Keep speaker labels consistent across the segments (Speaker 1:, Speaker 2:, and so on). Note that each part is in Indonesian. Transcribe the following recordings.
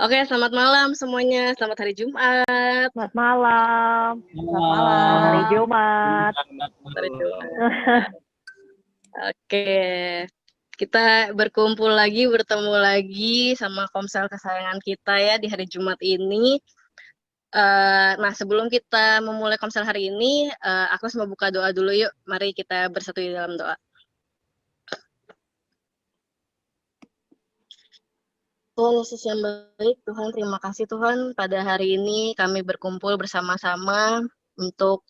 Speaker 1: Oke, selamat malam semuanya. Selamat hari Jumat.
Speaker 2: Selamat malam. Selamat malam. Hari Jumat.
Speaker 1: Hari Jumat. Oke, kita berkumpul lagi, bertemu lagi sama Komsel kesayangan kita ya di hari Jumat ini. Nah, sebelum kita memulai Komsel hari ini, aku mau buka doa dulu yuk. Mari kita bersatu di dalam doa. Tuhan Yesus yang baik, Tuhan terima kasih Tuhan pada hari ini kami berkumpul bersama-sama untuk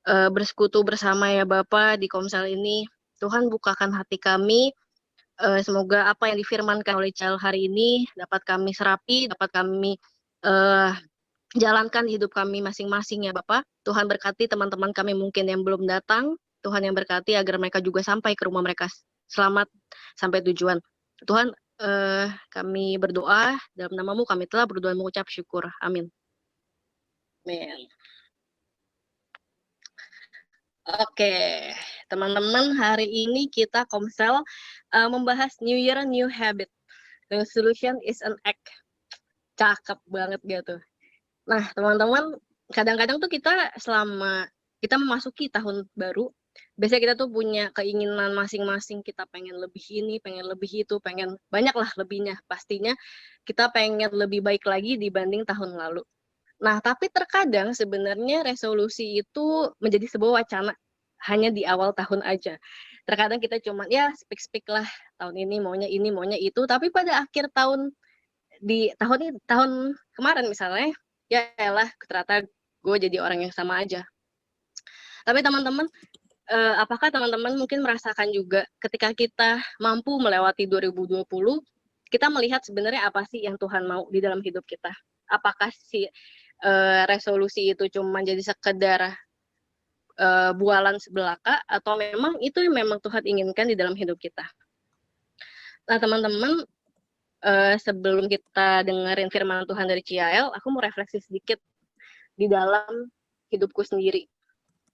Speaker 1: bersekutu bersama ya Bapak di Komsel ini. Tuhan bukakan hati kami, semoga apa yang difirmankan oleh Cal hari ini dapat kami serapi, dapat kami jalankan di hidup kami masing-masing ya Bapak. Tuhan berkati teman-teman kami mungkin yang belum datang, Tuhan yang berkati agar mereka juga sampai ke rumah mereka selamat sampai tujuan. Tuhan, kami berdoa dalam namamu, kami telah berdoa mengucap syukur. Amin. Amin. Oke, teman-teman, hari ini kita Komsel membahas New Year, New Habit. Resolution is an act. Cakep banget gitu. Nah, teman-teman, kadang-kadang tuh kita selama kita memasuki tahun baru, biasanya kita tuh punya keinginan masing-masing, kita pengen lebih ini, pengen lebih itu, pengen banyak lah lebihnya. Pastinya kita pengen lebih baik lagi dibanding tahun lalu. Nah, tapi terkadang sebenarnya resolusi itu menjadi sebuah wacana hanya di awal tahun aja. Terkadang kita cuma ya speak-speak lah, tahun ini maunya itu, tapi pada akhir tahun di tahun kemarin misalnya, ya elah ternyata gue jadi orang yang sama aja. Tapi teman-teman, apakah teman-teman mungkin merasakan juga ketika kita mampu melewati 2020, kita melihat sebenarnya apa sih yang Tuhan mau di dalam hidup kita? Apakah si resolusi itu cuma jadi sekedar bualan sebelaka atau memang itu yang memang Tuhan inginkan di dalam hidup kita? Nah, teman-teman, sebelum kita dengerin firman Tuhan dari Ciael, aku mau refleksi sedikit di dalam hidupku sendiri.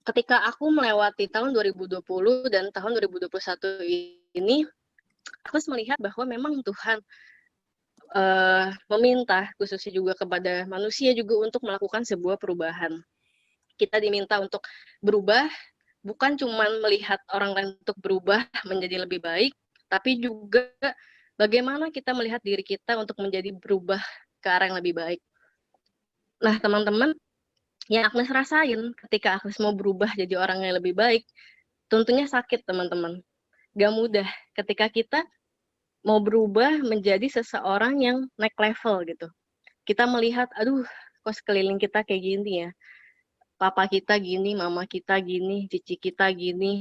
Speaker 1: Ketika aku melewati tahun 2020 dan tahun 2021 ini, aku melihat bahwa memang Tuhan meminta khususnya juga kepada manusia juga untuk melakukan sebuah perubahan. Kita diminta untuk berubah, bukan cuma melihat orang lain untuk berubah menjadi lebih baik, tapi juga bagaimana kita melihat diri kita untuk menjadi berubah ke arah yang lebih baik. Nah, teman-teman, yang Agnes rasain ketika Agnes mau berubah jadi orang yang lebih baik, tentunya sakit, teman-teman. Gak mudah ketika kita mau berubah menjadi seseorang yang naik level gitu. Kita melihat, aduh, kok sekeliling kita kayak gini ya. Papa kita gini, mama kita gini, cici kita gini,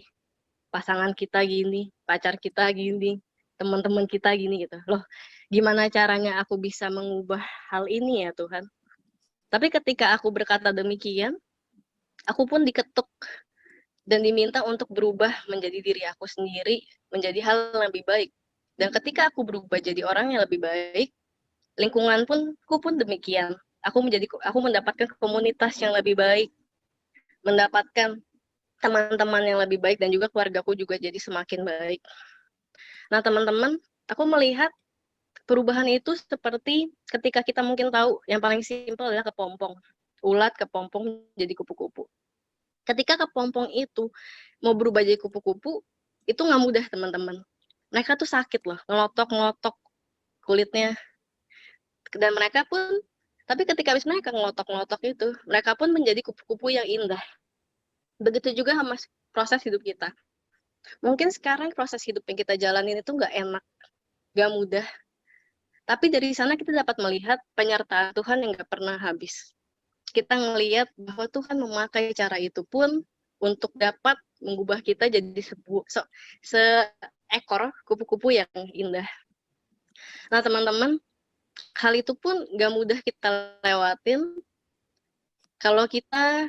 Speaker 1: pasangan kita gini, pacar kita gini, teman-teman kita gini gitu. Loh, gimana caranya aku bisa mengubah hal ini ya Tuhan? Tapi ketika aku berkata demikian, aku pun diketuk dan diminta untuk berubah menjadi diri aku sendiri, menjadi hal yang lebih baik. Dan ketika aku berubah jadi orang yang lebih baik, lingkungan pun demikian. Aku mendapatkan komunitas yang lebih baik, mendapatkan teman-teman yang lebih baik dan juga keluargaku juga jadi semakin baik. Nah, teman-teman, aku melihat perubahan itu seperti ketika kita mungkin tahu yang paling simpel adalah kepompong. Ulat kepompong jadi kupu-kupu. Ketika kepompong itu mau berubah jadi kupu-kupu, itu nggak mudah, teman-teman. Mereka tuh sakit loh, ngelotok-ngelotok kulitnya. Dan mereka pun, tapi ketika habis mereka ngelotok-ngelotok itu, mereka pun menjadi kupu-kupu yang indah. Begitu juga sama proses hidup kita. Mungkin sekarang proses hidup yang kita jalanin itu nggak enak, nggak mudah. Tapi dari sana kita dapat melihat penyertaan Tuhan yang nggak pernah habis. Kita ngelihat bahwa Tuhan memakai cara itu pun untuk dapat mengubah kita jadi seekor kupu-kupu yang indah. Nah, teman-teman, hal itu pun gak mudah kita lewatin kalau kita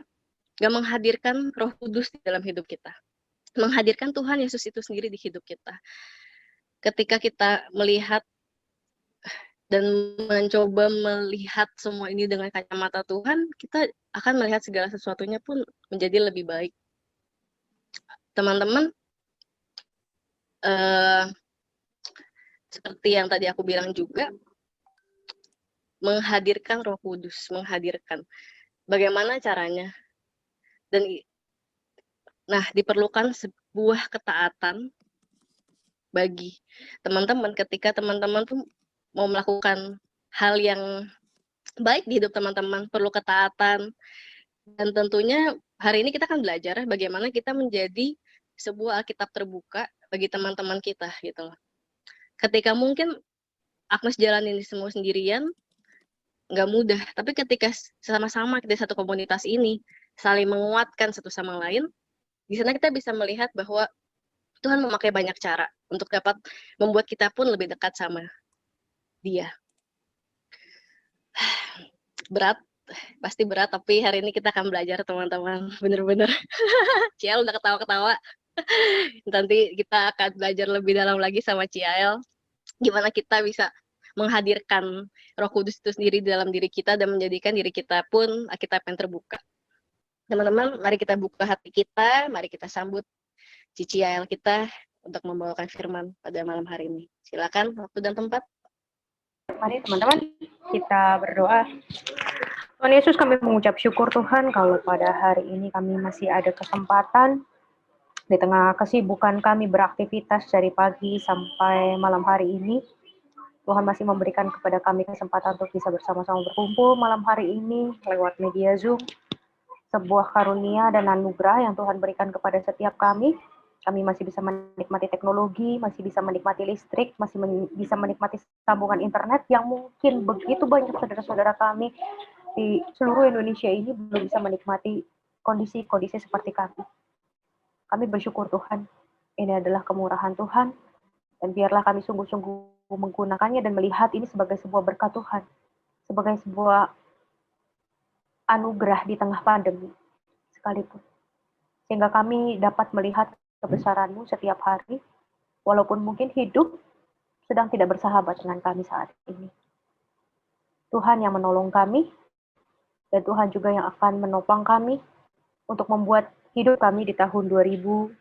Speaker 1: gak menghadirkan Roh Kudus di dalam hidup kita. Menghadirkan Tuhan Yesus itu sendiri di hidup kita. Ketika kita melihat dan mencoba melihat semua ini dengan kacamata Tuhan, kita akan melihat segala sesuatunya pun menjadi lebih baik. Teman-teman, seperti yang tadi aku bilang juga, menghadirkan Roh Kudus, menghadirkan. Bagaimana caranya? Nah, diperlukan sebuah ketaatan bagi teman-teman ketika teman-teman tuh mau melakukan hal yang baik di hidup teman-teman, perlu ketaatan. Dan tentunya hari ini kita akan belajar bagaimana kita menjadi sebuah Alkitab terbuka bagi teman-teman kita gitu loh. Ketika mungkin Agnes jalanin ini semua sendirian, nggak mudah. Tapi ketika sama-sama kita di satu komunitas ini, saling menguatkan satu sama lain, di sana kita bisa melihat bahwa Tuhan memakai banyak cara untuk dapat membuat kita pun lebih dekat sama Dia. Berat, pasti berat, tapi hari ini kita akan belajar teman-teman, bener-bener. Ciel udah ketawa-ketawa. Nanti kita akan belajar lebih dalam lagi sama Ciel, gimana kita bisa menghadirkan Roh Kudus itu sendiri di dalam diri kita dan menjadikan diri kita pun Alkitab yang terbuka. Teman-teman, mari kita buka hati kita, mari kita sambut Cici Ciel kita untuk membawakan firman pada malam hari ini. Silakan waktu dan tempat.
Speaker 2: Mari teman-teman kita berdoa. Tuhan Yesus, kami mengucap syukur Tuhan kalau pada hari ini kami masih ada kesempatan di tengah kesibukan kami beraktivitas dari pagi sampai malam hari ini. Tuhan masih memberikan kepada kami kesempatan untuk bisa bersama-sama berkumpul malam hari ini lewat media Zoom. Sebuah karunia dan anugerah yang Tuhan berikan kepada setiap kami. Kami masih bisa menikmati teknologi, masih bisa menikmati listrik, masih bisa menikmati sambungan internet yang mungkin begitu banyak saudara-saudara kami di seluruh Indonesia ini belum bisa menikmati kondisi-kondisi seperti kami. Kami bersyukur Tuhan, ini adalah kemurahan Tuhan, dan biarlah kami sungguh-sungguh menggunakannya dan melihat ini sebagai sebuah berkat Tuhan, sebagai sebuah anugerah di tengah pandemi sekalipun. Sehingga kami dapat melihat kebesaran-Mu setiap hari, walaupun mungkin hidup sedang tidak bersahabat dengan kami saat ini. Tuhan yang menolong kami, dan Tuhan juga yang akan menopang kami untuk membuat hidup kami di tahun 2021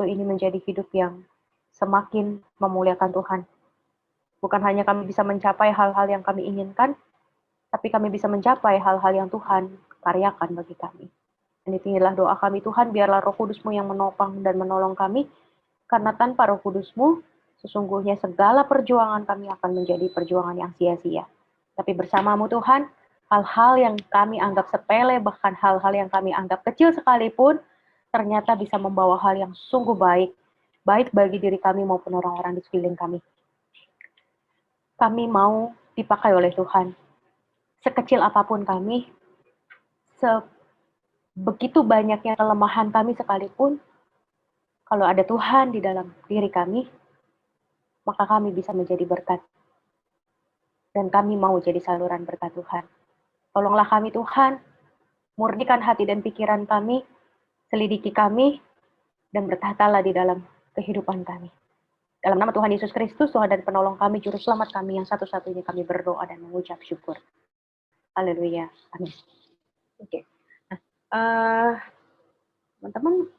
Speaker 2: ini menjadi hidup yang semakin memuliakan Tuhan. Bukan hanya kami bisa mencapai hal-hal yang kami inginkan, tapi kami bisa mencapai hal-hal yang Tuhan karyakan bagi kami. Dan inilah doa kami Tuhan, biarlah Roh Kudus-Mu yang menopang dan menolong kami, karena tanpa Roh Kudus-Mu, sesungguhnya segala perjuangan kami akan menjadi perjuangan yang sia-sia. Tapi bersama-Mu Tuhan, hal-hal yang kami anggap sepele, bahkan hal-hal yang kami anggap kecil sekalipun, ternyata bisa membawa hal yang sungguh baik, baik bagi diri kami maupun orang-orang di sekeliling kami. Kami mau dipakai oleh Tuhan. Sekecil apapun kami, begitu banyaknya kelemahan kami sekalipun, kalau ada Tuhan di dalam diri kami, maka kami bisa menjadi berkat. Dan kami mau jadi saluran berkat Tuhan. Tolonglah kami Tuhan, murnikan hati dan pikiran kami, selidiki kami, dan bertahtalah di dalam kehidupan kami. Dalam nama Tuhan Yesus Kristus, Tuhan dan penolong kami, juru selamat kami yang satu-satunya kami berdoa dan mengucap syukur. Haleluya. Amin. Oke. Nah, teman-teman,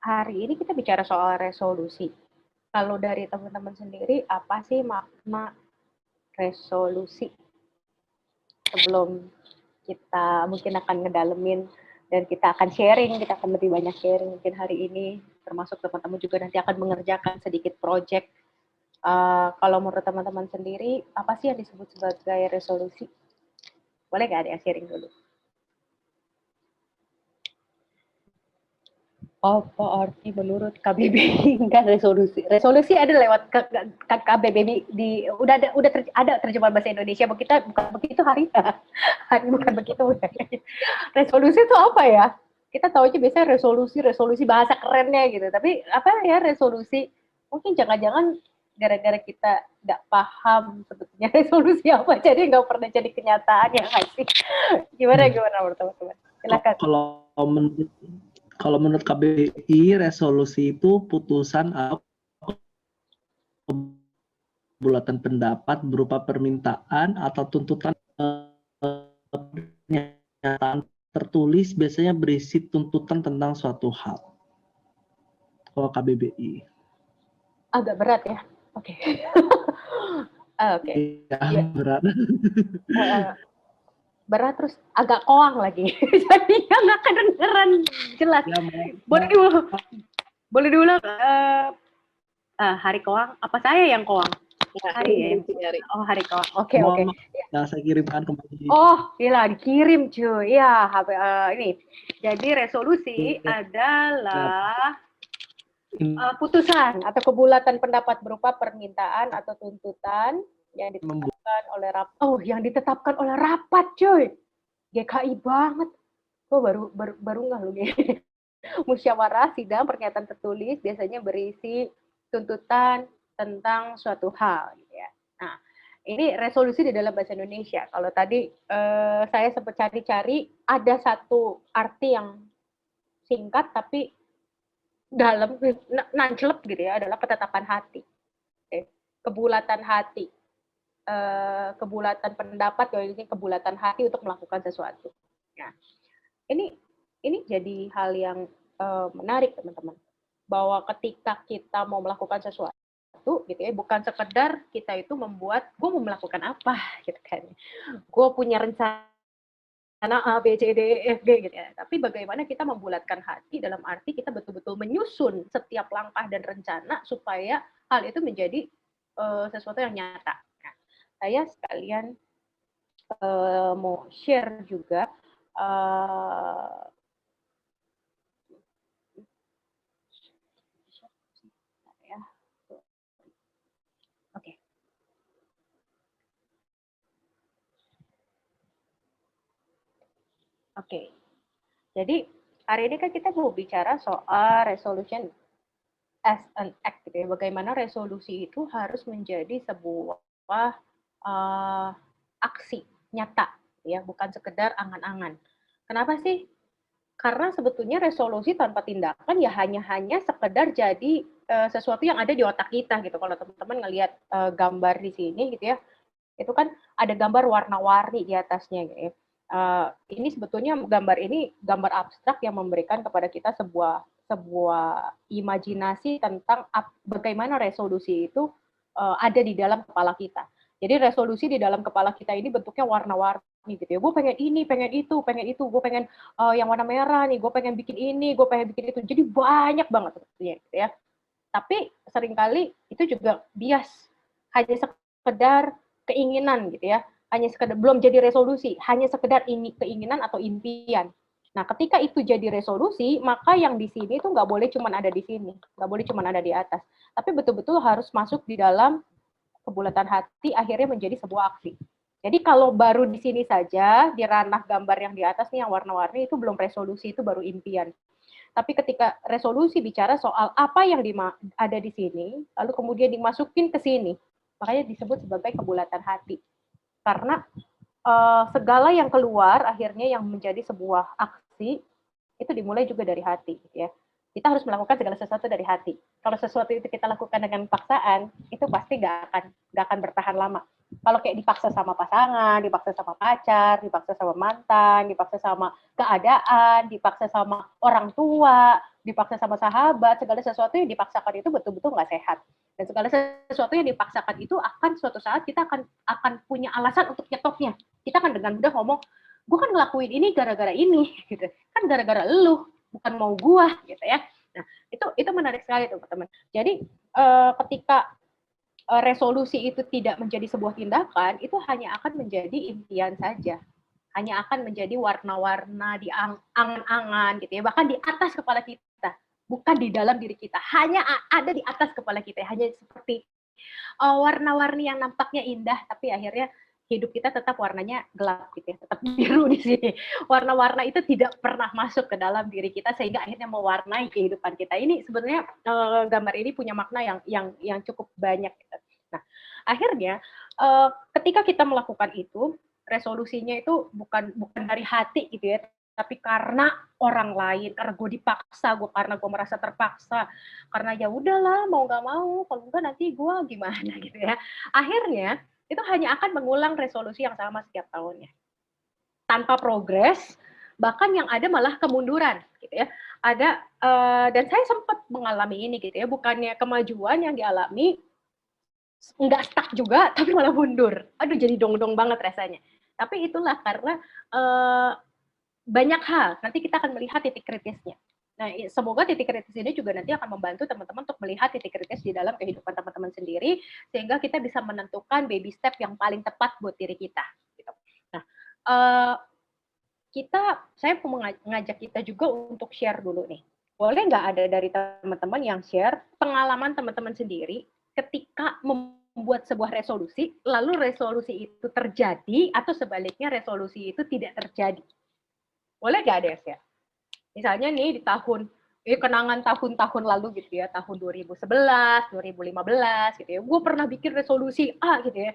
Speaker 2: hari ini kita bicara soal resolusi. Kalau dari teman-teman sendiri, apa sih makna resolusi? Sebelum kita mungkin akan ngedalemin dan kita akan sharing, kita akan lebih banyak sharing mungkin hari ini, termasuk teman-teman juga nanti akan mengerjakan sedikit project. Kalau menurut teman-teman sendiri, apa sih yang disebut sebagai resolusi? Boleh nggak ada yang sharing dulu? Apa arti menurut KBBI enggak resolusi? Resolusi ada lewat KBBI di udah ada terjemahan bahasa Indonesia. Bukan begitu hari bukan begitu. Resolusi itu apa ya? Kita tahu aja biasanya resolusi bahasa kerennya gitu. Tapi apa ya resolusi? Mungkin jangan-jangan gara-gara kita nggak paham sebetulnya resolusi apa, jadi nggak pernah jadi kenyataan ya nggak sih? Gimana menurut teman-teman? Silakan.
Speaker 3: Kalau menurut KBBI, resolusi itu putusan atau bulatan pendapat berupa permintaan atau tuntutan pernyataan tertulis, biasanya berisi tuntutan tentang suatu hal. Kalau KBBI.
Speaker 2: Agak berat ya. Oke. Oke.
Speaker 3: Ya,
Speaker 2: Ya,
Speaker 3: berat.
Speaker 2: berat terus agak koang lagi. Jadinya nggak kedengeran jelas.
Speaker 3: Ya,
Speaker 2: Boleh boleh diulang. Hari koang, apa saya yang koang?
Speaker 1: Nah,
Speaker 2: Hari ya.
Speaker 1: hari.
Speaker 2: Oh, hari koang. Oke.
Speaker 3: mohon maaf, ya, saya kirimkan kembali.
Speaker 2: Oh, gila dikirim cuy. Ya, ini. Jadi resolusi
Speaker 3: Ya,
Speaker 2: adalah putusan atau kebulatan pendapat berupa permintaan atau tuntutan yang ditetapkan oleh rapat. Oh, yang ditetapkan oleh rapat, cuy. GKI banget. Gue baru nggak lu gini. Musyawarah sidang pernyataan tertulis biasanya berisi tuntutan tentang suatu hal, gitu ya. Nah, ini resolusi di dalam bahasa Indonesia. Kalau tadi saya sempat cari-cari, ada satu arti yang singkat tapi dalam nancelep gitu ya, adalah ketetapan hati, kebulatan hati, kebulatan pendapat, ini kebulatan hati untuk melakukan sesuatu. Nah, ini jadi hal yang menarik teman-teman, bahwa ketika kita mau melakukan sesuatu gitu ya, bukan sekedar kita itu membuat gue mau melakukan apa gitu kan, gue punya rencana A, B, C, D, E, F, G gitu ya. Tapi bagaimana kita membulatkan hati dalam arti kita betul-betul menyusun setiap langkah dan rencana supaya hal itu menjadi sesuatu yang nyata. Nah, saya sekalian mau share juga ya. Oke. Oke. Jadi hari ini kan kita mau bicara soal resolution as an act, gitu ya. Bagaimana resolusi itu harus menjadi sebuah aksi nyata, ya, bukan sekedar angan-angan. Kenapa sih? Karena sebetulnya resolusi tanpa tindakan ya hanya sekedar jadi sesuatu yang ada di otak kita gitu. Kalau teman-teman ngelihat gambar di sini gitu ya, itu kan ada gambar warna-warni di atasnya gitu ya. Ini sebetulnya gambar ini gambar abstrak yang memberikan kepada kita sebuah imajinasi tentang bagaimana resolusi itu ada di dalam kepala kita. Jadi resolusi di dalam kepala kita ini bentuknya warna-warni gitu ya. Gue pengen ini, pengen itu, gue pengen yang warna merah nih, gue pengen bikin ini, gue pengen bikin itu. Jadi banyak banget sebetulnya gitu ya. Tapi seringkali itu juga bias, hanya sekedar keinginan gitu ya, hanya sekedar, belum jadi resolusi, hanya sekedar ini keinginan atau impian. Nah, ketika itu jadi resolusi, maka yang di sini itu nggak boleh cuma ada di sini, nggak boleh cuma ada di atas, tapi betul-betul harus masuk di dalam kebulatan hati, akhirnya menjadi sebuah aksi. Jadi kalau baru di sini saja, di ranah gambar yang di atas nih yang warna-warni, itu belum resolusi, itu baru impian. Tapi ketika resolusi bicara soal apa yang ada di sini, lalu kemudian dimasukin ke sini, makanya disebut sebagai kebulatan hati. Karena segala yang keluar akhirnya yang menjadi sebuah aksi itu dimulai juga dari hati, ya. Kita harus melakukan segala sesuatu dari hati. Kalau sesuatu itu kita lakukan dengan paksaan, itu pasti nggak akan bertahan lama. Kalau kayak dipaksa sama pasangan, dipaksa sama pacar, dipaksa sama mantan, dipaksa sama keadaan, dipaksa sama orang tua, dipaksa sama sahabat, segala sesuatu yang dipaksakan itu betul-betul nggak sehat. Dan segala sesuatu yang dipaksakan itu akan suatu saat kita akan punya alasan untuk nyetopnya. Kita akan dengan mudah ngomong, gue kan ngelakuin ini gara-gara ini, gitu. Kan gara-gara lu, bukan mau gue, gitu ya. Nah, itu menarik sekali teman-teman. Jadi ketika resolusi itu tidak menjadi sebuah tindakan, itu hanya akan menjadi impian saja. Hanya akan menjadi warna-warna di angan-angan gitu ya, bahkan di atas kepala kita, bukan di dalam diri kita. Hanya ada di atas kepala kita, hanya seperti warna-warni yang nampaknya indah, tapi akhirnya hidup kita tetap warnanya gelap gitu ya, tetap biru di sini. Warna-warna itu tidak pernah masuk ke dalam diri kita sehingga akhirnya mewarnai kehidupan kita. Ini sebenarnya gambar ini punya makna yang cukup banyak gitu. Nah, akhirnya ketika kita melakukan itu, resolusinya itu bukan dari hati gitu ya, tapi karena orang lain, karena gue dipaksa, karena gue merasa terpaksa, karena ya udahlah mau nggak mau, kalau enggak nanti gue gimana gitu ya. Akhirnya itu hanya akan mengulang resolusi yang sama setiap tahunnya tanpa progres, bahkan yang ada malah kemunduran gitu ya. Ada dan saya sempat mengalami ini gitu ya, bukannya kemajuan yang dialami, nggak stuck juga, tapi malah mundur. Aduh, jadi dong-dong banget rasanya. Tapi itulah karena banyak hal. Nanti kita akan melihat titik kritisnya. Nah, semoga titik kritis ini juga nanti akan membantu teman-teman untuk melihat titik kritis di dalam kehidupan teman-teman sendiri, sehingga kita bisa menentukan baby step yang paling tepat buat diri kita. Gitu. Nah, saya mau mengajak kita juga untuk share dulu nih. Boleh nggak ada dari teman-teman yang share pengalaman teman-teman sendiri ketika membuat sebuah resolusi, lalu resolusi itu terjadi, atau sebaliknya resolusi itu tidak terjadi? Boleh nggak ada yang share? Misalnya nih di kenangan tahun-tahun lalu gitu ya, tahun 2011, 2015 gitu ya, gue pernah bikin resolusi A gitu ya,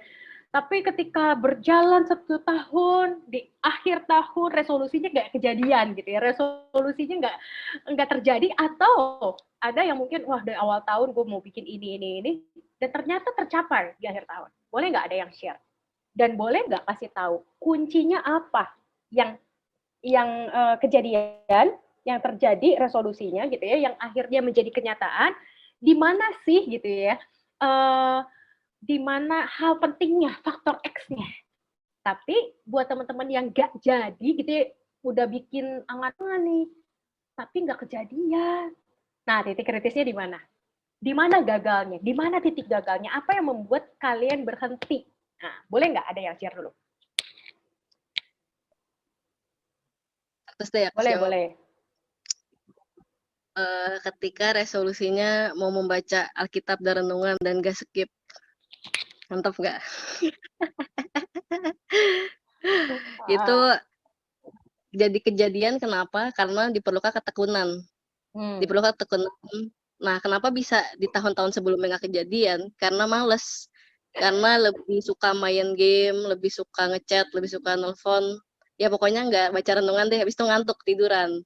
Speaker 2: tapi ketika berjalan 1 tahun, di akhir tahun resolusinya nggak kejadian gitu ya, resolusinya nggak terjadi, atau ada yang mungkin wah dari awal tahun gue mau bikin ini, dan ternyata tercapai di akhir tahun. Boleh nggak ada yang share? Dan boleh nggak kasih tahu kuncinya apa yang kejadian yang terjadi resolusinya gitu ya, yang akhirnya menjadi kenyataan, di mana sih gitu ya, di mana hal pentingnya, faktor X-nya. Tapi buat teman-teman yang nggak jadi gitu ya, udah bikin angan-angan nih, tapi nggak kejadian. Nah, titik kritisnya di mana? Di mana gagalnya? Di mana titik gagalnya? Apa yang membuat kalian berhenti? Nah, boleh nggak ada yang share dulu?
Speaker 1: Terus deh aku
Speaker 2: Boleh,
Speaker 1: jawab.
Speaker 2: boleh.
Speaker 1: Ketika resolusinya mau membaca Alkitab dan renungan dan gak skip. Mantap nggak? Itu jadi kejadian kenapa? Karena diperlukan ketekunan. Diperlukan ketekunan. Nah, kenapa bisa di tahun-tahun sebelumnya nggak kejadian? Karena males. Karena lebih suka main game, lebih suka ngechat, lebih suka nelfon. Ya pokoknya nggak baca renungan deh, habis itu ngantuk, tiduran.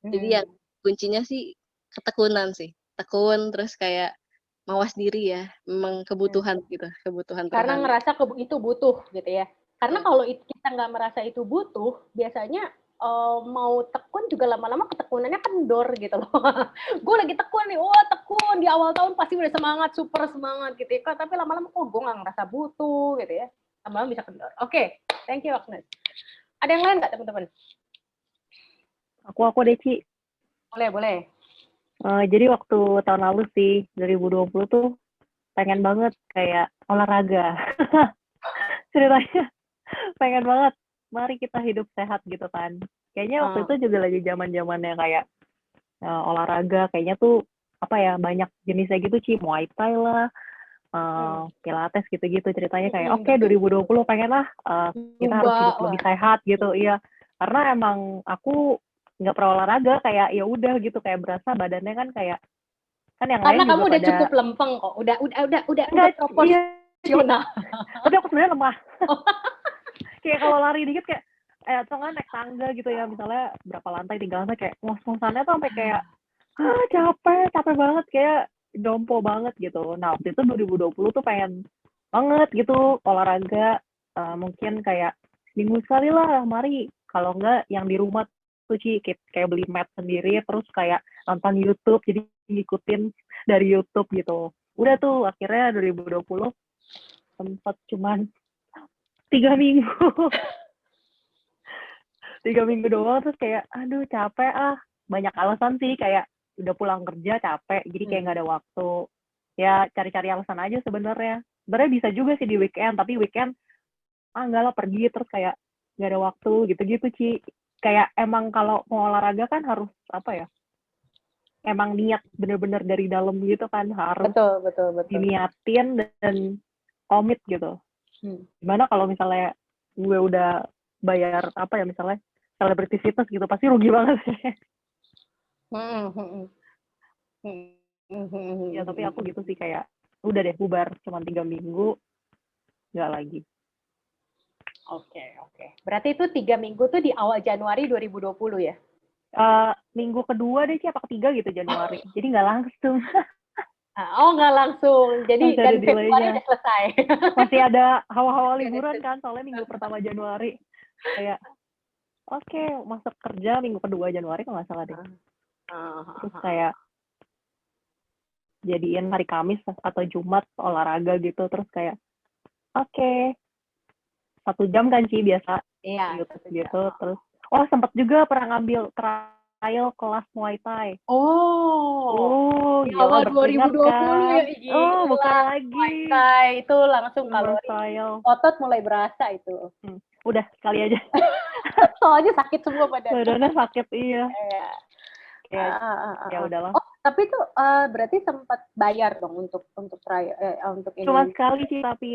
Speaker 1: Jadi ya kuncinya sih ketekunan sih. Tekun, terus kayak mawas diri ya. Memang kebutuhan gitu, kebutuhan
Speaker 2: Karena
Speaker 1: rohani.
Speaker 2: ngerasa itu butuh gitu ya. Karena kalau kita nggak merasa itu butuh, biasanya mau tekun juga lama-lama ketekunannya kendor gitu loh. Gue lagi tekun nih, wah tekun di awal tahun pasti udah semangat, super semangat gitu ya. Tapi lama-lama kok gue nggak ngerasa butuh gitu ya. Lama-lama bisa kendor. Oke, thank you Agnes. Ada yang lain nggak teman-teman?
Speaker 4: Aku deh, Ci.
Speaker 2: Boleh.
Speaker 4: Jadi waktu tahun lalu sih, 2020 tuh pengen banget kayak olahraga. Ceritanya pengen banget, mari kita hidup sehat gitu kan. Kayaknya waktu itu juga lagi zaman-zamannya kayak olahraga, kayaknya tuh apa ya, banyak jenisnya gitu, Ci. Muay Thai lah, Pilates gitu-gitu. Ceritanya kayak oke, 2020 pengen lah kita harus hidup lebih sehat gitu. Iya, karena emang aku nggak pernah olahraga, kayak ya udah gitu, kayak berasa badannya kan kayak kan yang
Speaker 2: karena
Speaker 4: lain
Speaker 2: kamu
Speaker 4: juga
Speaker 2: udah
Speaker 4: pada
Speaker 2: cukup lempeng kok, udah
Speaker 4: proporsional.
Speaker 2: iya.
Speaker 4: Tapi aku sebenarnya lemah. Kayak kalau lari dikit kayak atau nggak naik tangga gitu ya, misalnya berapa lantai, 3 lantai, kayak ngos-ngosannya tuh sampai kayak capek banget, kayak jompo banget gitu. Nah waktu itu 2020 tuh pengen banget gitu olahraga, mungkin kayak seminggu sekali lah, mari. Kalau enggak yang di rumah tuh, Ci, kayak beli mat sendiri, terus kayak nonton YouTube, jadi ngikutin dari YouTube gitu. Udah tuh akhirnya 2020 sempat cuman 3 minggu. 3 minggu doang, terus kayak aduh capek banyak alasan sih, kayak udah pulang kerja capek, jadi kayak nggak ada waktu. Ya cari-cari alasan aja sebenarnya bisa juga sih di weekend, tapi weekend enggak lah, pergi terus kayak nggak ada waktu gitu-gitu, Ci. Kayak emang kalau mau olahraga kan harus apa ya, emang niat bener-bener dari dalam gitu kan, harus
Speaker 2: Betul.
Speaker 4: diniatin dan komit gitu. Gimana kalau misalnya gue udah bayar apa ya, misalnya selebriti fitness gitu, pasti rugi banget sih. Ya tapi aku gitu sih, kayak udah deh bubar, cuma 3 minggu nggak lagi.
Speaker 2: Oke. Berarti itu 3 minggu tuh di awal Januari 2020 ya?
Speaker 4: Minggu kedua deh, apa ketiga gitu Januari. Jadi nggak langsung.
Speaker 2: Nggak langsung. Jadi dan Februari udah selesai.
Speaker 4: Masih ada hawa-hawa liburan kan, soalnya minggu pertama Januari. Kayak oke, masuk kerja minggu kedua Januari kalau nggak salah deh. Terus kayak jadiin hari Kamis atau Jumat olahraga gitu, terus kayak oke, 1 jam kan sih biasa
Speaker 2: Iya,
Speaker 4: YouTube
Speaker 2: 1
Speaker 4: gitu,
Speaker 2: jam.
Speaker 4: terus sempat juga pernah ngambil trial kelas Muay Thai.
Speaker 2: Oh, di
Speaker 4: Gila
Speaker 2: awal
Speaker 4: berkeringat
Speaker 2: 2020 ya,
Speaker 4: kan. Bukan
Speaker 2: gila. Muay
Speaker 4: lagi.
Speaker 2: Thai itu langsung
Speaker 4: First
Speaker 2: kalori
Speaker 4: trial.
Speaker 2: otot mulai berasa itu.
Speaker 4: Udah sekali aja.
Speaker 2: Soalnya sakit semua badan.
Speaker 4: Badannya sakit, iya.
Speaker 2: Iya.
Speaker 4: Kayak ya udahlah.
Speaker 2: Oh, tapi itu berarti sempat bayar dong untuk trial untuk
Speaker 4: Cuma
Speaker 2: ini.
Speaker 4: sekali sih tapi.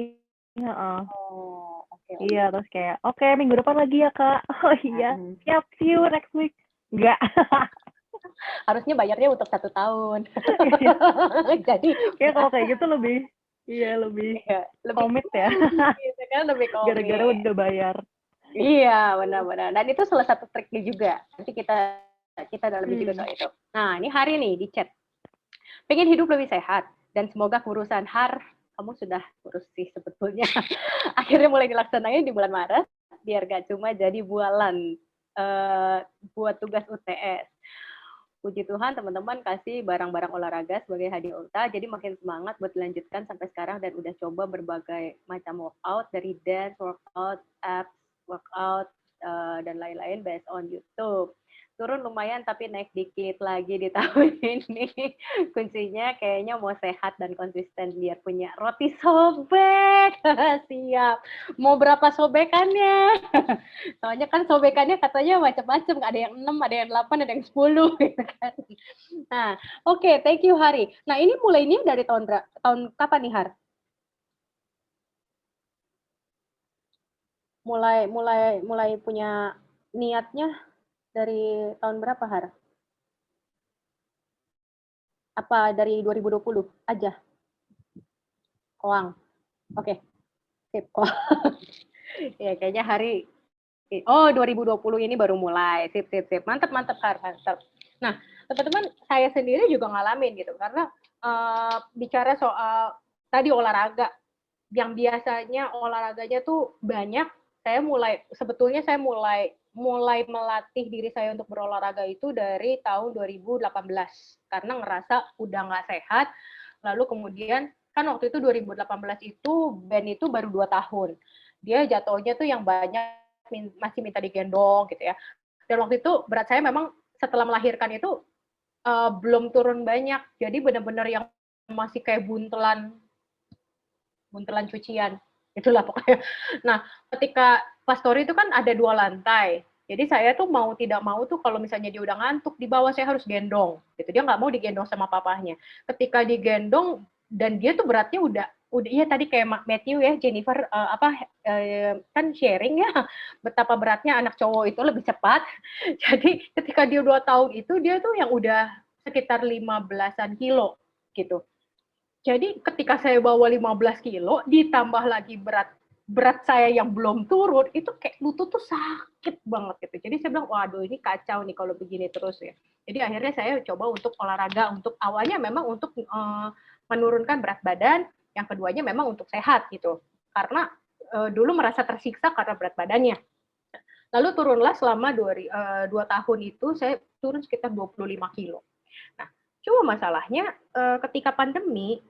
Speaker 4: Heeh.
Speaker 2: Oh, oke.
Speaker 4: Iya, terus kayak oke, minggu depan lagi ya Kak. Oh iya, siap, see you next week. Enggak.
Speaker 2: Harusnya bayarnya untuk 1 tahun. Jadi
Speaker 4: Kayak kalau kayak gitu lebih lebih komit ya.
Speaker 2: gitu kan, lebih komit.
Speaker 4: Gara-gara udah bayar.
Speaker 2: Iya, benar-benar. Dan itu salah satu triknya juga. Nanti kita dalami juga soal itu. Nah, ini Hari nih di chat. Pengen hidup lebih sehat dan semoga urusan kamu sudah kurus sih sebetulnya. Akhirnya mulai dilaksanain di bulan Maret biar gak cuma jadi bualan buat tugas UTS. Puji Tuhan teman-teman kasih barang-barang olahraga sebagai hadiah ulta, jadi makin semangat buat dilanjutkan sampai sekarang dan udah coba berbagai macam workout dari dance, workout, abs, workout, dan lain-lain based on YouTube. Turun lumayan tapi naik dikit lagi di tahun ini. Kuncinya kayaknya mau sehat dan konsisten biar punya roti sobek. Siap. Mau berapa sobekannya? Soalnya kan sobekannya katanya macam-macam, ada yang 6, ada yang 8, ada yang 10 gitu kan. Nah, oke, thank you Hari. Nah, ini mulainya dari tahun kapan nih Har? Mulai punya niatnya dari tahun berapa Har? Apa dari 2020 aja? Koang. Oke. Sip. Ya, kayaknya Hari 2020 ini baru mulai. Sip. Mantap Har, mantap. Nah, teman-teman, saya sendiri juga ngalamin gitu karena bicara soal tadi olahraga yang biasanya olahraganya tuh banyak, saya mulai melatih diri saya untuk berolahraga itu dari tahun 2018 karena ngerasa udah nggak sehat. Lalu kemudian kan waktu itu 2018 itu band itu baru 2 tahun. Dia jatuhnya tuh yang banyak masih minta digendong gitu ya. Dan waktu itu berat saya memang setelah melahirkan itu belum turun banyak. Jadi benar-benar yang masih kayak buntelan cucian. Itulah pokoknya. Nah, ketika pastori itu kan ada 2 lantai. Jadi saya tuh mau tidak mau tuh kalau misalnya dia udah ngantuk di bawah saya harus gendong. Gitu. Dia nggak mau digendong sama papahnya. Ketika digendong dan dia tuh beratnya udah iya tadi kayak Matthew ya, Jennifer kan sharing ya betapa beratnya anak cowok itu lebih cepat. Jadi ketika dia 2 tahun itu dia tuh yang udah sekitar 15-an kilo gitu. Jadi ketika saya bawa 15 kilo, ditambah lagi berat saya yang belum turun, itu kayak lutut tuh sakit banget gitu. Jadi saya bilang, waduh ini kacau nih kalau begini terus ya. Jadi akhirnya saya coba untuk olahraga, untuk awalnya memang untuk menurunkan berat badan, yang keduanya memang untuk sehat gitu. Karena dulu merasa tersiksa karena berat badannya. Lalu turunlah selama 2 tahun itu, saya turun sekitar 25 kilo. Nah, cuma masalahnya ketika pandemi,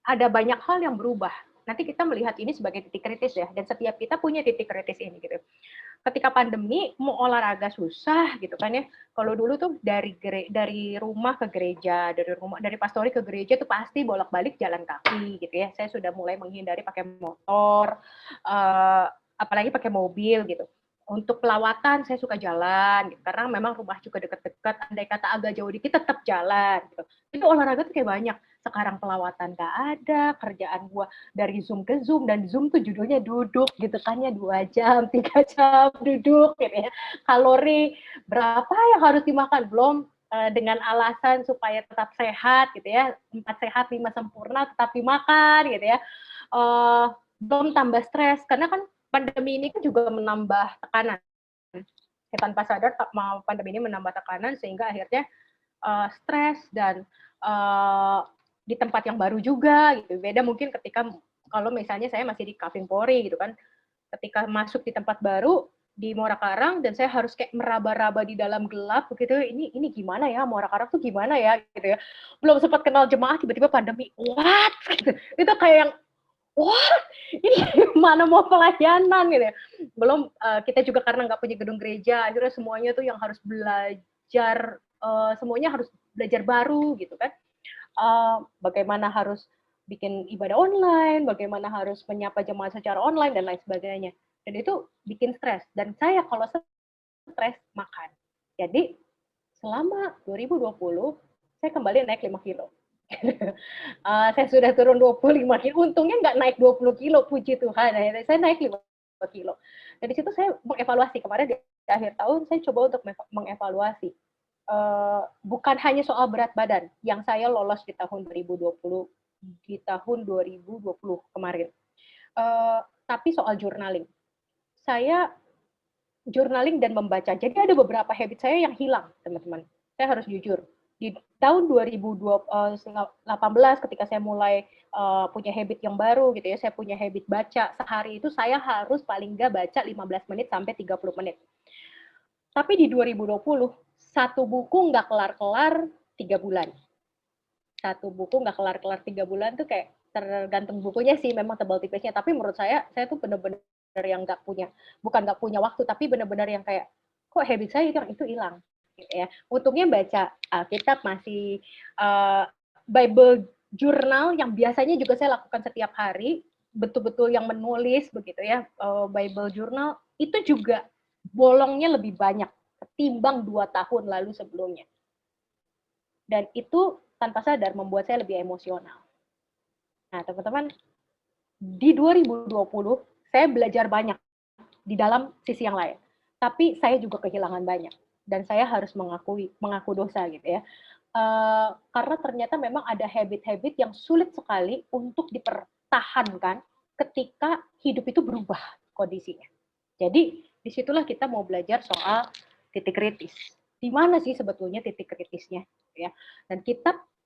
Speaker 2: ada banyak hal yang berubah. Nanti kita melihat ini sebagai titik kritis ya, dan setiap kita punya titik kritis ini gitu. Ketika pandemi mau olahraga susah gitu kan ya. Kalau dulu tuh dari rumah ke gereja, dari pastori ke gereja tuh pasti bolak-balik jalan kaki gitu ya. Saya sudah mulai menghindari pakai motor, apalagi pakai mobil gitu. Untuk pelawatan saya suka jalan gitu, karena memang rumah juga dekat-dekat, andai kata agak jauh dikit tetap jalan gitu. Itu olahraga tuh kayak banyak. Sekarang pelawatan gak ada, kerjaan gua dari Zoom ke Zoom, dan Zoom tuh judulnya duduk gitu kan ya, 2 jam, 3 jam duduk gitu ya. Kalori berapa yang harus dimakan, belum dengan alasan supaya tetap sehat gitu ya, 4 sehat 5 sempurna tetap dimakan gitu ya. Belum tambah stres, karena kan pandemi ini kan juga menambah tekanan. Ya, tanpa sadar pandemi ini menambah tekanan sehingga akhirnya stres dan di tempat yang baru juga gitu. Beda mungkin ketika kalau misalnya saya masih di Kaving Polri gitu kan. Ketika masuk di tempat baru, di Muara Karang dan saya harus kayak meraba-raba di dalam gelap begitu. Ini gimana ya, Muara Karang tuh gimana ya gitu ya. Belum sempat kenal jemaah tiba-tiba pandemi. What? Gitu. Itu kayak yang what? Ini gimana mau pelayanan gitu ya. Belum kita juga karena nggak punya gedung gereja, akhirnya semuanya tuh yang harus belajar semuanya harus belajar baru gitu kan. Bagaimana harus bikin ibadah online, bagaimana harus menyapa jemaat secara online dan lain sebagainya. Dan itu bikin stres. Dan saya kalau stres makan. Jadi selama 2020 saya kembali naik 5 kilo. Saya sudah turun 25 kilo. Untungnya nggak naik 20 kilo, puji Tuhan. Saya naik 5 kilo. Dan di situ saya mengevaluasi. Kemarin di akhir tahun saya coba untuk mengevaluasi. Bukan hanya soal berat badan yang saya lolos di tahun 2020 kemarin, tapi soal journaling. Saya journaling dan membaca. Jadi ada beberapa habit saya yang hilang, teman-teman. Saya harus jujur. Di tahun 2018 ketika saya mulai punya habit yang baru gitu ya, saya punya habit baca sehari itu saya harus paling nggak baca 15 menit sampai 30 menit. Tapi di 2020 satu buku nggak kelar-kelar 3 bulan. Satu buku nggak kelar-kelar 3 bulan tuh kayak tergantung bukunya sih, memang tebal tipisnya. Tapi menurut saya tuh benar-benar yang bukan nggak punya waktu, tapi benar-benar yang kayak kok habit saya itu hilang gitu ya. Untungnya baca Alkitab masih Bible journal yang biasanya juga saya lakukan setiap hari, betul-betul yang menulis begitu ya, Bible journal itu juga bolongnya lebih banyak ketimbang 2 tahun lalu sebelumnya. Dan itu tanpa sadar membuat saya lebih emosional. Nah, teman-teman, di 2020 saya belajar banyak di dalam sisi yang lain. Tapi saya juga kehilangan banyak. Dan saya harus mengaku dosa gitu ya. Karena ternyata memang ada habit-habit yang sulit sekali untuk dipertahankan ketika hidup itu berubah kondisinya. Jadi, disitulah kita mau belajar soal titik kritis. Di mana sih sebetulnya titik kritisnya? Ya. Dan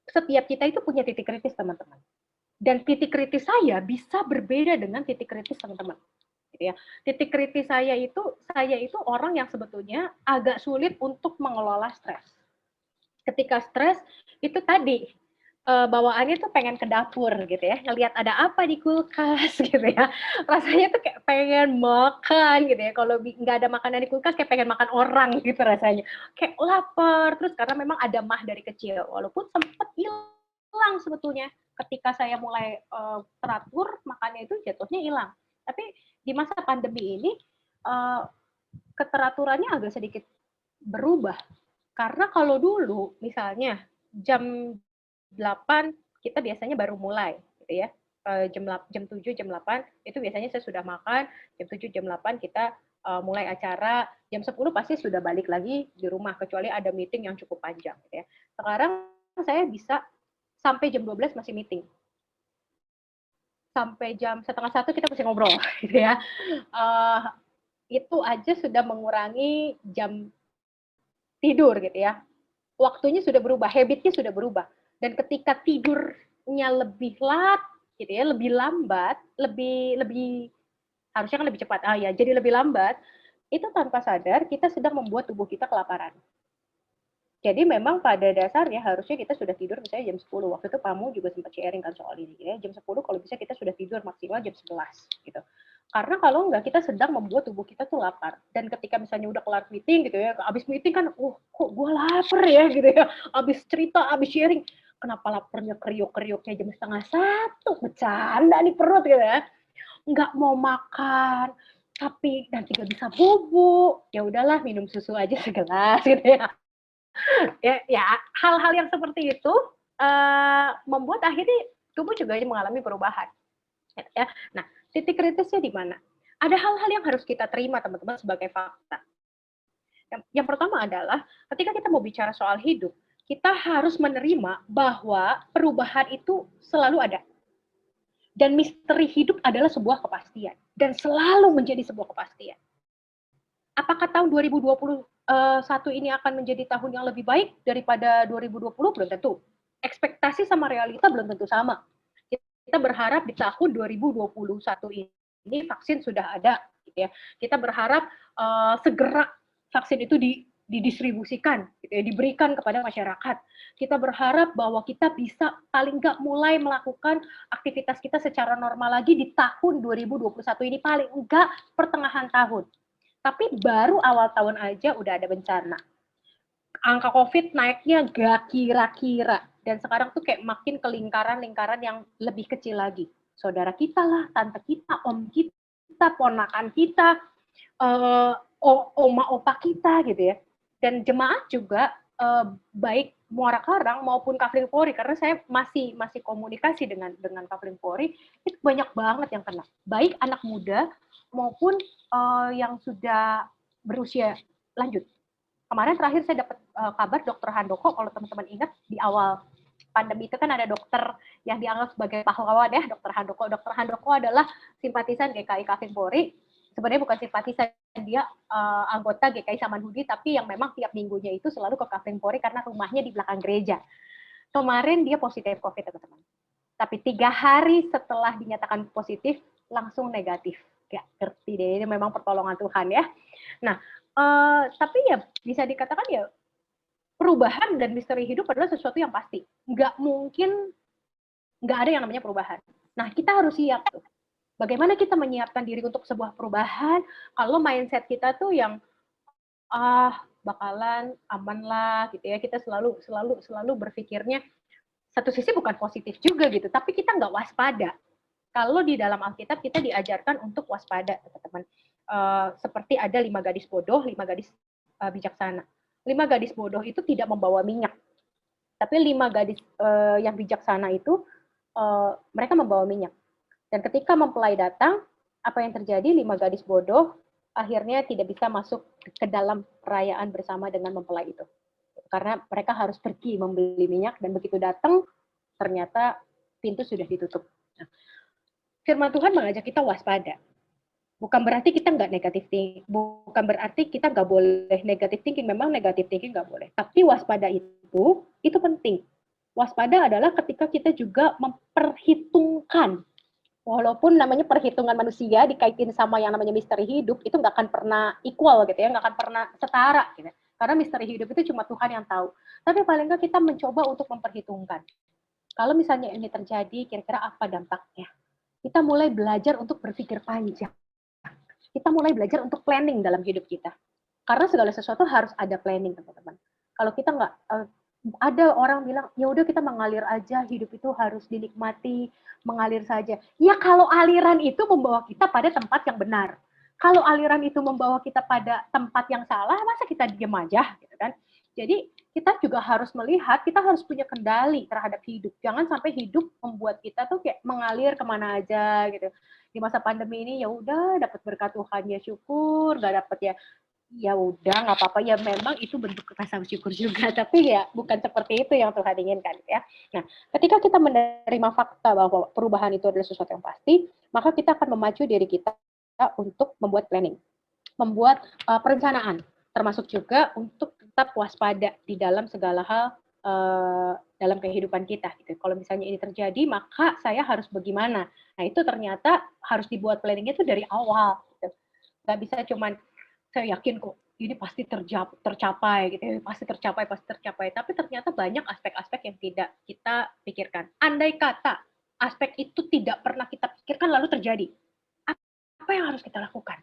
Speaker 2: setiap kita itu punya titik kritis, teman-teman. Dan titik kritis saya bisa berbeda dengan titik kritis teman-teman. Gitu ya. Titik kritis saya itu orang yang sebetulnya agak sulit untuk mengelola stres. Ketika stres itu tadi bawaannya tuh pengen ke dapur gitu ya, ngelihat ada apa di kulkas gitu ya. Rasanya tuh kayak pengen makan gitu ya. Kalau nggak ada makanan di kulkas kayak pengen makan orang gitu rasanya. Kayak lapar terus karena memang ada mah dari kecil. Walaupun sempat hilang sebetulnya. Ketika saya mulai teratur makannya itu jatuhnya hilang. Tapi di masa pandemi ini keteraturannya agak sedikit berubah. Karena kalau dulu misalnya jam 8 kita biasanya baru mulai gitu ya. Jam 7, jam 8 itu biasanya saya sudah makan, jam 7, jam 8 kita mulai acara, jam 10 pasti sudah balik lagi di rumah kecuali ada meeting yang cukup panjang gitu ya. Sekarang saya bisa sampai jam 12 masih meeting. Sampai jam 12:30 kita masih ngobrol gitu ya. Itu aja sudah mengurangi jam tidur gitu ya. Waktunya sudah berubah, habitnya sudah berubah. Dan ketika tidurnya lebih gitu ya, lebih lambat, lebih harusnya kan lebih cepat. Jadi lebih lambat, itu tanpa sadar kita sedang membuat tubuh kita kelaparan. Jadi memang pada dasarnya harusnya kita sudah tidur misalnya jam 10. Waktu itu Pamu juga sempat sharing kan soal ini ya. Jam 10 kalau bisa kita sudah tidur maksimal jam 11 gitu. Karena kalau enggak kita sedang membuat tubuh kita tuh lapar. Dan ketika misalnya udah kelar meeting gitu ya, abis meeting kan, kok gue lapar ya gitu ya. Abis cerita, abis sharing, kenapa laparnya kriuk-kriuknya jam 12:30? Bercanda nih perut gitu ya. Nggak mau makan, tapi nanti nggak bisa bubuk. Ya udahlah minum susu aja segelas gitu ya. Ya hal-hal yang seperti itu membuat akhirnya tubuh juga mengalami perubahan. Ya. Nah, titik kritisnya di mana? Ada hal-hal yang harus kita terima teman-teman sebagai fakta. Yang pertama adalah ketika kita mau bicara soal hidup, kita harus menerima bahwa perubahan itu selalu ada. Dan misteri hidup adalah sebuah kepastian dan selalu menjadi sebuah kepastian. Apakah tahun 2021 ini akan menjadi tahun yang lebih baik daripada 2020? Belum tentu. Ekspektasi sama realita belum tentu sama. Kita berharap di tahun 2021 ini vaksin sudah ada, gitu ya. Kita berharap segera vaksin itu didistribusikan, gitu ya, diberikan kepada masyarakat. Kita berharap bahwa kita bisa paling nggak mulai melakukan aktivitas kita secara normal lagi di tahun 2021 ini, paling enggak pertengahan tahun. Tapi baru awal tahun aja udah ada bencana. Angka COVID naiknya gak kira-kira. Dan sekarang tuh kayak makin ke lingkaran-lingkaran yang lebih kecil lagi. Saudara kita lah, tante kita, om kita, ponakan kita, oma opa kita gitu ya. Dan jemaat juga baik Muara Karang maupun Kafling Polri, karena saya masih komunikasi dengan Kafling Polri, itu banyak banget yang kena. Baik anak muda maupun yang sudah berusia lanjut. Kemarin terakhir saya dapat kabar Dr. Handoko, kalau teman-teman ingat di awal pandemi itu kan ada dokter yang dianggap sebagai pahlawan ya, Dr. Handoko. Dr. Handoko adalah simpatisan GKI Kafling Polri. Sebenarnya bukan simpatisan, dia anggota GKI Samanhudi, tapi yang memang tiap minggunya itu selalu ke Kafling Polri karena rumahnya di belakang gereja. Kemarin dia positif COVID, teman-teman. Tapi 3 hari setelah dinyatakan positif, langsung negatif. Gak ngerti deh, ini memang pertolongan Tuhan ya. Nah, tapi ya bisa dikatakan ya perubahan dan misteri hidup adalah sesuatu yang pasti. Nggak mungkin nggak ada yang namanya perubahan. Nah, kita harus siap tuh. Bagaimana kita menyiapkan diri untuk sebuah perubahan kalau mindset kita tuh yang bakalan aman lah gitu ya. Kita selalu berpikirnya satu sisi bukan positif juga gitu, tapi kita nggak waspada. Kalau di dalam Alkitab kita diajarkan untuk waspada, teman-teman. Seperti ada 5 gadis bodoh, 5 gadis bijaksana. 5 gadis bodoh itu tidak membawa minyak, tapi 5 gadis yang bijaksana itu mereka membawa minyak. Dan ketika mempelai datang, apa yang terjadi? 5 gadis bodoh akhirnya tidak bisa masuk ke dalam perayaan bersama dengan mempelai itu. Karena mereka harus pergi membeli minyak, dan begitu datang, ternyata pintu sudah ditutup. Nah, firman Tuhan mengajak kita waspada. Bukan berarti kita nggak negatif thinking, bukan berarti kita nggak boleh negatif thinking, memang negatif thinking nggak boleh. Tapi waspada itu penting. Waspada adalah ketika kita juga memperhitungkan, walaupun namanya perhitungan manusia dikaitin sama yang namanya misteri hidup, itu nggak akan pernah equal gitu ya, nggak akan pernah setara gitu. Karena misteri hidup itu cuma Tuhan yang tahu. Tapi paling nggak kita mencoba untuk memperhitungkan. Kalau misalnya ini terjadi, kira-kira apa dampaknya? Kita mulai belajar untuk berpikir panjang. Kita mulai belajar untuk planning dalam hidup kita. Karena segala sesuatu harus ada planning, teman-teman. Kalau kita nggak, ada orang bilang, ya udah kita mengalir aja, hidup itu harus dinikmati, mengalir saja. Ya kalau aliran itu membawa kita pada tempat yang benar. Kalau aliran itu membawa kita pada tempat yang salah, masa kita diam aja, gitu kan? Jadi kita juga harus melihat, kita harus punya kendali terhadap hidup. Jangan sampai hidup membuat kita tuh kayak mengalir kemana aja gitu. Di masa pandemi ini ya udah dapat berkat Tuhan ya syukur, nggak dapat ya udah nggak apa-apa, ya memang itu bentuk rasa syukur juga, tapi ya bukan seperti itu yang Tuhan inginkan ya. Nah, ketika kita menerima fakta bahwa perubahan itu adalah sesuatu yang pasti, maka kita akan memacu diri kita untuk membuat planning, membuat perencanaan, termasuk juga untuk tetap waspada di dalam segala hal dalam kehidupan kita. Gitu. Kalau misalnya ini terjadi, maka saya harus bagaimana? Nah, itu ternyata harus dibuat planningnya itu dari awal. Gitu. Nggak bisa cuman, saya yakin kok ini pasti tercapai, gitu. Pasti tercapai. Tapi ternyata banyak aspek-aspek yang tidak kita pikirkan. Andai kata aspek itu tidak pernah kita pikirkan lalu terjadi, apa yang harus kita lakukan?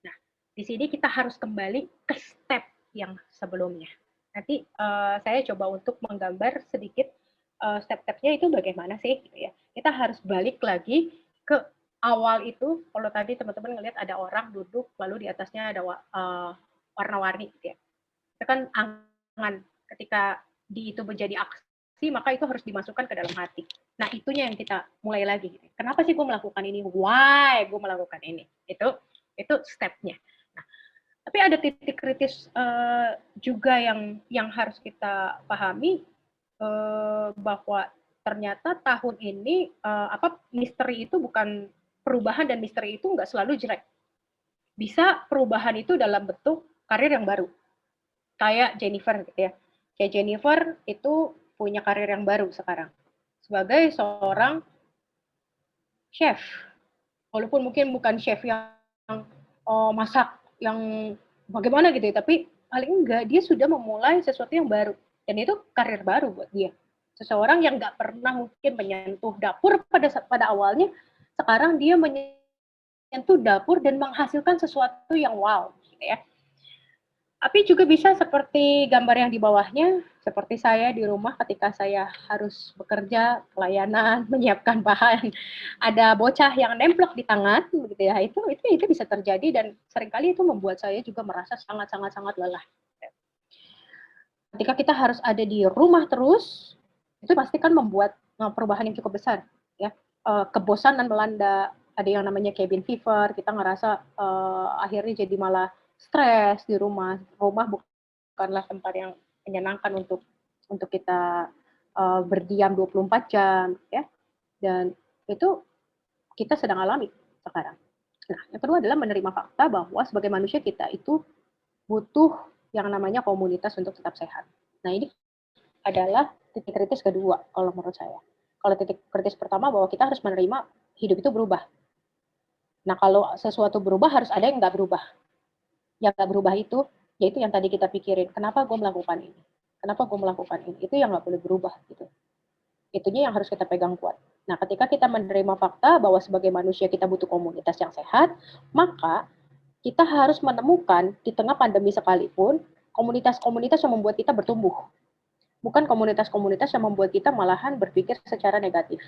Speaker 2: Nah, di sini kita harus kembali ke step yang sebelumnya. Nanti saya coba untuk menggambar sedikit step-stepnya itu bagaimana sih, gitu ya. Kita harus balik lagi ke awal itu. Kalau tadi teman-teman ngelihat ada orang duduk, lalu di atasnya ada warna-warni, gitu ya. Itu kan angan. Ketika itu menjadi aksi, maka itu harus dimasukkan ke dalam hati. Nah, itunya yang kita mulai lagi. Gitu. Kenapa sih gue melakukan ini? Why gue melakukan ini? Itu stepnya. Nah, tapi ada titik kritis juga yang harus kita pahami, bahwa ternyata tahun ini misteri itu bukan perubahan, dan misteri itu nggak selalu jelek. Bisa perubahan itu dalam bentuk karir yang baru. Kayak Jennifer gitu ya. Kayak Jennifer itu punya karir yang baru sekarang sebagai seorang chef. Walaupun mungkin bukan chef yang masak yang bagaimana gitu ya, tapi paling enggak dia sudah memulai sesuatu yang baru, dan itu karir baru buat dia. Seseorang yang nggak pernah mungkin menyentuh dapur pada awalnya, sekarang dia menyentuh dapur dan menghasilkan sesuatu yang wow, gitu ya. Tapi juga bisa seperti gambar yang di bawahnya, seperti saya di rumah ketika saya harus bekerja, pelayanan, menyiapkan bahan, ada bocah yang nemplok di tangan, begitu ya, itu bisa terjadi dan seringkali itu membuat saya juga merasa sangat lelah. Ketika kita harus ada di rumah terus, itu pasti kan membuat perubahan yang cukup besar, ya. Kebosanan melanda, ada yang namanya cabin fever, kita ngerasa akhirnya jadi malah stres di rumah. Rumah bukanlah tempat yang menyenangkan untuk kita berdiam 24 jam, ya. Dan itu kita sedang alami sekarang. Nah, yang kedua adalah menerima fakta bahwa sebagai manusia kita itu butuh yang namanya komunitas untuk tetap sehat. Nah, ini adalah titik kritis kedua kalau menurut saya. Kalau titik kritis pertama bahwa kita harus menerima hidup itu berubah. Nah, kalau sesuatu berubah harus ada yang nggak berubah. Yang nggak berubah itu, yaitu yang tadi kita pikirin, kenapa gue melakukan ini? Kenapa gue melakukan ini? Itu yang nggak boleh berubah. Gitu. Itunya yang harus kita pegang kuat. Nah, ketika kita menerima fakta bahwa sebagai manusia kita butuh komunitas yang sehat, maka kita harus menemukan di tengah pandemi sekalipun, komunitas-komunitas yang membuat kita bertumbuh. Bukan komunitas-komunitas yang membuat kita malahan berpikir secara negatif.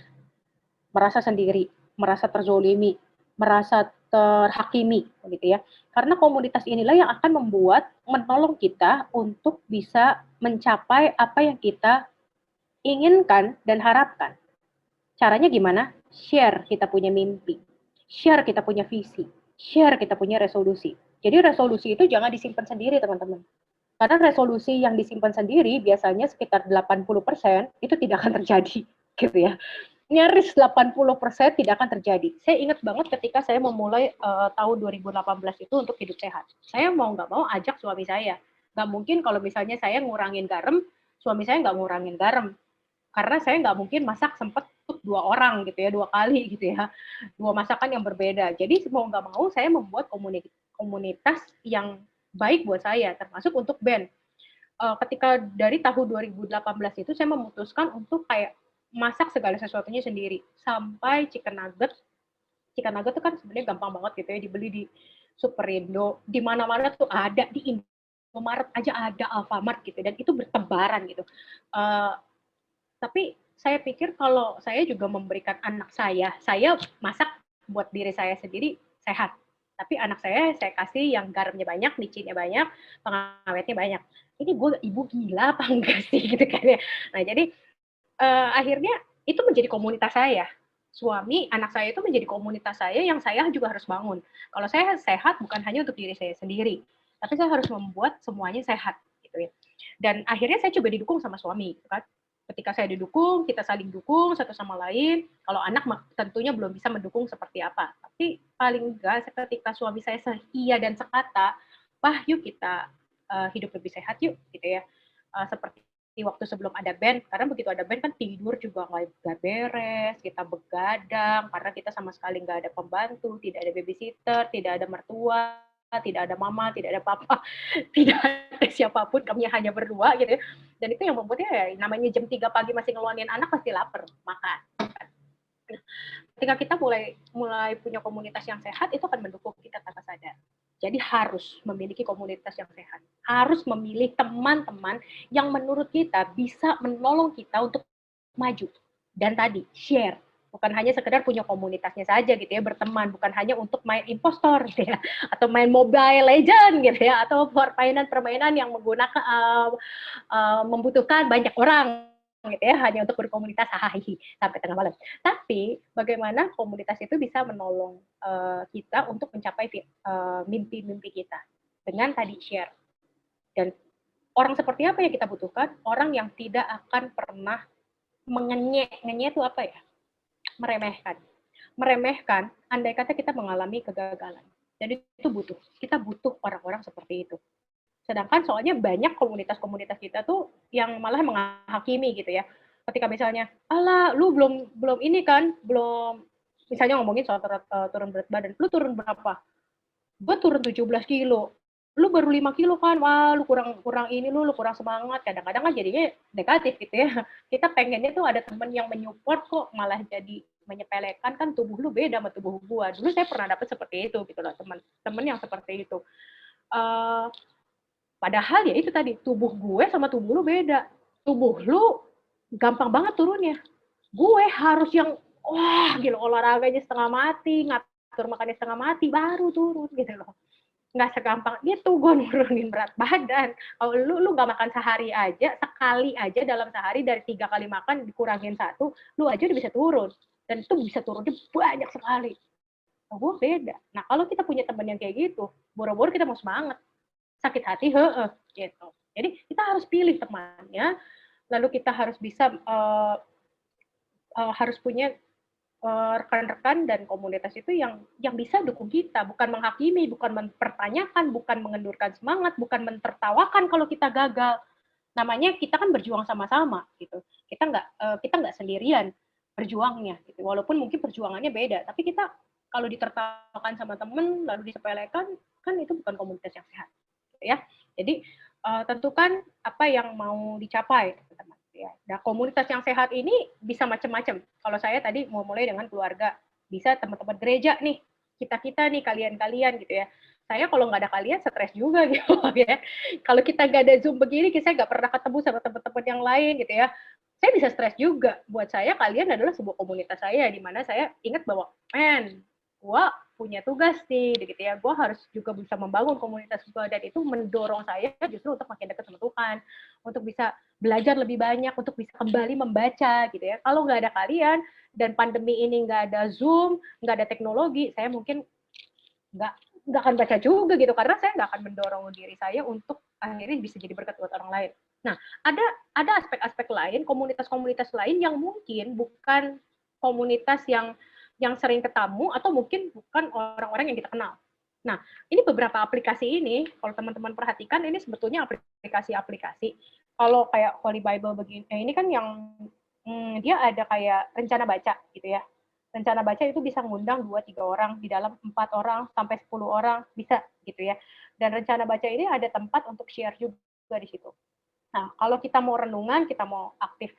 Speaker 2: Merasa sendiri, merasa terzolimi, merasa terhakimi, gitu ya. Karena komunitas inilah yang akan menolong kita untuk bisa mencapai apa yang kita inginkan dan harapkan. Caranya gimana? Share kita punya mimpi, share kita punya visi, share kita punya resolusi. Jadi resolusi itu jangan disimpan sendiri, teman-teman. Karena resolusi yang disimpan sendiri biasanya sekitar 80% itu tidak akan terjadi, gitu ya. Nyaris 80% tidak akan terjadi. Saya ingat banget ketika saya memulai tahun 2018 itu untuk hidup sehat. Saya mau nggak mau ajak suami saya. Nggak mungkin kalau misalnya saya ngurangin garam, suami saya nggak ngurangin garam. Karena saya nggak mungkin masak sempat untuk 2 orang gitu ya, 2 kali gitu ya. 2 masakan yang berbeda. Jadi mau nggak mau saya membuat komunitas yang baik buat saya, termasuk untuk band. Ketika dari tahun 2018 itu saya memutuskan untuk kayak masak segala sesuatunya sendiri. Sampai chicken nugget. Chicken nugget itu kan sebenarnya gampang banget gitu ya, dibeli di Superindo, di mana-mana tuh ada, di Indomaret aja ada, Alfamart gitu, dan itu bertebaran gitu. Tapi saya pikir kalau saya juga memberikan anak saya masak buat diri saya sendiri sehat. Tapi anak saya kasih yang garamnya banyak, micinnya banyak, pengawetnya banyak. Ini gue ibu gila apa enggak sih gitu kan ya. Nah jadi akhirnya itu menjadi komunitas saya. Suami, anak saya itu menjadi komunitas saya yang saya juga harus bangun. Kalau saya sehat bukan hanya untuk diri saya sendiri, tapi saya harus membuat semuanya sehat gitu ya. Dan akhirnya saya coba didukung sama suami, gitu kan. Ketika saya didukung, kita saling dukung satu sama lain. Kalau anak tentunya belum bisa mendukung seperti apa. Tapi paling enggak ketika suami saya seia dan sekata, "Wah, yuk kita hidup lebih sehat yuk," gitu ya. Seperti waktu sebelum ada band, karena begitu ada band kan tidur juga nggak beres, kita begadang, karena kita sama sekali nggak ada pembantu, tidak ada babysitter, tidak ada mertua, tidak ada mama, tidak ada papa, tidak ada siapapun, kami hanya berdua gitu ya. Dan itu yang membuatnya ya, namanya jam 3 pagi masih ngeluarin anak pasti lapar, makan. Ketika kita mulai punya komunitas yang sehat, itu akan mendukung kita tanpa sadar. Jadi harus memiliki komunitas yang sehat. Harus memilih teman-teman yang menurut kita bisa menolong kita untuk maju. Dan tadi, share. Bukan hanya sekedar punya komunitasnya saja gitu ya, berteman. Bukan hanya untuk main impostor gitu ya, atau main Mobile Legend gitu ya, atau permainan yang menggunakan membutuhkan banyak orang gitu ya, hanya untuk berkomunitas sampai tengah malam. Tapi bagaimana komunitas itu bisa menolong kita untuk mencapai mimpi-mimpi kita dengan tadi share. Dan orang seperti apa yang kita butuhkan? Orang yang tidak akan pernah mengenyek itu apa ya? Meremehkan andai kata kita mengalami kegagalan. Jadi itu kita butuh orang-orang seperti itu. Sedangkan soalnya banyak komunitas-komunitas kita tuh yang malah menghakimi gitu ya. Ketika misalnya, "Alah, lu belum ini kan, belum," misalnya ngomongin soal turun berat badan, "Lu turun berapa?" gue turun 17 kilo, lu baru 5 kilo kan, wah lu kurang ini, lu kurang semangat. Kadang-kadang kan jadinya negatif gitu ya. Kita pengennya tuh ada temen yang menyupport, kok malah jadi menyepelekan. Kan tubuh lu beda sama tubuh gua. Dulu saya pernah dapet seperti itu gitu loh, temen yang seperti itu. Uh, Padahal ya itu tadi, tubuh gue sama tubuh lu beda. Tubuh lu gampang banget turunnya. Gue harus yang wah gila, olahraganya setengah mati, ngatur makannya setengah mati, baru turun gitu loh. Nggak segampang itu gue nurunin berat badan. Kalau lu nggak makan sehari aja, sekali aja dalam sehari, dari 3 kali makan dikurangin 1, lu aja udah bisa turun. Dan itu bisa turunnya banyak sekali. Nah, gue beda. Nah, kalau kita punya teman yang kayak gitu, boro-boro kita mau semangat, sakit hati, gitu. Jadi kita harus pilih temannya, lalu kita harus bisa harus punya rekan-rekan dan komunitas itu yang bisa dukung kita, bukan menghakimi, bukan mempertanyakan, bukan mengendurkan semangat, bukan mentertawakan kalau kita gagal. Namanya kita kan berjuang sama-sama gitu. Kita nggak sendirian berjuangnya gitu. Walaupun mungkin perjuangannya beda, tapi kita kalau ditertawakan sama temen lalu disepelekan, kan itu bukan komunitas yang sehat gitu ya. Jadi tentukan apa yang mau dicapai, teman-teman. Ya. Nah, komunitas yang sehat ini bisa macam-macam. Kalau saya tadi mau mulai dengan keluarga, bisa teman-teman gereja nih, kita nih, kalian-kalian gitu ya. Saya kalau nggak ada kalian stres juga gitu ya. Kalau kita nggak ada Zoom begini, saya nggak pernah ketemu sama teman-teman yang lain gitu ya. Saya bisa stres juga. Buat saya kalian adalah sebuah komunitas saya, di mana saya ingat bahwa, gue punya tugas nih, gitu ya. Gue harus juga bisa membangun komunitas gue, dan itu mendorong saya justru untuk makin dekat sama Tuhan, untuk bisa belajar lebih banyak, untuk bisa kembali membaca, gitu ya. Kalau nggak ada kalian dan pandemi ini nggak ada Zoom, nggak ada teknologi, saya mungkin nggak nggak akan baca juga gitu, karena saya nggak akan mendorong diri saya untuk akhirnya bisa jadi berkat buat orang lain. Nah, ada aspek-aspek lain, komunitas-komunitas lain yang mungkin bukan komunitas yang sering ketemu, atau mungkin bukan orang-orang yang kita kenal. Nah, ini beberapa aplikasi ini, kalau teman-teman perhatikan, ini sebetulnya aplikasi-aplikasi. Kalau kayak Holy Bible begini, ini kan yang dia ada kayak rencana baca gitu ya. Rencana baca itu bisa ngundang 2-3 orang, di dalam 4 orang sampai 10 orang bisa gitu ya. Dan rencana baca ini ada tempat untuk share juga di situ. Nah, kalau kita mau renungan, kita mau aktif,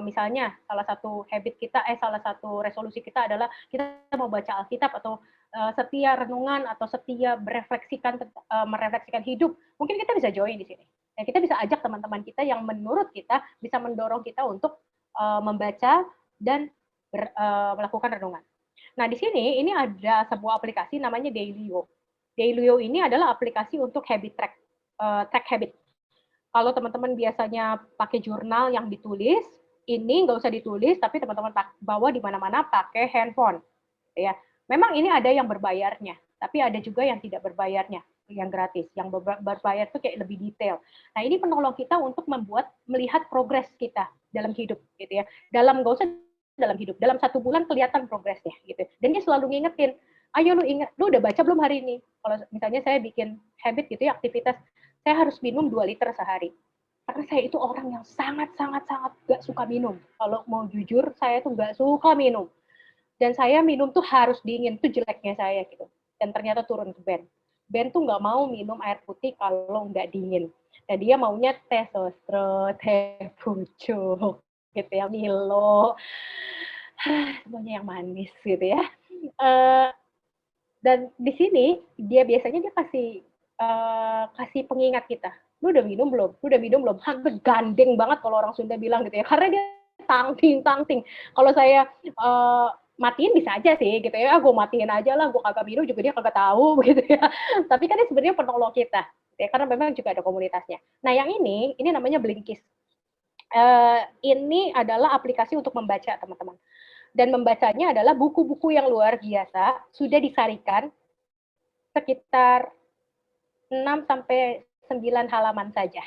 Speaker 2: misalnya salah satu habit kita, salah satu resolusi kita adalah kita mau baca Alkitab, atau setia renungan, atau setia merefleksikan hidup, mungkin kita bisa join di sini. Dan kita bisa ajak teman-teman kita yang menurut kita bisa mendorong kita untuk membaca dan melakukan renungan. Nah, di sini ini ada sebuah aplikasi namanya Dailyo. Dailyo ini adalah aplikasi untuk habit track habit. Kalau teman-teman biasanya pakai jurnal yang ditulis, ini nggak usah ditulis, tapi teman-teman bawa di mana-mana pakai handphone. Ya, memang ini ada yang berbayarnya, tapi ada juga yang tidak berbayarnya, yang gratis. Yang berbayar itu kayak lebih detail. Nah, ini penolong kita untuk melihat progres kita dalam hidup, gitu ya. Nggak usah dalam hidup, dalam 1 bulan kelihatan progresnya, gitu. Dan dia selalu ngingetin, ayo lu ingat, lu udah baca belum hari ini? Kalau misalnya saya bikin habit gitu ya, aktivitas, saya harus minum 2 liter sehari. Karena saya itu orang yang sangat-sangat gak suka minum. Kalau mau jujur, saya tuh gak suka minum. Dan saya minum tuh harus dingin, itu jeleknya saya gitu. Dan ternyata turun ke Ben. Ben tuh nggak mau minum air putih kalau nggak dingin. Dan dia maunya teh sosro, teh pucuk, gitu ya, Milo, semuanya yang manis gitu ya. Dan di sini dia biasanya dia kasih pengingat kita. Lu udah minum belum? Lu udah minum belum? Hampir gandeng banget kalau orang Sunda bilang gitu ya. Karena dia tangting. Kalau saya matiin bisa aja sih gitu ya. Gue matiin aja lah, gue kagak minum juga dia kagak tahu gitu ya. Tapi kan ini sebenarnya penolong kita. Ya, karena memang juga ada komunitasnya. Nah, yang ini namanya Blinkist. Ini adalah aplikasi untuk membaca, teman-teman. Dan membacanya adalah buku-buku yang luar biasa, sudah disarikan sekitar 6 sampai 9 halaman saja.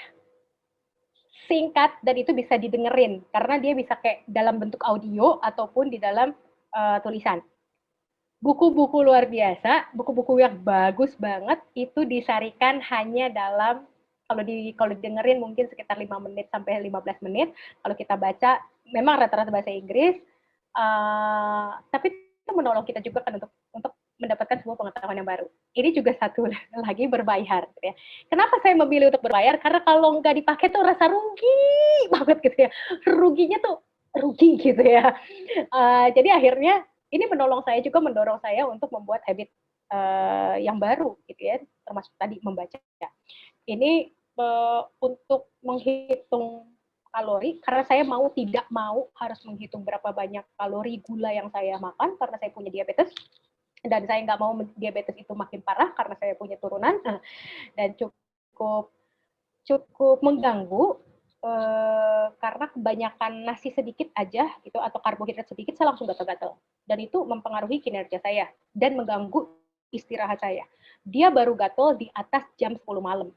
Speaker 2: Singkat, dan itu bisa didengerin, karena dia bisa kayak dalam bentuk audio ataupun di dalam tulisan. Buku-buku luar biasa, buku-buku yang bagus banget, itu disarikan hanya dalam, kalau dengerin mungkin sekitar 5 menit sampai 15 menit. Kalau kita baca, memang rata-rata bahasa Inggris, tapi itu menolong kita juga kan untuk mendapatkan sebuah pengetahuan yang baru. Ini juga satu lagi berbayar, gitu ya. Kenapa saya memilih untuk berbayar? Karena kalau nggak dipakai tuh rasa rugi banget gitu ya. Ruginya tuh rugi gitu ya. Jadi akhirnya ini menolong saya juga, mendorong saya untuk membuat habit yang baru gitu ya, termasuk tadi membaca. Ini untuk menghitung kalori, karena saya tidak mau harus menghitung berapa banyak kalori gula yang saya makan karena saya punya diabetes, dan saya nggak mau diabetes itu makin parah karena saya punya turunan, dan cukup mengganggu karena kebanyakan nasi sedikit aja gitu atau karbohidrat sedikit saya langsung gatal-gatal, dan itu mempengaruhi kinerja saya dan mengganggu istirahat saya. Dia baru gatal di atas jam 10 malam.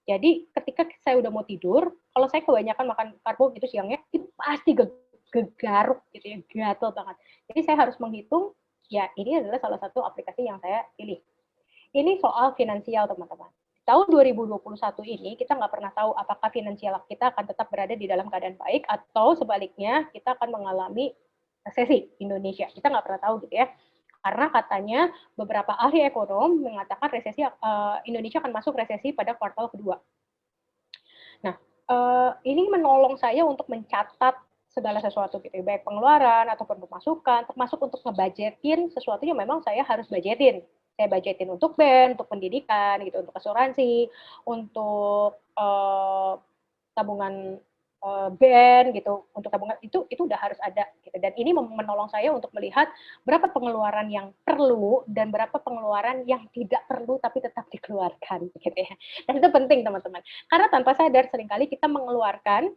Speaker 2: Jadi ketika saya udah mau tidur, kalau saya kebanyakan makan karbo gitu siangnya, itu pasti gegaruk gitu ya, gatel banget. Jadi saya harus menghitung, ya ini adalah salah satu aplikasi yang saya pilih. Ini soal finansial, teman-teman. Tahun 2021 ini kita nggak pernah tahu apakah finansial kita akan tetap berada di dalam keadaan baik atau sebaliknya kita akan mengalami resesi Indonesia. Kita nggak pernah tahu gitu ya. Karena katanya beberapa ahli ekonom mengatakan resesi Indonesia akan masuk resesi pada kuartal kedua. Nah, ini menolong saya untuk mencatat segala sesuatu gitu, baik pengeluaran ataupun pemasukan, termasuk untuk ngebudgetin sesuatu yang memang saya harus budgetin. Saya budgetin untuk band, untuk pendidikan, gitu, untuk asuransi, untuk tabungan band gitu, untuk tabungan itu udah harus ada gitu. Dan ini menolong saya untuk melihat berapa pengeluaran yang perlu dan berapa pengeluaran yang tidak perlu tapi tetap dikeluarkan gitu ya. Dan itu penting, teman-teman. Karena tanpa sadar seringkali kita mengeluarkan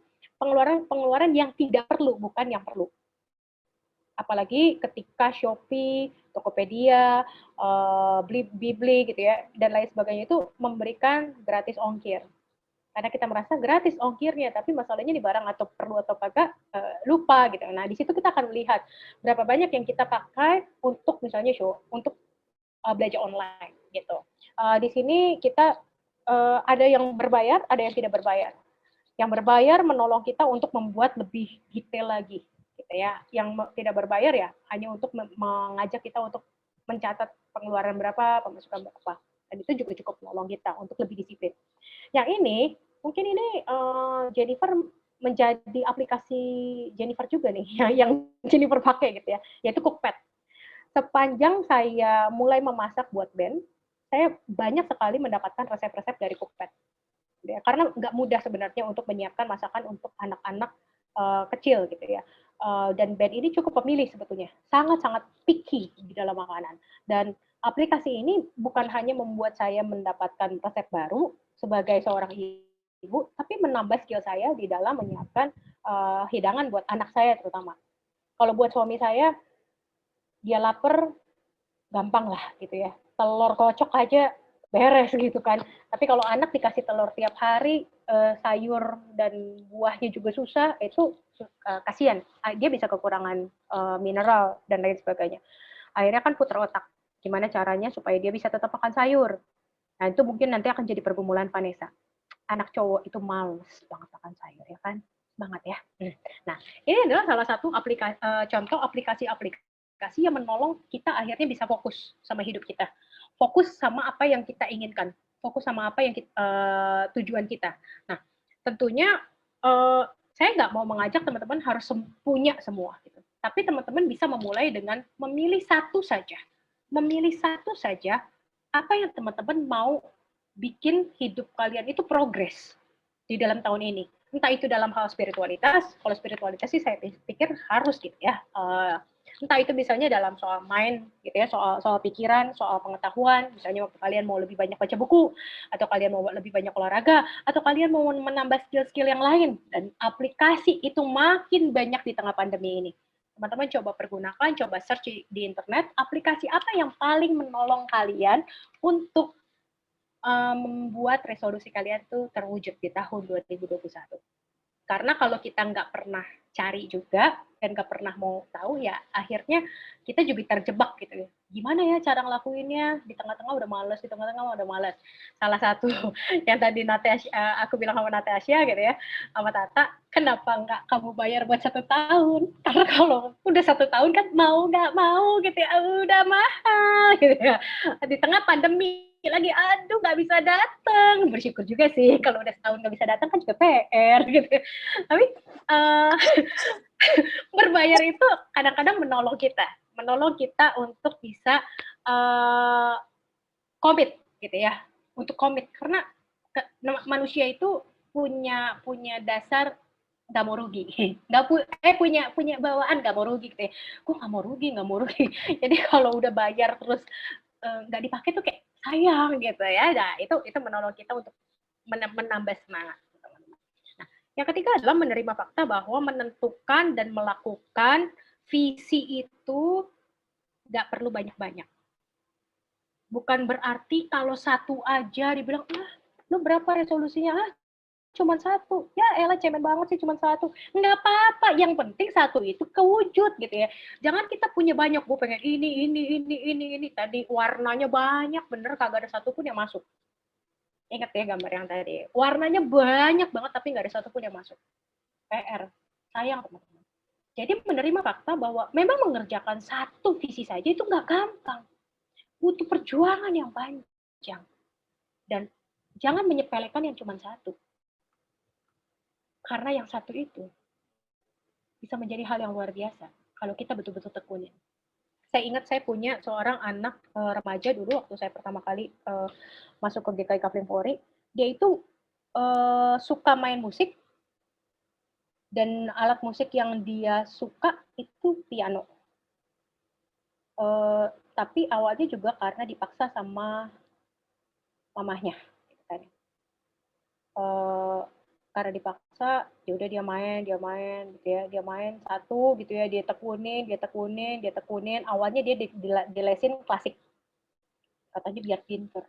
Speaker 2: pengeluaran yang tidak perlu, bukan yang perlu. Apalagi ketika Shopee, Tokopedia, Blibli gitu ya, dan lain sebagainya itu memberikan gratis ongkir. Karena kita merasa gratis ongkirnya, tapi masalahnya di barang atau perlu atau kagak lupa gitu. Nah, di situ kita akan melihat berapa banyak yang kita pakai untuk misalnya untuk belajar online gitu. Di sini kita ada yang berbayar, ada yang tidak berbayar. Yang berbayar menolong kita untuk membuat lebih detail lagi gitu ya. Yang tidak berbayar ya hanya untuk mengajak kita untuk mencatat pengeluaran berapa, pemasukan berapa. Dan itu juga cukup menolong kita untuk lebih disiplin. Yang ini, mungkin ini Jennifer menjadi aplikasi Jennifer juga nih, yang Jennifer pakai gitu ya, yaitu Cookpad. Sepanjang saya mulai memasak buat band, saya banyak sekali mendapatkan resep-resep dari Cookpad. Ya, karena nggak mudah sebenarnya untuk menyiapkan masakan untuk anak-anak kecil gitu ya. Dan band ini cukup pemilih sebetulnya, sangat-sangat picky di dalam makanan. Dan aplikasi ini bukan hanya membuat saya mendapatkan resep baru sebagai seorang ibu, tapi menambah skill saya di dalam menyiapkan hidangan buat anak saya terutama. Kalau buat suami saya, dia lapar, gampang lah gitu ya. Telur kocok aja beres gitu kan. Tapi kalau anak dikasih telur tiap hari, sayur dan buahnya juga susah, itu kasihan. Dia bisa kekurangan mineral dan lain sebagainya. Akhirnya kan putar otak. Gimana caranya supaya dia bisa tetap makan sayur. Nah, itu mungkin nanti akan jadi pergumulan Vanessa. Anak cowok itu males banget makan sayur, ya kan? Banget ya. Nah, ini adalah salah satu contoh aplikasi yang menolong kita akhirnya bisa fokus sama hidup kita. Fokus sama apa yang kita inginkan. Fokus sama apa yang tujuan kita. Nah, tentunya saya nggak mau mengajak teman-teman harus punya semua. Gitu. Tapi teman-teman bisa memulai dengan memilih satu saja. Memilih satu saja apa yang teman-teman mau bikin hidup kalian itu progres di dalam tahun ini. Entah itu dalam hal spiritualitas, kalau spiritualitas sih saya pikir harus gitu ya. Entah itu misalnya dalam soal mind gitu ya, soal pikiran, soal pengetahuan, misalnya kalian mau lebih banyak baca buku, atau kalian mau lebih banyak olahraga, atau kalian mau menambah skill-skill yang lain, dan aplikasi itu makin banyak di tengah pandemi ini. Teman-teman coba pergunakan, coba search di internet, aplikasi apa yang paling menolong kalian untuk membuat resolusi kalian tuh terwujud di tahun 2021. Karena kalau kita nggak pernah cari juga dan nggak pernah mau tahu, ya akhirnya kita juga terjebak gitu ya gimana ya cara ngelakuinnya, di tengah-tengah udah males, di tengah-tengah udah males. Salah satu yang tadi aku bilang sama Natasha gitu ya, sama Tata, kenapa nggak kamu bayar buat 1 tahun? Karena kalau udah 1 tahun kan mau nggak mau gitu ya, udah mahal gitu ya. Di tengah pandemi lagi, aduh nggak bisa datang. Bersyukur juga sih kalau udah setahun nggak bisa datang kan juga PR gitu. Tapi berbayar itu kadang-kadang menolong kita untuk bisa komit gitu ya, untuk komit karena manusia itu punya dasar nggak mau rugi, punya bawaan nggak mau rugi gitu ya. Gue nggak mau rugi. Jadi kalau udah bayar terus nggak dipakai tuh kayak sayang gitu ya. Nah itu menolong kita untuk menambah semangat. Nah, yang ketiga adalah menerima fakta bahwa menentukan dan melakukan visi itu nggak perlu banyak-banyak. Bukan berarti kalau satu aja dibilang, lu berapa resolusinya? Cuma 1. Ya elah cemen banget sih cuma 1. Nggak apa-apa, yang penting 1 itu kewujud gitu ya. Jangan kita punya banyak, gue pengen ini. Tadi warnanya banyak, bener kagak ada satupun yang masuk. Ingat ya gambar yang tadi. Warnanya banyak banget tapi nggak ada satupun yang masuk. PR. Sayang teman-teman. Jadi menerima fakta bahwa memang mengerjakan satu visi saja itu nggak gampang. Butuh perjuangan yang panjang. Dan jangan menyepelekan yang cuma 1. Karena yang 1 itu bisa menjadi hal yang luar biasa kalau kita betul-betul tekunin. Saya ingat saya punya seorang anak remaja dulu waktu saya pertama kali masuk ke GKI Kavling Polri, dia itu suka main musik dan alat musik yang dia suka itu piano. Tapi awalnya juga karena dipaksa sama mamahnya. Gitu kan. Karena dipaksa, ya udah dia main gitu ya, dia main 1 gitu ya, dia tekunin. Awalnya dia dilesin klasik, katanya biar pinter.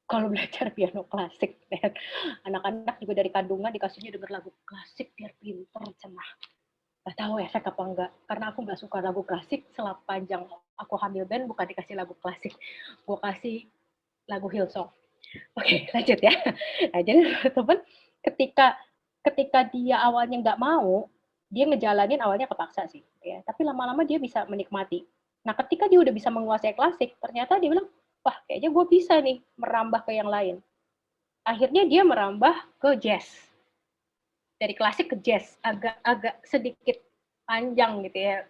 Speaker 2: Kalau belajar piano klasik, dan anak-anak juga dari kandungan dikasihnya denger lagu klasik biar pinter, cenah. Gak tahu efek apa enggak, karena aku nggak suka lagu klasik. Sepanjang aku hamil Ben bukan dikasih lagu klasik, gue kasih lagu Hillsong. Oke, lanjut ya. Nah, jadi teman-teman, ketika dia awalnya nggak mau, dia ngejalanin awalnya kepaksa sih, ya. Tapi lama-lama dia bisa menikmati. Nah, ketika dia udah bisa menguasai klasik, ternyata dia bilang, wah, kayaknya gue bisa nih merambah ke yang lain. Akhirnya dia merambah ke jazz. Dari klasik ke jazz, agak sedikit panjang gitu ya.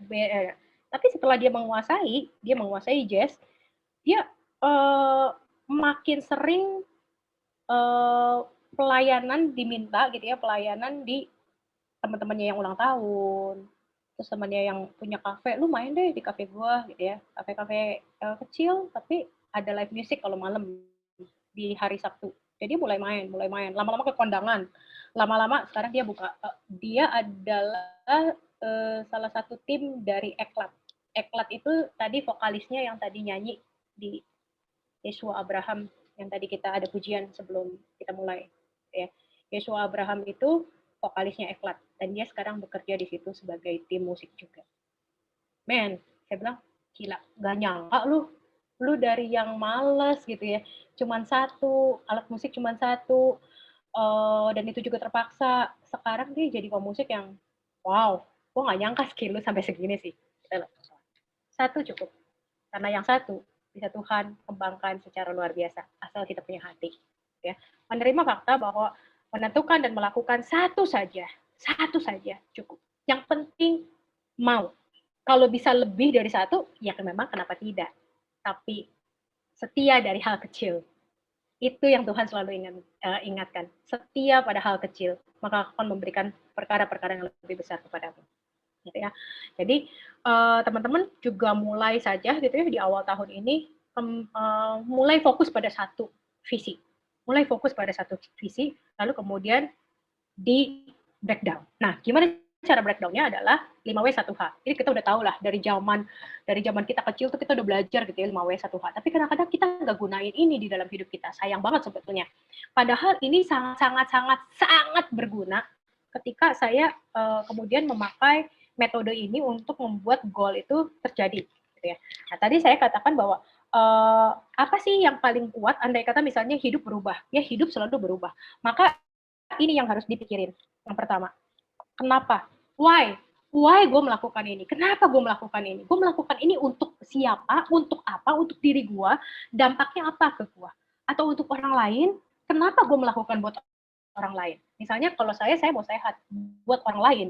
Speaker 2: Tapi setelah dia menguasai jazz, dia makin sering pelayanan diminta gitu ya, pelayanan di teman-temannya yang ulang tahun, terus temannya yang punya kafe, lu main deh di kafe gua gitu ya, kafe-kafe kecil tapi ada live music kalau malam di hari Sabtu. Jadi mulai main, lama-lama ke kondangan, lama-lama sekarang dia adalah salah satu tim dari Eklat. Eklat itu tadi vokalisnya yang tadi nyanyi di Yeshua Abraham yang tadi kita ada pujian sebelum kita mulai. Ya. Yeshua Abraham itu vokalisnya Eklat dan dia sekarang bekerja di situ sebagai tim musik juga. Men, saya bilang gila, gak nyangka lu dari yang males gitu ya, cuman 1 alat musik, cuman 1 dan itu juga terpaksa. Sekarang dia jadi pemusik yang wow, gue gak nyangka skill lu sampai segini sih. 1 cukup, karena yang 1 bisa Tuhan kembangkan secara luar biasa asal kita punya hati, ya. Menerima fakta bahwa menentukan dan melakukan 1 saja cukup. Yang penting mau. Kalau bisa lebih dari 1, ya memang kenapa tidak. Tapi setia dari hal kecil. Itu yang Tuhan selalu ingatkan. Setia pada hal kecil, maka akan memberikan perkara-perkara yang lebih besar kepadamu. Gitu ya. Jadi teman-teman juga mulai saja gitu ya di awal tahun ini mulai fokus pada 1 visi. Lalu kemudian di breakdown. Nah, gimana cara breakdown-nya adalah 5W1H. Jadi kita udah tahu lah dari zaman kita kecil tuh kita udah belajar gitu ya 5W1H. Tapi kadang-kadang kita nggak gunain ini di dalam hidup kita. Sayang banget sebetulnya. Padahal ini sangat berguna ketika saya kemudian memakai metode ini untuk membuat goal itu terjadi. gitu ya. Nah, tadi saya katakan bahwa apa sih yang paling kuat andai kata misalnya hidup berubah, ya hidup selalu berubah. Maka ini yang harus dipikirin. Yang pertama, kenapa? Why? Why gue melakukan ini? Kenapa gue melakukan ini? Gue melakukan ini untuk siapa? Untuk apa? Untuk diri gue? Dampaknya apa ke gue? Atau untuk orang lain? Kenapa gue melakukan buat orang lain? Misalnya kalau saya mau sehat buat orang lain.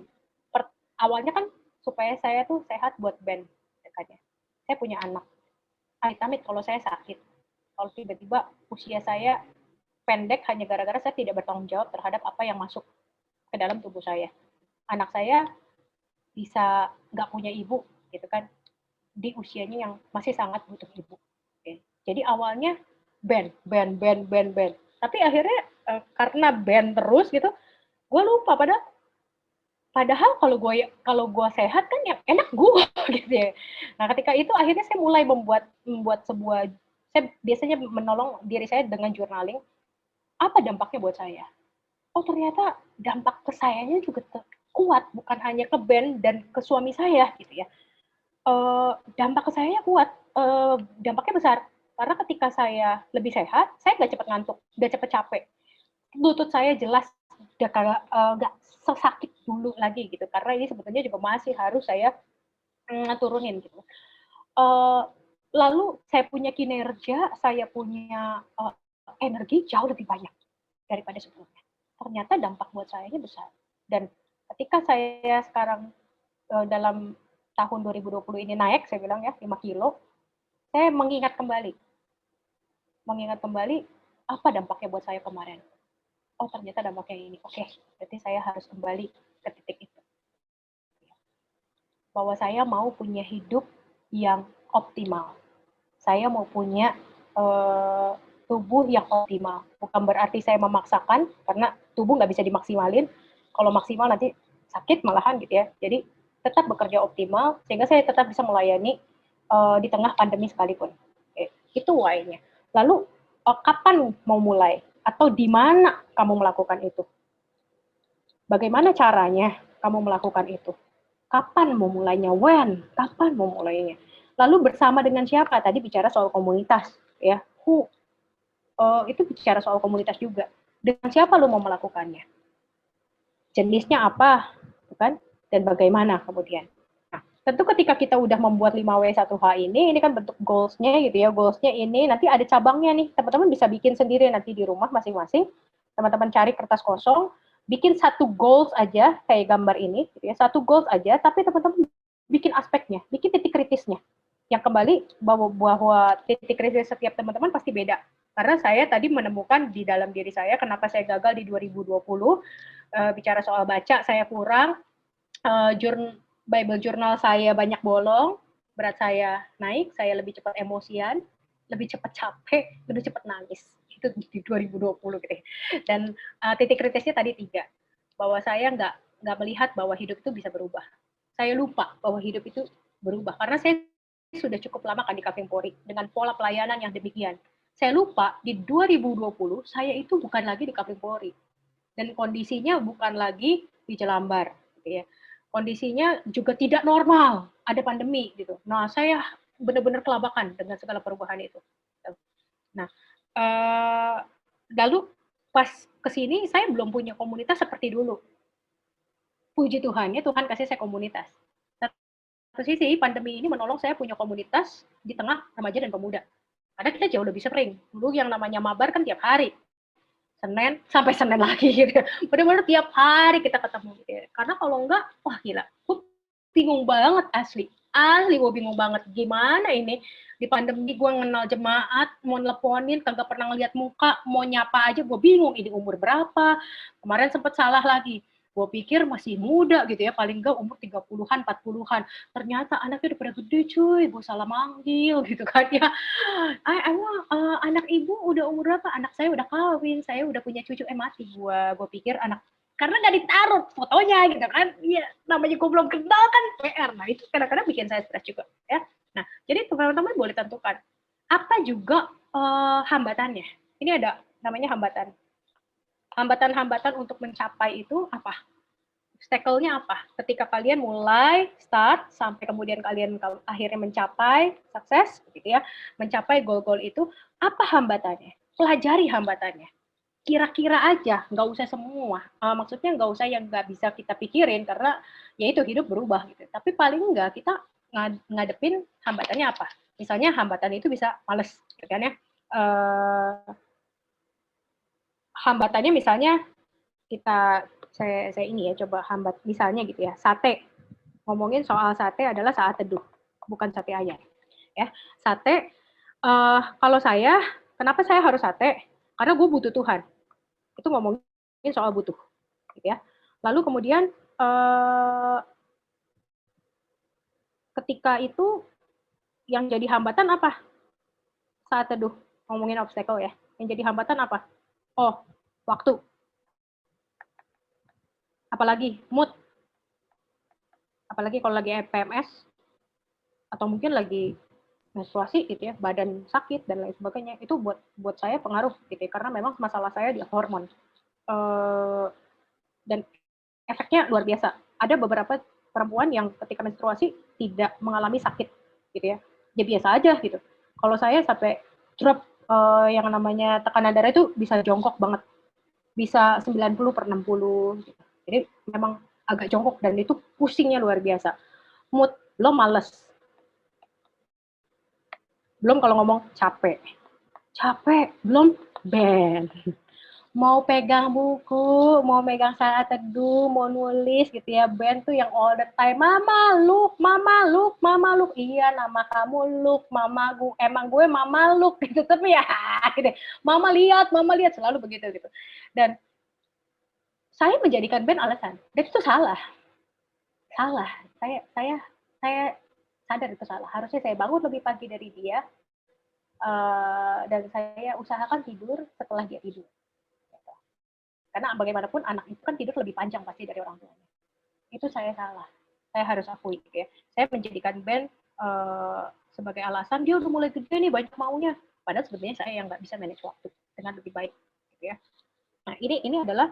Speaker 2: Awalnya kan supaya saya tuh sehat buat band. Saya punya anak. Amit-amit kalau saya sakit. Kalau tiba-tiba usia saya pendek hanya gara-gara saya tidak bertanggung jawab terhadap apa yang masuk ke dalam tubuh saya. Anak saya bisa nggak punya ibu, gitu kan, di usianya yang masih sangat butuh ibu. Oke. Jadi awalnya band. Tapi akhirnya karena band terus gitu, gue lupa padahal kalau gue sehat kan yang enak gue gitu ya. Nah ketika itu akhirnya saya mulai membuat sebuah, saya biasanya menolong diri saya dengan journaling, apa dampaknya buat saya. Oh ternyata dampak ke sayanya juga kuat, bukan hanya ke band dan ke suami saya gitu ya. Dampak ke saya kuat, dampaknya besar. Karena ketika saya lebih sehat, saya nggak cepat ngantuk, nggak cepat capek. Lutut saya jelas udah kagak nggak sesakit dulu lagi gitu. Karena ini sebetulnya juga masih harus saya turunin gitu. Lalu saya punya kinerja, saya punya energi jauh lebih banyak daripada sebelumnya. Ternyata dampak buat saya besar. Dan ketika saya sekarang dalam tahun 2020 ini naik, saya bilang ya 5 kilo, saya mengingat kembali apa dampaknya buat saya kemarin. Oh ternyata dampaknya ini. Oke, berarti saya harus kembali ke titik itu. Bahwa saya mau punya hidup yang optimal. Saya mau punya tubuh yang optimal. Bukan berarti saya memaksakan, karena tubuh nggak bisa dimaksimalin. Kalau maksimal nanti sakit malahan gitu ya. Jadi tetap bekerja optimal, sehingga saya tetap bisa melayani di tengah pandemi sekalipun. Itu why-nya. Lalu, kapan mau mulai? Atau di mana kamu melakukan itu? Bagaimana caranya kamu melakukan itu? Kapan mau mulainya? When? Kapan mau mulainya? Lalu bersama dengan siapa? Tadi bicara soal komunitas, ya. Who? Itu bicara soal komunitas juga. Dengan siapa lo mau melakukannya? Jenisnya apa? Kan? Dan bagaimana kemudian? Nah, tentu ketika kita udah membuat 5W1H ini kan bentuk goals-nya gitu ya. Goals-nya ini nanti ada cabangnya nih. Teman-teman bisa bikin sendiri nanti di rumah masing-masing. Teman-teman cari kertas kosong, bikin satu goals aja kayak gambar ini gitu ya. Satu goals aja, tapi teman-teman bikin aspeknya, bikin titik kritisnya. Yang kembali bahwa titik kritis setiap teman-teman pasti beda. Karena saya tadi menemukan di dalam diri saya kenapa saya gagal di 2020, bicara soal baca saya kurang, Bible journal saya banyak bolong, berat saya naik, saya lebih cepat emosian, lebih cepat capek, lebih cepat nangis. Itu di 2020 gitu ya. Dan titik kritisnya tadi 3, bahwa saya nggak melihat bahwa hidup itu bisa berubah. Saya lupa bahwa hidup itu berubah, karena saya sudah cukup lama kan di Kavimpori dengan pola pelayanan yang demikian. Saya lupa di 2020 saya itu bukan lagi di Kavimpori dan kondisinya bukan lagi di Jelambar, gitu ya. Kondisinya juga tidak normal, ada pandemi gitu. Nah, saya benar-benar kelabakan dengan segala perubahan itu. Nah, lalu pas kesini saya belum punya komunitas seperti dulu. Puji Tuhan ya, Tuhan kasih saya komunitas. Satu sisi pandemi ini menolong saya punya komunitas di tengah remaja dan pemuda. Karena kita jauh lebih sering. Dulu yang namanya mabar kan tiap hari. Senin sampai Senin lagi gitu. Benar-benar tiap hari kita ketemu gitu. Karena kalau enggak, wah gila. Gue bingung banget asli. Asli gue bingung banget. Gimana ini? Di pandemi gue ngenal jemaat, mau nelponin, kagak pernah ngeliat muka, mau nyapa aja gue bingung. Ini umur berapa? Kemarin sempat salah lagi. Gue pikir masih muda gitu ya, paling enggak umur 30-an, 40-an. Ternyata anaknya udah pada gede cuy, gue salah manggil gitu kan ya. Anak ibu udah umur berapa? Anak saya udah kawin, saya udah punya cucu, mati gue pikir anak, karena nggak ditaruh fotonya gitu kan, iya namanya gue belum kenal kan PR, nah itu kadang-kadang bikin saya stres juga ya. Nah jadi teman-teman boleh tentukan apa juga hambatannya. Ini ada namanya hambatan untuk mencapai itu apa? obstacle-nya apa? Ketika kalian mulai start sampai kemudian kalian akhirnya mencapai sukses, gitu ya, mencapai goal-goal itu, apa hambatannya? Pelajari hambatannya. Kira-kira aja, nggak usah semua. Maksudnya nggak usah yang nggak bisa kita pikirin karena ya itu hidup berubah gitu. Tapi paling nggak kita ngadepin hambatannya apa? Misalnya hambatan itu bisa males, gitu kan ya? Hambatannya misalnya saya ini ya coba hambat misalnya gitu ya, sate. Ngomongin soal sate adalah saat teduh, bukan sate ayam ya. Sate kalau saya kenapa saya harus sate? Karena gue butuh Tuhan. Itu ngomongin soal butuh gitu ya. Lalu kemudian ketika itu yang jadi hambatan apa? Saat teduh, ngomongin obstacle ya. Yang jadi hambatan apa? Oh, waktu. Apalagi mood. Apalagi kalau lagi PMS atau mungkin lagi menstruasi gitu ya, badan sakit dan lain sebagainya, itu buat saya pengaruh gitu ya, karena memang masalah saya di hormon. Dan efeknya luar biasa. Ada beberapa perempuan yang ketika menstruasi tidak mengalami sakit gitu ya. Ya biasa aja gitu. Kalau saya sampai drop yang namanya tekanan darah itu bisa jongkok banget. Bisa 90/60 gitu. Jadi memang agak jongkok dan itu pusingnya luar biasa. Mood, belum males. Belum kalau ngomong capek. Capek, belum band. Mau pegang buku, mau megang saat teduh, mau nulis gitu ya, band tuh yang all the time, mama look, mama look, mama look, iya nama kamu look, mama gue, emang gue mama look gitu, tapi ya gitu, mama lihat, selalu begitu gitu. Dan saya menjadikan band alasan, dan itu salah, saya sadar itu salah, harusnya saya bangun lebih pagi dari dia, dan saya usahakan tidur setelah dia tidur. Karena bagaimanapun anak itu kan tidur lebih panjang pasti dari orang tuanya. Itu saya salah. Saya harus akui gitu ya. Saya menjadikan band sebagai alasan dia udah mulai gede nih banyak maunya. Padahal sebenarnya saya yang nggak bisa manage waktu dengan lebih baik gitu ya. Nah ini adalah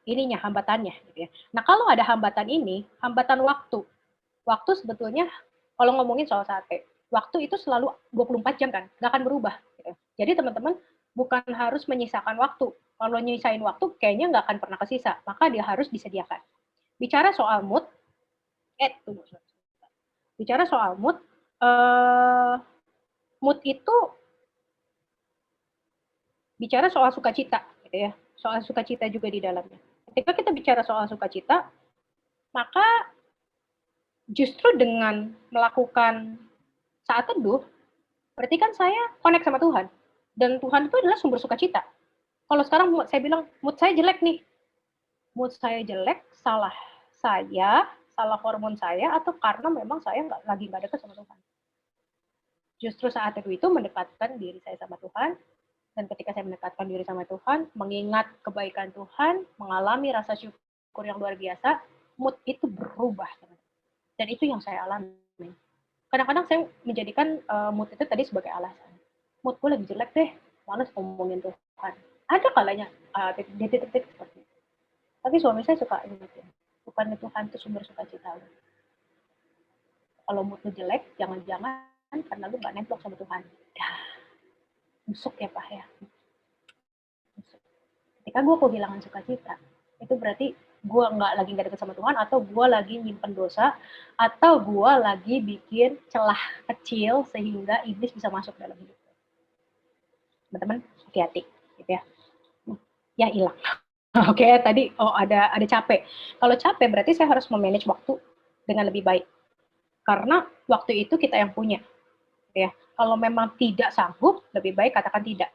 Speaker 2: ininya hambatannya gitu ya. Nah kalau ada hambatan ini, hambatan waktu. Waktu sebetulnya kalau ngomongin soal sate, waktu itu selalu 24 jam kan, nggak akan berubah. Gitu. Jadi teman-teman bukan harus menyisakan waktu. Kalau nyisain waktu, kayaknya nggak akan pernah kesisa. Maka dia harus disediakan. Bicara soal mood, bicara soal mood, mood itu bicara soal sukacita, gitu ya. Soal sukacita juga di dalamnya. Ketika kita bicara soal sukacita, maka justru dengan melakukan saat teduh, berarti kan saya connect sama Tuhan. Dan Tuhan itu adalah sumber sukacita. Kalau sekarang saya bilang, mood saya jelek nih. Mood saya jelek, salah saya, salah hormon saya, atau karena memang saya lagi nggak dekat sama Tuhan. Justru saat itu mendekatkan diri saya sama Tuhan, dan ketika saya mendekatkan diri sama Tuhan, mengingat kebaikan Tuhan, mengalami rasa syukur yang luar biasa, mood itu berubah. Dan itu yang saya alami. Kadang-kadang saya menjadikan mood itu tadi sebagai alasan. Mood gue lagi jelek deh, males ngomongin Tuhan. Ada kalanya di titik-titik seperti itu. Tapi suami saya suka ingetin, bukan Tuhan itu sumber sukacita lu. Kalau mood lu jelek, jangan-jangan karena lu gak nemplok sama Tuhan. Dah, busuk ya Pak ya. Busuk. Ketika gue kehilangan sukacita, itu berarti gue nggak dekat sama Tuhan, atau gue lagi nyimpen dosa, atau gue lagi bikin celah kecil sehingga iblis bisa masuk dalam hidup. Teman-teman, hati-hati, gitu ya. Ya hilang. Oke, tadi ada capek. Kalau capek berarti saya harus memanage waktu dengan lebih baik. Karena waktu itu kita yang punya. Gitu ya. Kalau memang tidak sanggup, lebih baik katakan tidak.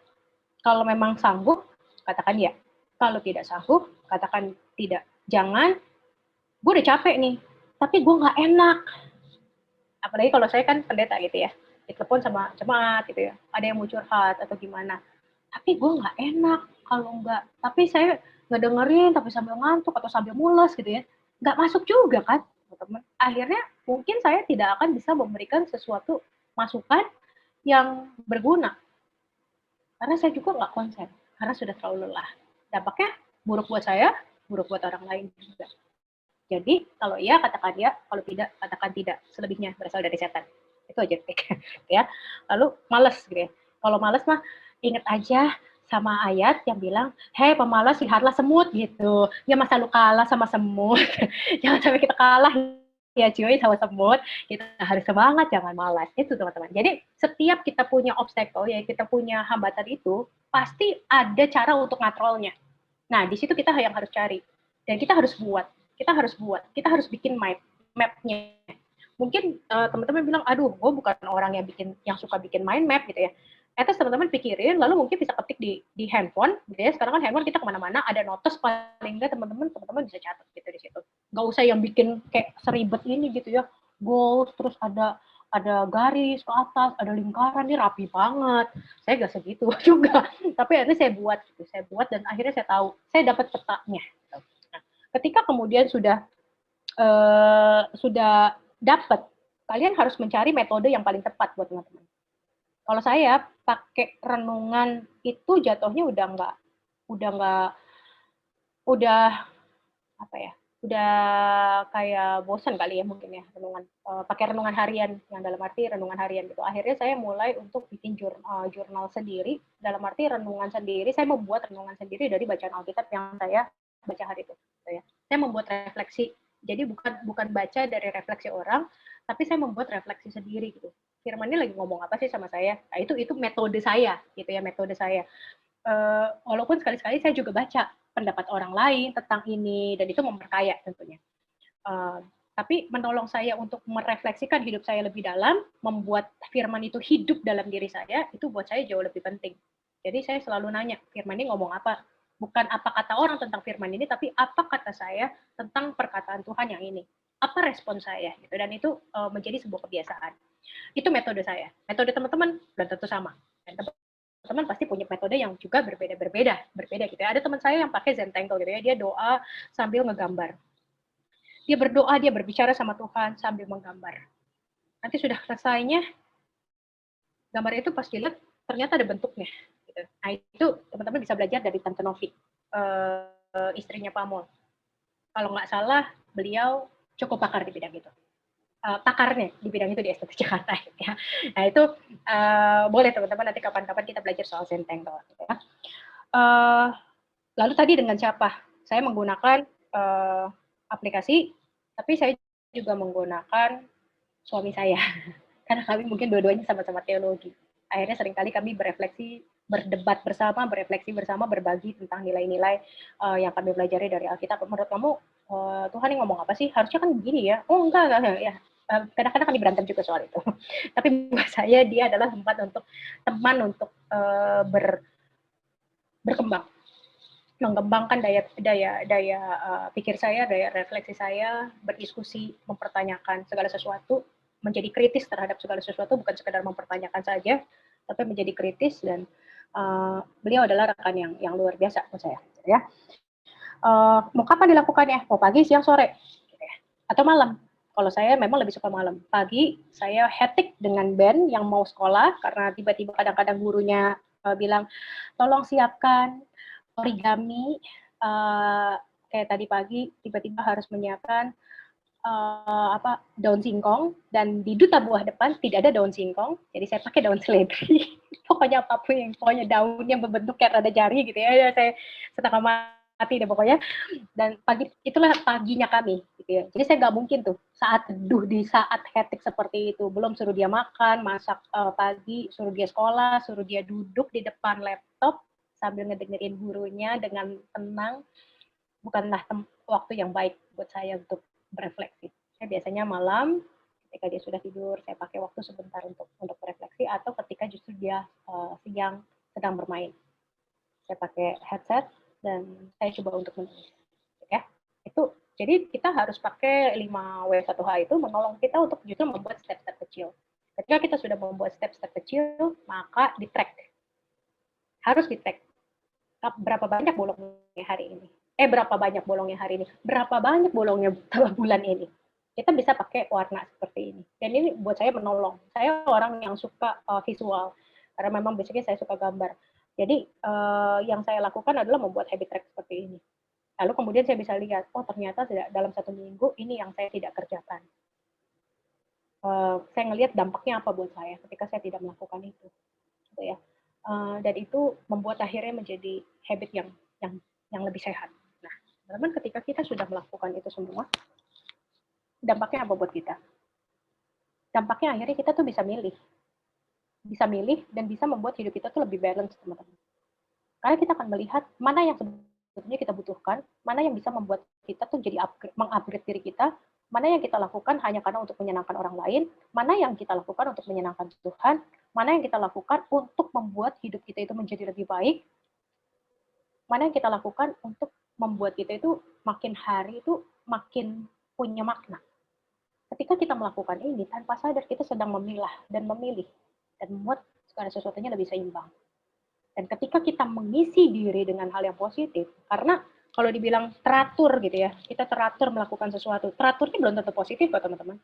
Speaker 2: Kalau memang sanggup, katakan ya. Kalau tidak sanggup, katakan tidak. Jangan, gue udah capek nih, tapi gue nggak enak. Apalagi kalau saya kan pendeta gitu ya. Ditelepon sama jemaat gitu ya. Ada yang mau curhat atau gimana. Tapi gue nggak enak kalau nggak. Tapi saya nggak dengerin, tapi sambil ngantuk atau sambil mules gitu ya. Nggak masuk juga kan, teman-teman. Akhirnya mungkin saya tidak akan bisa memberikan sesuatu masukan yang berguna. Karena saya juga nggak konsen, karena sudah terlalu lelah. Dampaknya buruk buat saya, buruk buat orang lain juga. Jadi kalau iya katakan ya, kalau tidak katakan tidak. Selebihnya berasal dari setan. Itu aja ya. Lalu malas gitu ya. Kalau malas mah ingat aja sama ayat yang bilang, hei pemalas lihatlah semut gitu. Ya masa lu kalah sama semut. Jangan sampai kita kalah ya cuy sama semut. Kita harus semangat, jangan malas. Itu teman-teman. Jadi setiap kita punya obstacle ya, kita punya hambatan itu, pasti ada cara untuk ngatrolnya. Nah, di situ kita yang harus cari. Dan kita harus buat. Kita harus bikin map-nya. Mungkin teman-teman bilang, aduh, gue bukan orang yang suka bikin mind map gitu ya. Terus teman-teman pikirin, lalu mungkin bisa ketik di handphone, gitu ya. Sekarang kan handphone kita kemana-mana, ada notes paling nggak teman-teman bisa catat gitu di situ. Nggak usah yang bikin kayak seribet ini gitu ya. Goals, terus ada garis ke atas, ada lingkaran, ini rapi banget. Saya nggak segitu juga, tapi akhirnya saya buat dan akhirnya saya tahu, saya dapat petanya. Nah, ketika kemudian sudah dapat, kalian harus mencari metode yang paling tepat buat teman-teman. Kalau saya pakai renungan itu jatuhnya udah kayak bosan kali ya mungkin ya renungan, pakai renungan harian, yang dalam arti renungan harian gitu. Akhirnya saya mulai untuk bikin jurnal sendiri, dalam arti renungan sendiri. Saya membuat renungan sendiri dari bacaan Alkitab yang saya baca hari itu gitu ya. Saya membuat refleksi, jadi bukan baca dari refleksi orang, tapi saya membuat refleksi sendiri gitu. Firman ini lagi ngomong apa sih sama saya? Nah, itu metode saya gitu ya, metode saya. Walaupun sekali-sekali saya juga baca pendapat orang lain tentang ini, dan itu memperkaya tentunya. Tapi menolong saya untuk merefleksikan hidup saya lebih dalam, membuat firman itu hidup dalam diri saya, itu buat saya jauh lebih penting. Jadi saya selalu nanya, firman ini ngomong apa? Bukan apa kata orang tentang firman ini, tapi apa kata saya tentang perkataan Tuhan yang ini. Apa respon saya? Gitu. Dan itu menjadi sebuah kebiasaan. Itu metode saya. Metode teman-teman belum tentu sama. Dan teman pasti punya metode yang juga berbeda gitu ya. Ada teman saya yang pakai Zentangle gitu ya, dia doa sambil ngegambar. Dia berdoa, dia berbicara sama Tuhan sambil menggambar. Nanti sudah selesainya, gambar itu pas dilihat ternyata ada bentuknya. Gitu. Nah itu teman-teman bisa belajar dari Tante Novi, istrinya Pak Mol. Kalau nggak salah, beliau cukup pakar di bidang itu. Pakarnya di bidang itu di STT Jakarta ya. Nah itu boleh teman-teman nanti kapan-kapan kita belajar soal Zentangle gitu ya. Lalu tadi dengan siapa? Saya menggunakan aplikasi, tapi saya juga menggunakan suami saya karena kami mungkin dua-duanya sama-sama teologi. Akhirnya seringkali kami berefleksi, berdebat bersama, berefleksi bersama, berbagi tentang nilai-nilai yang kami pelajari dari Alkitab. Menurut kamu Tuhan yang ngomong apa sih? Harusnya kan begini ya. Oh enggak ya. Kadang-kadang kami berantem juga soal itu. Tapi buat saya dia adalah teman untuk berkembang, mengembangkan daya pikir saya, daya refleksi saya, berdiskusi, mempertanyakan segala sesuatu, menjadi kritis terhadap segala sesuatu, bukan sekedar mempertanyakan saja, tapi menjadi kritis. Dan beliau adalah rekan yang luar biasa buat saya ya. Mau kapan dilakukannya? Mau pagi, siang, sore gitu ya. Atau malam. Kalau saya memang lebih suka malam. Pagi saya hektik dengan band yang mau sekolah, karena tiba-tiba kadang-kadang gurunya bilang, tolong siapkan origami, kayak tadi pagi tiba-tiba harus menyiapkan daun singkong, dan di duta buah depan tidak ada daun singkong, jadi saya pakai daun seledri. Pokoknya apapun yang daunnya berbentuk kayak rada jari gitu ya, saya setengah mati deh pokoknya. Dan itulah paginya kami gitu ya. Jadi saya nggak mungkin tuh saat teduh di saat hektik seperti itu, belum suruh dia makan, masak pagi, suruh dia sekolah, suruh dia duduk di depan laptop sambil ngedengerin gurunya dengan tenang, bukanlah waktu yang baik buat saya untuk berefleksi. Saya biasanya malam ketika dia sudah tidur, saya pakai waktu sebentar untuk berefleksi, atau ketika justru dia siang sedang bermain, saya pakai headset dan saya coba untuk menulis. Ya, itu jadi kita harus pakai 5W1H itu menolong kita untuk justru membuat step-step kecil. Ketika kita sudah membuat step-step kecil, maka di-track. Harus di-track. Berapa banyak bolongnya hari ini? Berapa banyak bolongnya hari ini? Berapa banyak bolongnya bulan ini? Kita bisa pakai warna seperti ini. Dan ini buat saya menolong. Saya orang yang suka visual, karena memang basicnya saya suka gambar. Jadi yang saya lakukan adalah membuat habit track seperti ini. Lalu kemudian saya bisa lihat, oh ternyata dalam 1 minggu ini yang saya tidak kerjakan. Saya ngelihat dampaknya apa buat saya ketika saya tidak melakukan itu, gitu ya. Dan itu membuat akhirnya menjadi habit yang lebih sehat. Nah, teman-teman, ketika kita sudah melakukan itu semua, dampaknya apa buat kita? Dampaknya akhirnya kita tuh bisa milih dan bisa membuat hidup kita tuh lebih balance, teman-teman. Karena kita akan melihat mana yang sebetulnya kita butuhkan, mana yang bisa membuat kita tuh jadi mengupgrade diri kita, mana yang kita lakukan hanya karena untuk menyenangkan orang lain, mana yang kita lakukan untuk menyenangkan Tuhan, mana yang kita lakukan untuk membuat hidup kita itu menjadi lebih baik, mana yang kita lakukan untuk membuat kita itu makin hari itu makin punya makna. Ketika kita melakukan ini, tanpa sadar kita sedang memilah dan memilih dan membuat segala sesuatunya lebih seimbang. Dan ketika kita mengisi diri dengan hal yang positif, karena kalau dibilang teratur gitu ya, kita teratur melakukan sesuatu, teraturnya belum tentu positif kok teman-teman.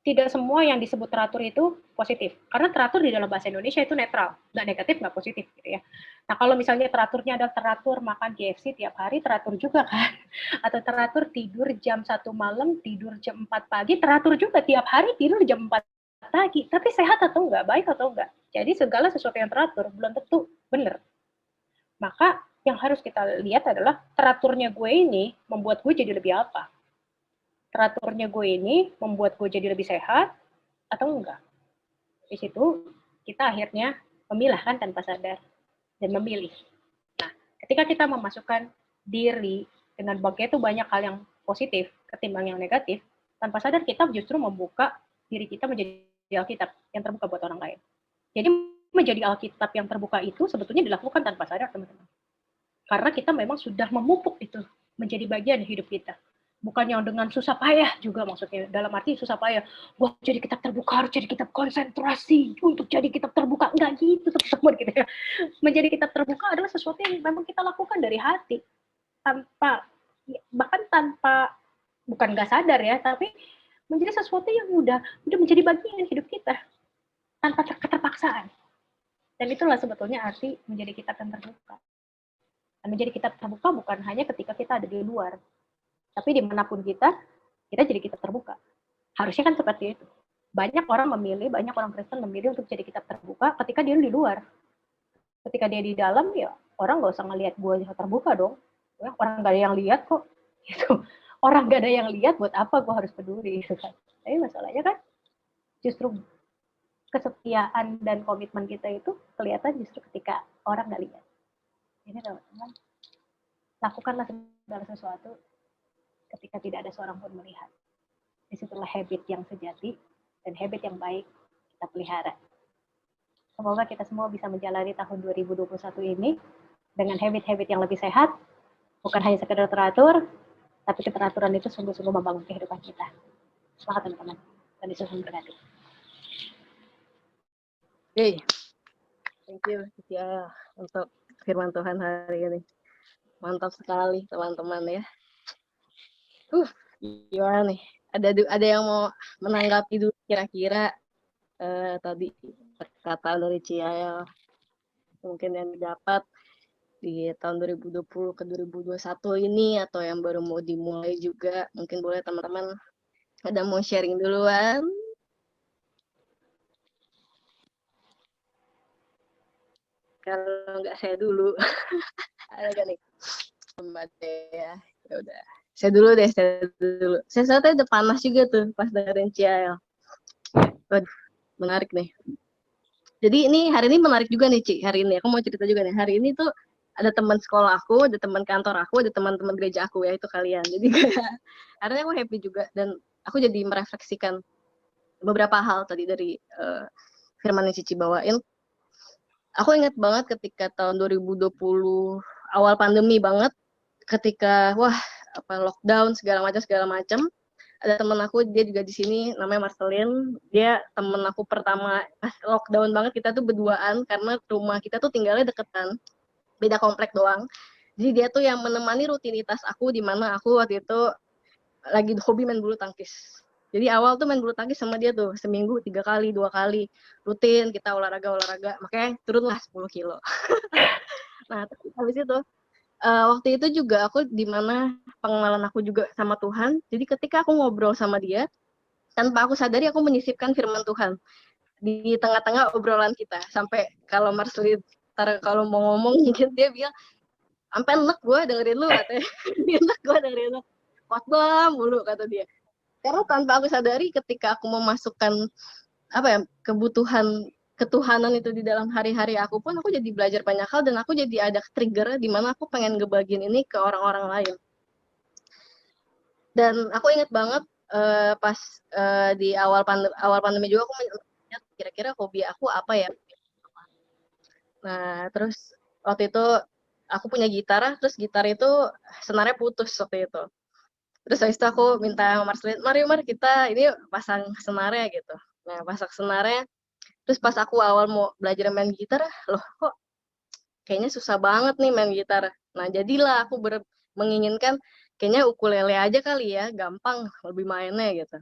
Speaker 2: Tidak semua yang disebut teratur itu positif. Karena teratur di dalam bahasa Indonesia itu netral, nggak negatif, nggak positif gitu ya. Nah kalau misalnya teraturnya adalah teratur makan KFC tiap hari, teratur juga kan. Atau teratur tidur jam 1 malam, tidur jam 4 pagi, teratur juga tiap hari tidur jam 4 pagi. Tapi sehat atau enggak, baik atau enggak. Jadi segala sesuatu yang teratur belum tentu benar. Maka yang harus kita lihat adalah teraturnya gue ini membuat gue jadi lebih apa? Teraturnya gue ini membuat gue jadi lebih sehat atau enggak? Di situ kita akhirnya memilah kan tanpa sadar dan memilih. Nah, ketika kita memasukkan diri dengan begitu banyak hal yang positif ketimbang yang negatif, tanpa sadar kita justru membuka diri kita menjadi Alkitab yang terbuka buat orang lain. Jadi menjadi Alkitab yang terbuka itu sebetulnya dilakukan tanpa sadar, teman-teman. Karena kita memang sudah memupuk itu menjadi bagian hidup kita. Bukan yang dengan susah payah juga maksudnya. Dalam arti susah payah. Wah, jadi kitab terbuka, harus jadi kitab konsentrasi untuk jadi kitab terbuka. Enggak gitu, teman-teman. Gitu ya. Menjadi kitab terbuka adalah sesuatu yang memang kita lakukan dari hati. Bahkan tanpa, bukan nggak sadar ya, tapi menjadi sesuatu yang udah menjadi bagian hidup kita. Tanpa keterpaksaan. Dan itulah sebetulnya arti menjadi kitab yang terbuka. Dan menjadi kitab terbuka bukan hanya ketika kita ada di luar. Tapi dimanapun kita jadi kitab terbuka. Harusnya kan seperti itu. Banyak orang Kristen memilih untuk jadi kitab terbuka ketika dia di luar. Ketika dia di dalam, ya orang nggak usah ngelihat gue terbuka dong. Ya, orang nggak ada yang lihat kok. Gitu. Orang nggak ada yang lihat, buat apa gue harus peduli. Gitu kan. Tapi masalahnya kan justru kesetiaan dan komitmen kita itu kelihatan justru ketika orang nggak lihat. Ini teman-teman, lakukanlah segala sesuatu ketika tidak ada seorang pun melihat. Disitulah habit yang sejati dan habit yang baik kita pelihara. Semoga kita semua bisa menjalani tahun 2021 ini dengan habit-habit yang lebih sehat, bukan hanya sekedar teratur, tapi keteraturan itu sungguh-sungguh membangun kehidupan kita. Semangat teman-teman, dan Yesus memberkati.
Speaker 1: Hey, thank you ya untuk firman Tuhan hari ini. Mantap sekali teman-teman ya. Gimana nih? Ada yang mau menanggapi dulu kira-kira tadi kata dari Ciaya mungkin yang didapat di tahun 2020 ke 2021 ini atau yang baru mau dimulai juga, mungkin boleh teman-teman ada mau sharing duluan. Kalau nggak saya dulu. Ada kan nih? Ya udah. Saya dulu. Saya udah panas juga tuh pas dengerin Ciel. Waduh, menarik nih. Jadi hari ini menarik juga nih, Ci. Hari ini aku mau cerita juga nih. Hari ini tuh ada teman sekolah aku, ada teman kantor aku, ada teman-teman gereja aku ya, itu kalian. Jadi kayak akhirnya aku happy juga dan aku jadi merefleksikan beberapa hal tadi dari firman yang Cici bawain. Aku ingat banget ketika tahun 2020 awal pandemi banget, ketika lockdown segala macam, ada temen aku, dia juga di sini namanya Marcelin, dia temen aku pertama pas lockdown banget, kita tuh berduaan karena rumah kita tuh tinggalnya deketan, beda komplek doang. Jadi dia tuh yang menemani rutinitas aku, di mana aku waktu itu lagi hobi main bulu tangkis. Jadi awal tuh main bulu tangkis sama dia tuh seminggu 3 kali, 2 kali rutin kita olahraga, makanya turunlah 10 kilo. Nah, habis itu waktu itu juga aku di mana pengenalan aku juga sama Tuhan. Jadi ketika aku ngobrol sama dia, tanpa aku sadari aku menyisipkan firman Tuhan di tengah-tengah obrolan kita. Sampai kalau Marsli kalau mau ngomong mungkin dia bilang, sampai enek gue dengerin lu katanya. Enek gue dengerin lu. Khotbah mulu kata dia. Karena tanpa aku sadari ketika aku memasukkan kebutuhan ketuhanan itu di dalam hari-hari aku pun, aku jadi belajar banyak hal dan aku jadi ada trigger di mana aku pengen ngebagiin ini ke orang-orang lain. Dan aku ingat banget pas di awal pandemi juga aku lihat kira-kira hobi aku apa ya. Nah, terus waktu itu aku punya gitar, terus gitar itu senarnya putus waktu itu. Terus habis itu aku minta Marcelin, mari kita ini pasang senarnya gitu. Nah, pasang senarnya. Terus pas aku awal mau belajar main gitar, loh kok kayaknya susah banget nih main gitar. Nah, jadilah aku menginginkan kayaknya ukulele aja kali ya, gampang lebih mainnya gitu.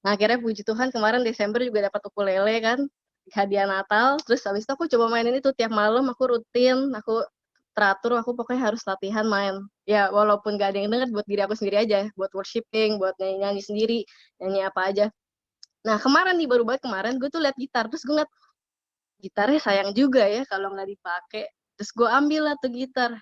Speaker 1: Nah, akhirnya puji Tuhan kemarin Desember juga dapat ukulele kan, hadiah Natal. Terus habis itu aku coba mainin itu tiap malam, aku rutin, aku teratur, aku pokoknya harus latihan main. Ya, walaupun gak ada yang denger, buat diri aku sendiri aja, buat worshiping, buat nyanyi-nyanyi sendiri, nyanyi apa aja. Nah, kemarin nih, baru banget kemarin, gue tuh liat gitar, terus gue ngeliat, gitarnya sayang juga ya kalau nggak dipakai. Terus gue ambil lah tuh gitar,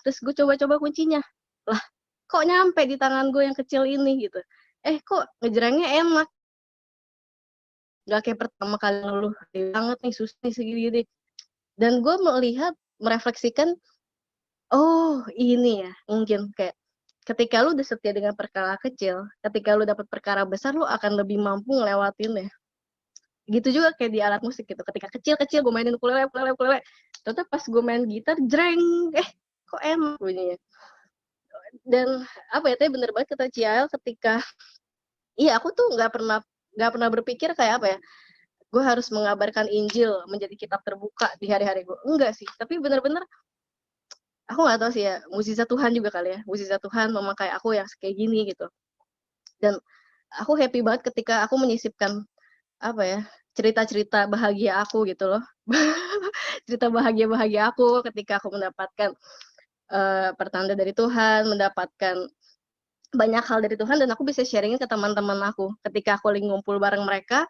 Speaker 1: terus gue coba-coba kuncinya. Lah, kok nyampe di tangan gue yang kecil ini gitu. Kok ngejrengnya enak. Gak kayak pertama kali ngeluh, banget nih, susah nih segini. Dan gue merefleksikan, oh ini ya, mungkin kayak ketika lu udah setia dengan perkara kecil, ketika lu dapat perkara besar, lu akan lebih mampu ngelewatinnya. Gitu juga kayak di alat musik gitu. Ketika kecil-kecil gue mainin ukulele. Ternyata pas gue main gitar, jreng, kok enak bunyinya. Dan tapi bener banget kata Ciel ketika, iya aku tuh nggak pernah berpikir kayak gue harus mengabarkan Injil menjadi kitab terbuka di hari-hari gue. Enggak sih, tapi bener-bener aku nggak tahu sih ya, mukjizat Tuhan juga kali ya, mukjizat Tuhan memakai aku yang kayak gini gitu. Dan aku happy banget ketika aku menyisipkan cerita-cerita bahagia aku gitu loh. Cerita bahagia aku ketika aku mendapatkan pertanda dari Tuhan, mendapatkan banyak hal dari Tuhan, dan aku bisa sharingin ke teman-teman aku. Ketika aku lagi ngumpul bareng mereka,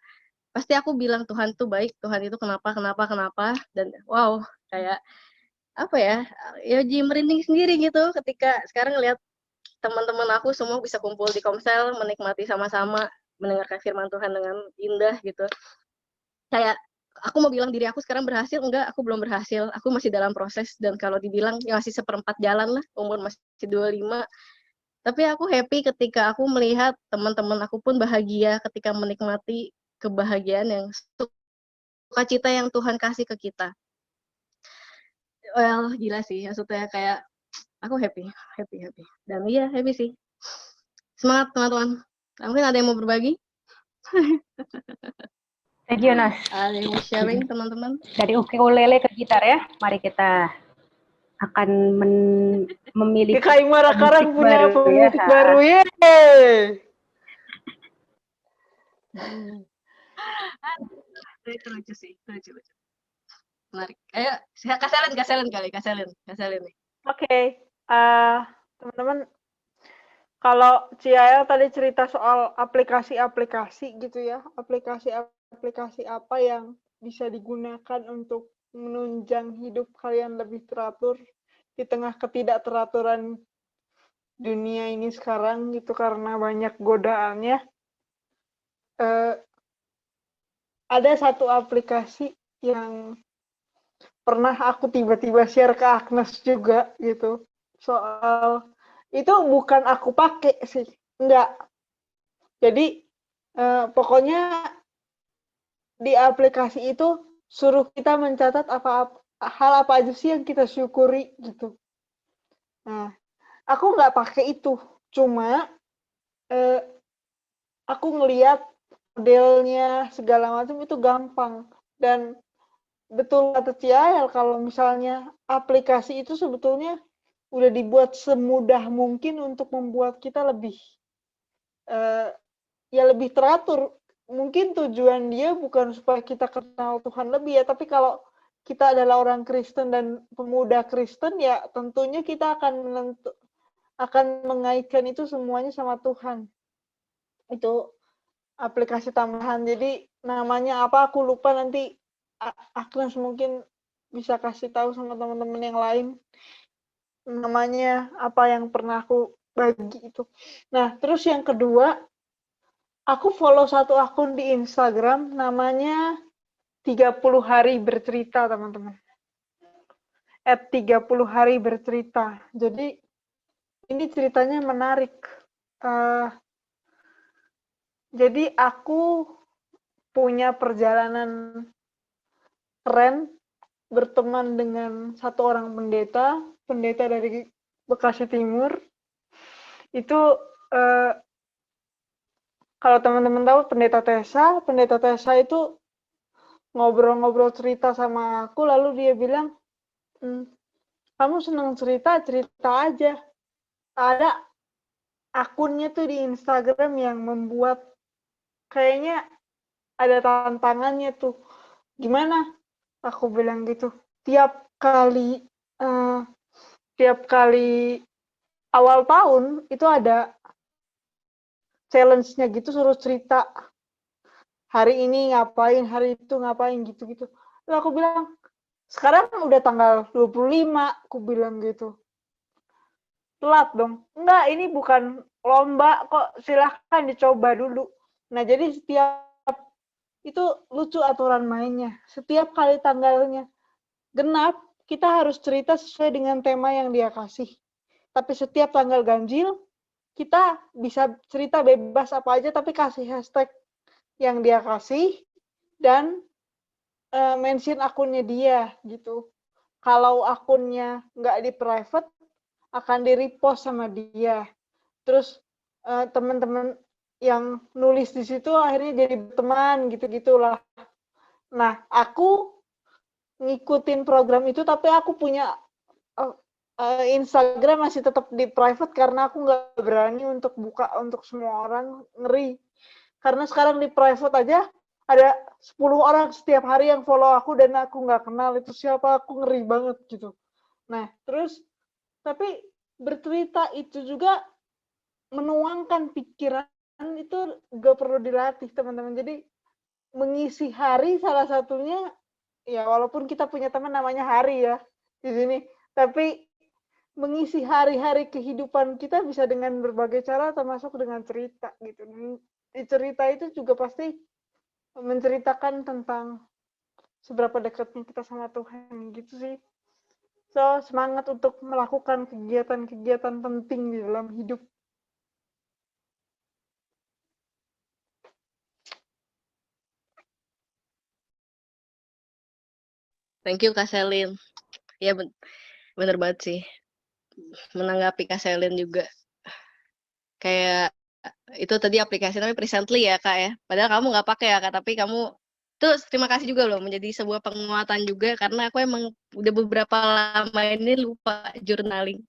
Speaker 1: pasti aku bilang Tuhan itu baik, Tuhan itu kenapa, dan wow, kayak ya jadi merinding sendiri gitu ketika sekarang ngelihat teman-teman aku semua bisa kumpul di Komsel, menikmati sama-sama, mendengarkan firman Tuhan dengan indah gitu. Kayak aku mau bilang diri aku sekarang berhasil, enggak, aku belum berhasil, aku masih dalam proses, dan kalau dibilang ya masih seperempat jalan lah, umur masih 25, tapi aku happy ketika aku melihat teman-teman aku pun bahagia ketika menikmati kebahagiaan yang sukacita yang Tuhan kasih ke kita. Well, gila sih, maksudnya kayak aku happy. Dan iya, happy sih. Semangat teman-teman. Mungkin ada yang mau berbagi?
Speaker 2: Thank you, Nas.
Speaker 1: Ada yang mau sharing, teman-teman?
Speaker 2: Dari ukulele ke gitar ya, mari kita akan memilih
Speaker 5: Kaimara sekarang punya pemusik
Speaker 2: ya.
Speaker 5: baru,
Speaker 1: Itu lucu sih, lucu. Menarik. Ayo, kaselin nih.
Speaker 5: Oke, teman-teman, kalau Ciael tadi cerita soal aplikasi-aplikasi gitu ya, aplikasi-aplikasi apa yang bisa digunakan untuk menunjang hidup kalian lebih teratur di tengah ketidakteraturan dunia ini sekarang gitu karena banyak godaannya. Ada satu aplikasi yang pernah aku tiba-tiba share ke Agnes juga gitu, soal itu bukan aku pakai sih, enggak. Jadi pokoknya di aplikasi itu suruh kita mencatat hal apa aja sih yang kita syukuri gitu. Nah, aku nggak pakai itu, cuma aku ngeliat modelnya segala macam itu gampang, dan betul kata Ciael kalau misalnya aplikasi itu sebetulnya udah dibuat semudah mungkin untuk membuat kita lebih lebih teratur. Mungkin tujuan dia bukan supaya kita kenal Tuhan lebih ya, tapi kalau kita adalah orang Kristen dan pemuda Kristen, ya tentunya kita akan mengaitkan itu semuanya sama Tuhan. Itu aplikasi tambahan. Jadi namanya apa aku lupa, nanti Agnes mungkin bisa kasih tahu sama teman-teman yang lain. Namanya apa yang pernah aku bagi itu. Nah, terus yang kedua, aku follow satu akun di Instagram namanya 30 hari bercerita, teman-teman. @30 hari bercerita. Jadi ini ceritanya menarik. Jadi aku punya perjalanan keren berteman dengan satu orang pendeta dari Bekasi Timur. Itu kalau teman-teman tahu pendeta Tessa itu ngobrol-ngobrol cerita sama aku, lalu dia bilang, kamu senang cerita aja. Ada akunnya tuh di Instagram yang membuat kayaknya ada tantangannya tuh. Gimana? Aku bilang gitu. Tiap kali awal tahun itu ada challenge-nya gitu, suruh cerita hari ini ngapain, hari itu ngapain, gitu-gitu. Lalu aku bilang, sekarang udah tanggal 25, aku bilang gitu. Telat dong. Enggak, ini bukan lomba kok, silahkan dicoba dulu. Nah, jadi itu lucu aturan mainnya. Setiap kali tanggalnya genap, kita harus cerita sesuai dengan tema yang dia kasih. Tapi setiap tanggal ganjil, kita bisa cerita bebas apa aja, tapi kasih hashtag yang dia kasih, dan mention akunnya dia, gitu. Kalau akunnya nggak di private, akan di repost sama dia. Terus teman-teman yang nulis di situ akhirnya jadi teman, gitu-gitulah. Nah, aku ngikutin program itu, tapi aku punya Instagram masih tetap di private karena aku nggak berani untuk buka untuk semua orang, ngeri. Karena sekarang di private aja ada 10 orang setiap hari yang follow aku dan aku nggak kenal itu siapa, aku ngeri banget gitu. Nah, terus tapi bercerita itu juga menuangkan pikiran, itu gak perlu dilatih, teman-teman. Jadi mengisi hari salah satunya, ya walaupun kita punya teman namanya Hari ya di sini, tapi mengisi hari-hari kehidupan kita bisa dengan berbagai cara, termasuk dengan cerita gitu. Di cerita itu juga pasti menceritakan tentang seberapa dekatnya kita sama Tuhan, gitu sih. So, semangat untuk melakukan kegiatan-kegiatan penting di dalam hidup.
Speaker 1: Thank you Kak Selin. Ya bener banget sih. Menanggapi Kak Selin juga. Kayak itu tadi aplikasi namanya Presently ya Kak ya. Padahal kamu nggak pakai ya Kak, tapi kamu terus terima kasih juga loh, menjadi sebuah penguatan juga, karena aku emang udah beberapa lama ini lupa journaling.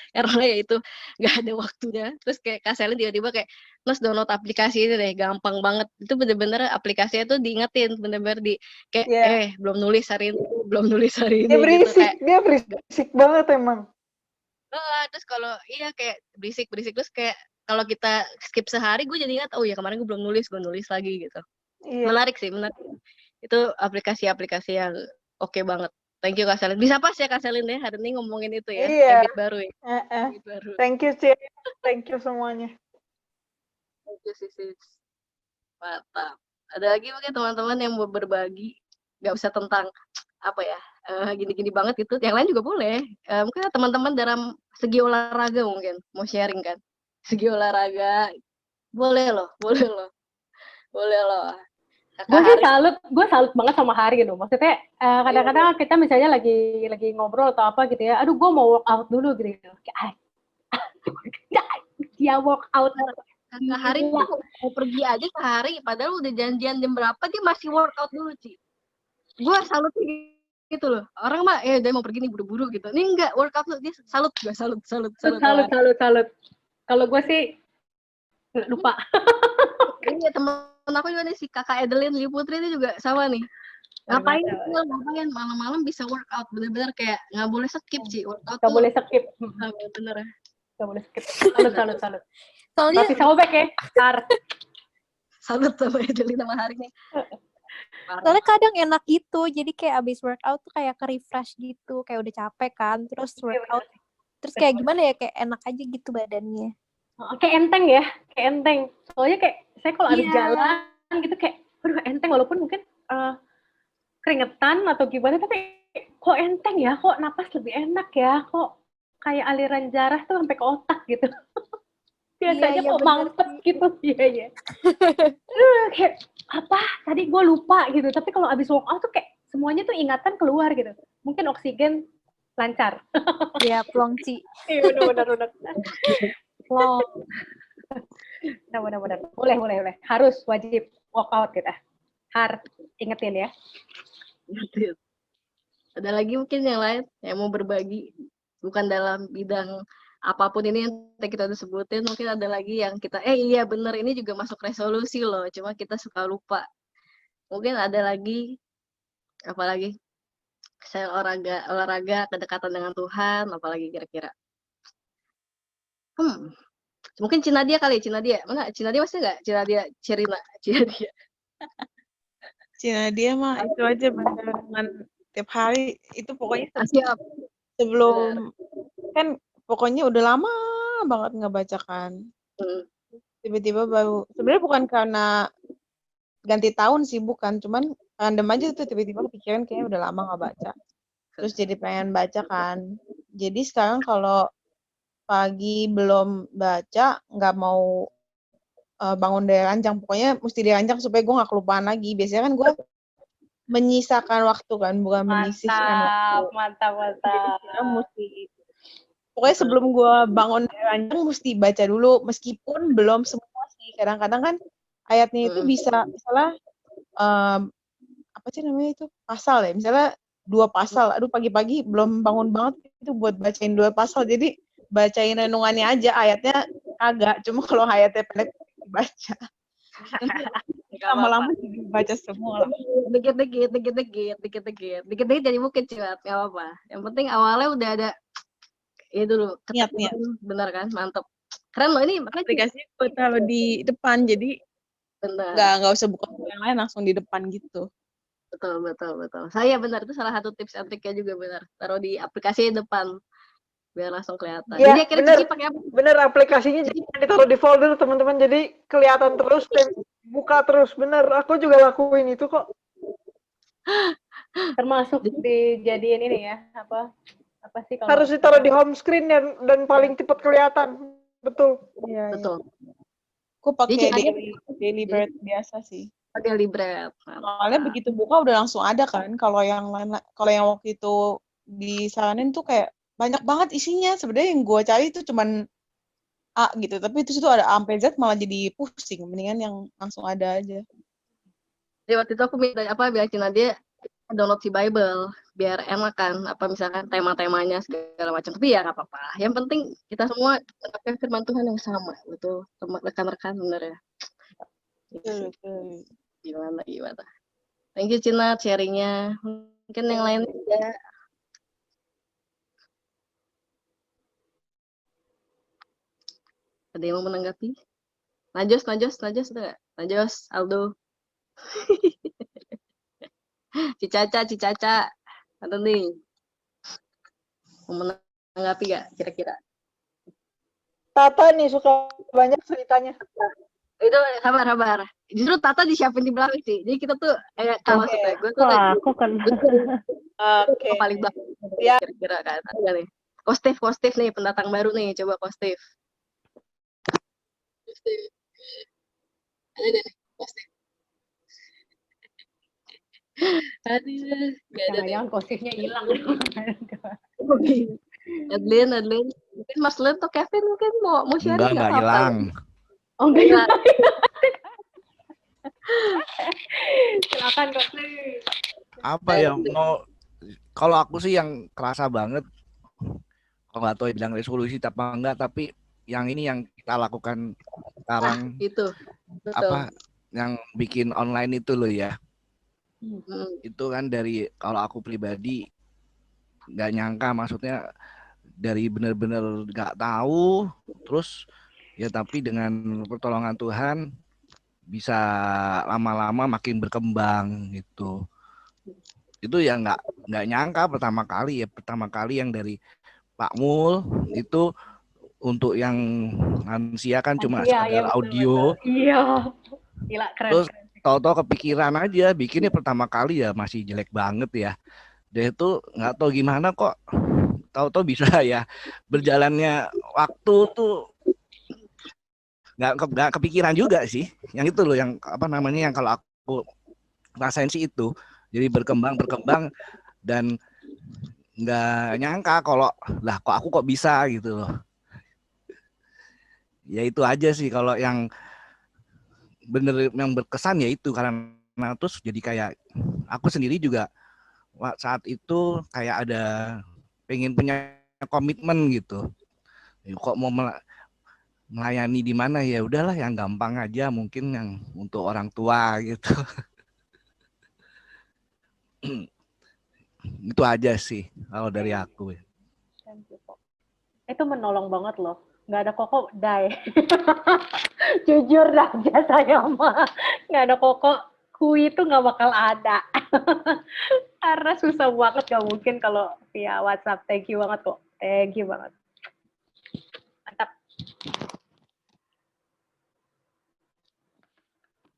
Speaker 1: Karena ya itu nggak ada waktunya. Terus kayak Kak Selin tiba-tiba kayak, "Mas download aplikasi ini deh, gampang banget." Itu bener-bener aplikasinya tuh diingetin, bener-bener kayak,
Speaker 5: Yeah.
Speaker 1: belum nulis hari ini, belum nulis hari
Speaker 5: Dia
Speaker 1: ini gitu.
Speaker 5: berisik,
Speaker 1: Kayak
Speaker 5: dia berisik banget emang.
Speaker 1: terus kalau iya kayak berisik-berisik, terus kayak kalau kita skip sehari, gue jadi ingat, oh ya kemarin gue belum nulis, gue nulis lagi gitu.
Speaker 5: Iya.
Speaker 1: Menarik sih, menarik. Itu aplikasi-aplikasi yang oke banget. Thank you Kak Selin. Bisa pas ya Kak Selin ya, hari ini ngomongin itu ya,
Speaker 5: Iya.
Speaker 1: habit baru ya. Habit baru.
Speaker 5: Thank you, Cie. Thank you semuanya.
Speaker 1: Thank you Sis. Mantap. Ada lagi mungkin teman-teman yang mau berbagi, nggak usah tentang apa ya, gini-gini banget gitu. Yang lain juga boleh. Mungkin teman-teman dalam segi olahraga mungkin mau sharing kan. Segi olahraga boleh loh.
Speaker 2: Gue salut banget sama Hari gitu. Maksudnya kadang-kadang kita misalnya lagi ngobrol atau apa gitu ya. Aduh, gue mau workout dulu gitu. Dia workout.
Speaker 1: Kakak Hari tuh mau pergi aja ke Hari, padahal udah janjian jam berapa dia masih workout dulu Ci. Gue salut gitu loh. Orang mah dia mau pergi nih buru-buru gitu. Ini enggak, workout tuh dia salut.
Speaker 2: Kalau gue sih lupa.
Speaker 1: Ini teman aku juga nih, si kakak Edelin Li Putri ini juga sama nih. Ngapain
Speaker 2: Ternyata
Speaker 1: ngapain malam-malam bisa workout, bener-bener kayak nggak boleh skip sih workout
Speaker 2: nggak
Speaker 1: tuh.
Speaker 2: boleh skip.
Speaker 1: Bener ya.
Speaker 2: Nggak boleh skip. Salut.
Speaker 6: Soalnya
Speaker 2: Roti sobek ya, Har.
Speaker 1: Salut sama Edelina sama Hari nih. Parah.
Speaker 6: soalnya kadang enak gitu. Jadi kayak abis workout tuh kayak ke-refresh gitu. Kayak udah capek kan. Terus workout. Terus kayak gimana ya, kayak enak aja gitu badannya.
Speaker 2: Kayak enteng ya, kayak enteng. Soalnya kayak saya kalau habis
Speaker 6: Iya.
Speaker 2: jalan gitu kayak, aduh enteng walaupun mungkin keringetan atau gimana, tapi kok enteng ya, kok napas lebih enak ya, kok kayak aliran darah tuh sampai ke otak gitu. Biasanya
Speaker 6: Iya,
Speaker 2: kok
Speaker 6: bener
Speaker 2: mantep
Speaker 6: sih.
Speaker 2: gitu, iya. Kayak apa? Tadi gue lupa gitu. Tapi kalau abis workout tuh kayak semuanya tuh ingatan keluar gitu. Mungkin oksigen lancar.
Speaker 6: Iya, plongci.
Speaker 2: Iya benar. Long. Benar. Boleh. Harus wajib workout kita. Ingetin ya.
Speaker 1: Gitu. Ada lagi mungkin yang lain yang mau berbagi, bukan dalam bidang apapun ini yang kita udah sebutin, mungkin ada lagi yang kita iya bener ini juga masuk resolusi loh, cuma kita suka lupa. Mungkin ada lagi apalagi saya olahraga kedekatan dengan Tuhan, apalagi kira-kira. Mungkin Cinadia kali, Cinadia. Mana Cinadia masih nggak? Cinadia.
Speaker 7: Cina dia mah itu aja barengan tiap hari itu pokoknya
Speaker 1: Siap.
Speaker 7: sebelum kan pokoknya udah lama banget nggak baca kan. Tiba-tiba baru sebenarnya bukan karena ganti tahun sih, bukan, cuman random aja tuh tiba-tiba kepikiran kayaknya udah lama nggak baca. Terus jadi pengen baca kan. Jadi sekarang kalau pagi belum baca nggak mau bangun dari ranjang, pokoknya mesti diranjang supaya gue nggak kelupaan lagi. Biasanya kan gue menyisakan waktu kan, bukan menyisihkan waktu.
Speaker 2: Mantap.
Speaker 7: Jadi mesti pokoknya sebelum gue bangun dari ranjang mesti baca dulu, meskipun belum semua sih. Kadang-kadang kan ayatnya itu bisa misalnya apa sih namanya itu pasal ya, misalnya 2 pasal. Aduh pagi-pagi belum bangun banget itu buat bacain 2 pasal, jadi bacain renungannya aja, ayatnya agak. Cuma kalau ayatnya pendek dibaca. Lama-lama jadi baca semua lah.
Speaker 1: Dikit-dikit jadi bukit cuat, nggak apa-apa. Yang penting awalnya udah ada dulu
Speaker 7: Niat.
Speaker 1: benar kan, mantap. Keren loh ini,
Speaker 7: Aplikasinya gue taruh di depan, jadi
Speaker 1: benar.
Speaker 7: nggak usah buka yang lain, langsung di depan gitu.
Speaker 1: Betul. Saya benar, itu salah satu tips and triknya juga benar. Taruh di aplikasi depan biar langsung kelihatan.
Speaker 5: Ya,
Speaker 1: Jadi akhirnya Cici pakai apa?
Speaker 5: bener aplikasinya jangan ditaruh di folder teman-teman, jadi kelihatan terus dan buka terus. Bener, aku juga lakuin itu kok.
Speaker 2: Termasuk dijadiin ini ya, apa sih kalau
Speaker 5: Harus ditaruh di home screen dan paling cepat kelihatan. Betul.
Speaker 7: Iya.
Speaker 1: Betul.
Speaker 7: Gue pakai
Speaker 1: Jadi
Speaker 7: daily bird biasa sih.
Speaker 1: Daily bread.
Speaker 7: Soalnya begitu buka udah langsung ada kan. Kalau yang waktu itu disaranin tuh kayak banyak banget isinya. Sebenarnya yang gue cari itu cuman A gitu, tapi itu ada A sampai Z malah jadi pusing. Mendingan yang langsung ada aja.
Speaker 1: Jadi waktu itu aku bilang Cina dia download si Bible biar enak kan, apa misalkan tema-temanya segala macam. Tapi ya nggak apa-apa. Yang penting kita semua menerapkan firman Tuhan yang sama, betul. Rekan-rekan bener ya.
Speaker 7: Betul.
Speaker 1: Gimana? Thank you Cina sharingnya. Mungkin yang lain juga. Ada yang mau menanggapi? Najos ada nggak? Najos, Aldo. Cicaca. Ada nih. Mau menanggapi nggak kira-kira?
Speaker 5: Tata nih suka banyak ceritanya.
Speaker 1: Itu sabar. Justru Tata disiapin di belakang sih. Jadi kita tuh maksudnya gue tuh
Speaker 4: aku kan
Speaker 5: Oke.
Speaker 1: paling belakang
Speaker 5: Ya.
Speaker 1: kira-kira kan. Ada nih. Kostif nih pendatang baru nih, coba Kostif. Ada nih, Kostif. Aduh, nggak ada.
Speaker 2: Jangan kostifnya hilang.
Speaker 1: Adlin. Mungkin Mas Len atau Kevin mungkin mau sharing
Speaker 8: Enggak
Speaker 1: apa?
Speaker 8: hilang.
Speaker 2: Oh enggak. Silakan Kostif.
Speaker 8: Apa ya mau kalau aku sih yang kerasa banget, kalau nggak tahu bilang resolusi apa enggak, tapi yang ini yang kita lakukan sekarang
Speaker 1: Itu betul.
Speaker 8: apa yang bikin online itu loh ya. Itu kan dari kalau aku pribadi nggak nyangka, maksudnya dari benar-benar nggak tahu, terus ya tapi dengan pertolongan Tuhan bisa lama-lama makin berkembang gitu. Itu ya nggak nyangka pertama kali yang dari Pak Mul itu untuk yang lansia kan cuma sekadar audio.
Speaker 2: Iya. Gila, keren.
Speaker 8: Terus tahu-tahu kepikiran aja bikinnya pertama kali ya masih jelek banget ya. Dia itu nggak tahu gimana kok tahu-tahu bisa ya. Berjalannya waktu tuh nggak kepikiran juga sih. Yang itu loh yang apa namanya yang kalau aku rasain sih itu. Jadi berkembang dan nggak nyangka kalau lah kok aku kok bisa gitu loh. Ya itu aja sih kalau yang bener yang berkesan ya itu karena terus jadi kayak aku sendiri juga saat itu kayak ada pengen punya komitmen gitu. Kok mau melayani di mana ya udahlah yang gampang aja mungkin yang untuk orang tua gitu. Itu aja sih kalau dari aku.
Speaker 2: Itu menolong banget loh. Nggak ada Koko, die. Jujur dah aja saya mah. Nggak ada Koko, kui itu nggak bakal ada. Karena susah banget, nggak mungkin kalau via WhatsApp. Thank you banget kok. Thank you banget. Mantap.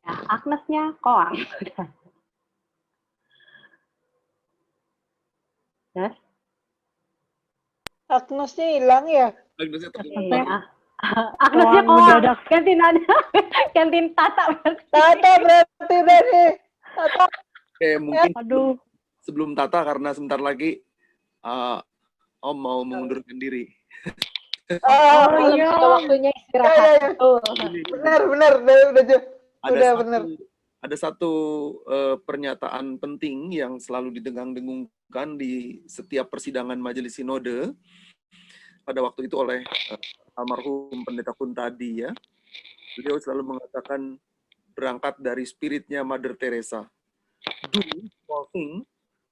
Speaker 2: Nah, Agnesnya koang. Nes?
Speaker 5: Agnesnya hilang ya?
Speaker 2: Agnesnya koang. Ganti nada. Ganti Tata berarti.
Speaker 5: Tata berarti dari Tata.
Speaker 9: Oke, mungkin
Speaker 2: Aduh.
Speaker 9: sebelum Tata karena sebentar lagi Om mau mengundurkan diri.
Speaker 2: Oh iya. Sudah waktunya istirahat.
Speaker 5: Benar, udah benar.
Speaker 9: Ada satu pernyataan penting yang selalu didengung-dengungkan di setiap persidangan majelis sinode pada waktu itu oleh almarhum Pendeta Kuntadi ya. Beliau selalu mengatakan berangkat dari spiritnya Mother Teresa. Do small thing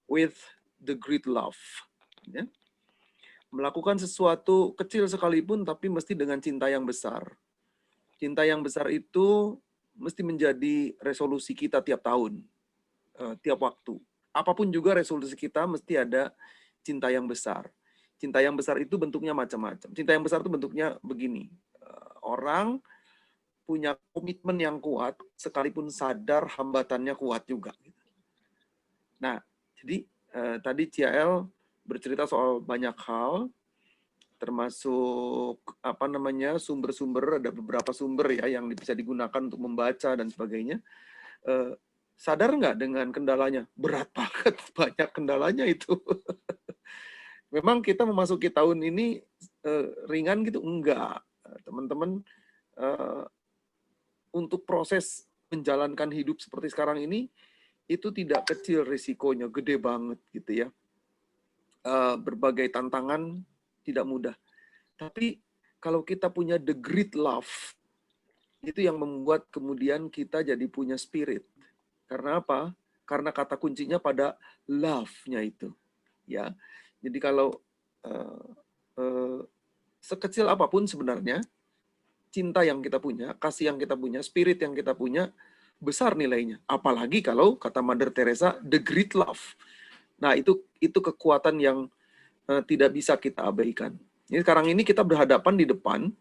Speaker 9: with the great love. Ya. Melakukan sesuatu kecil sekalipun tapi mesti dengan cinta yang besar. Cinta yang besar itu mesti menjadi resolusi kita tiap tahun, tiap waktu. Apapun juga resolusi kita mesti ada cinta yang besar. Cinta yang besar itu bentuknya macam-macam. Cinta yang besar itu bentuknya begini. Orang punya komitmen yang kuat, sekalipun sadar hambatannya kuat juga. Nah, jadi tadi CL bercerita soal banyak hal, termasuk sumber-sumber, ada beberapa sumber ya yang bisa digunakan untuk membaca dan sebagainya. Sadar nggak dengan kendalanya? Berat banget, banyak kendalanya itu. Memang kita memasuki tahun ini ringan gitu? Enggak. Teman-teman, untuk proses menjalankan hidup seperti sekarang ini, itu tidak kecil risikonya, gede banget gitu ya. Berbagai tantangan tidak mudah. Tapi kalau kita punya the great love, itu yang membuat kemudian kita jadi punya spirit. Karena apa? Karena kata kuncinya pada love-nya itu. Ya, jadi kalau sekecil apapun sebenarnya, cinta yang kita punya, kasih yang kita punya, spirit yang kita punya, besar nilainya. Apalagi kalau kata Mother Teresa, the great love. Nah, itu kekuatan yang tidak bisa kita abaikan. Jadi sekarang ini kita berhadapan di depan,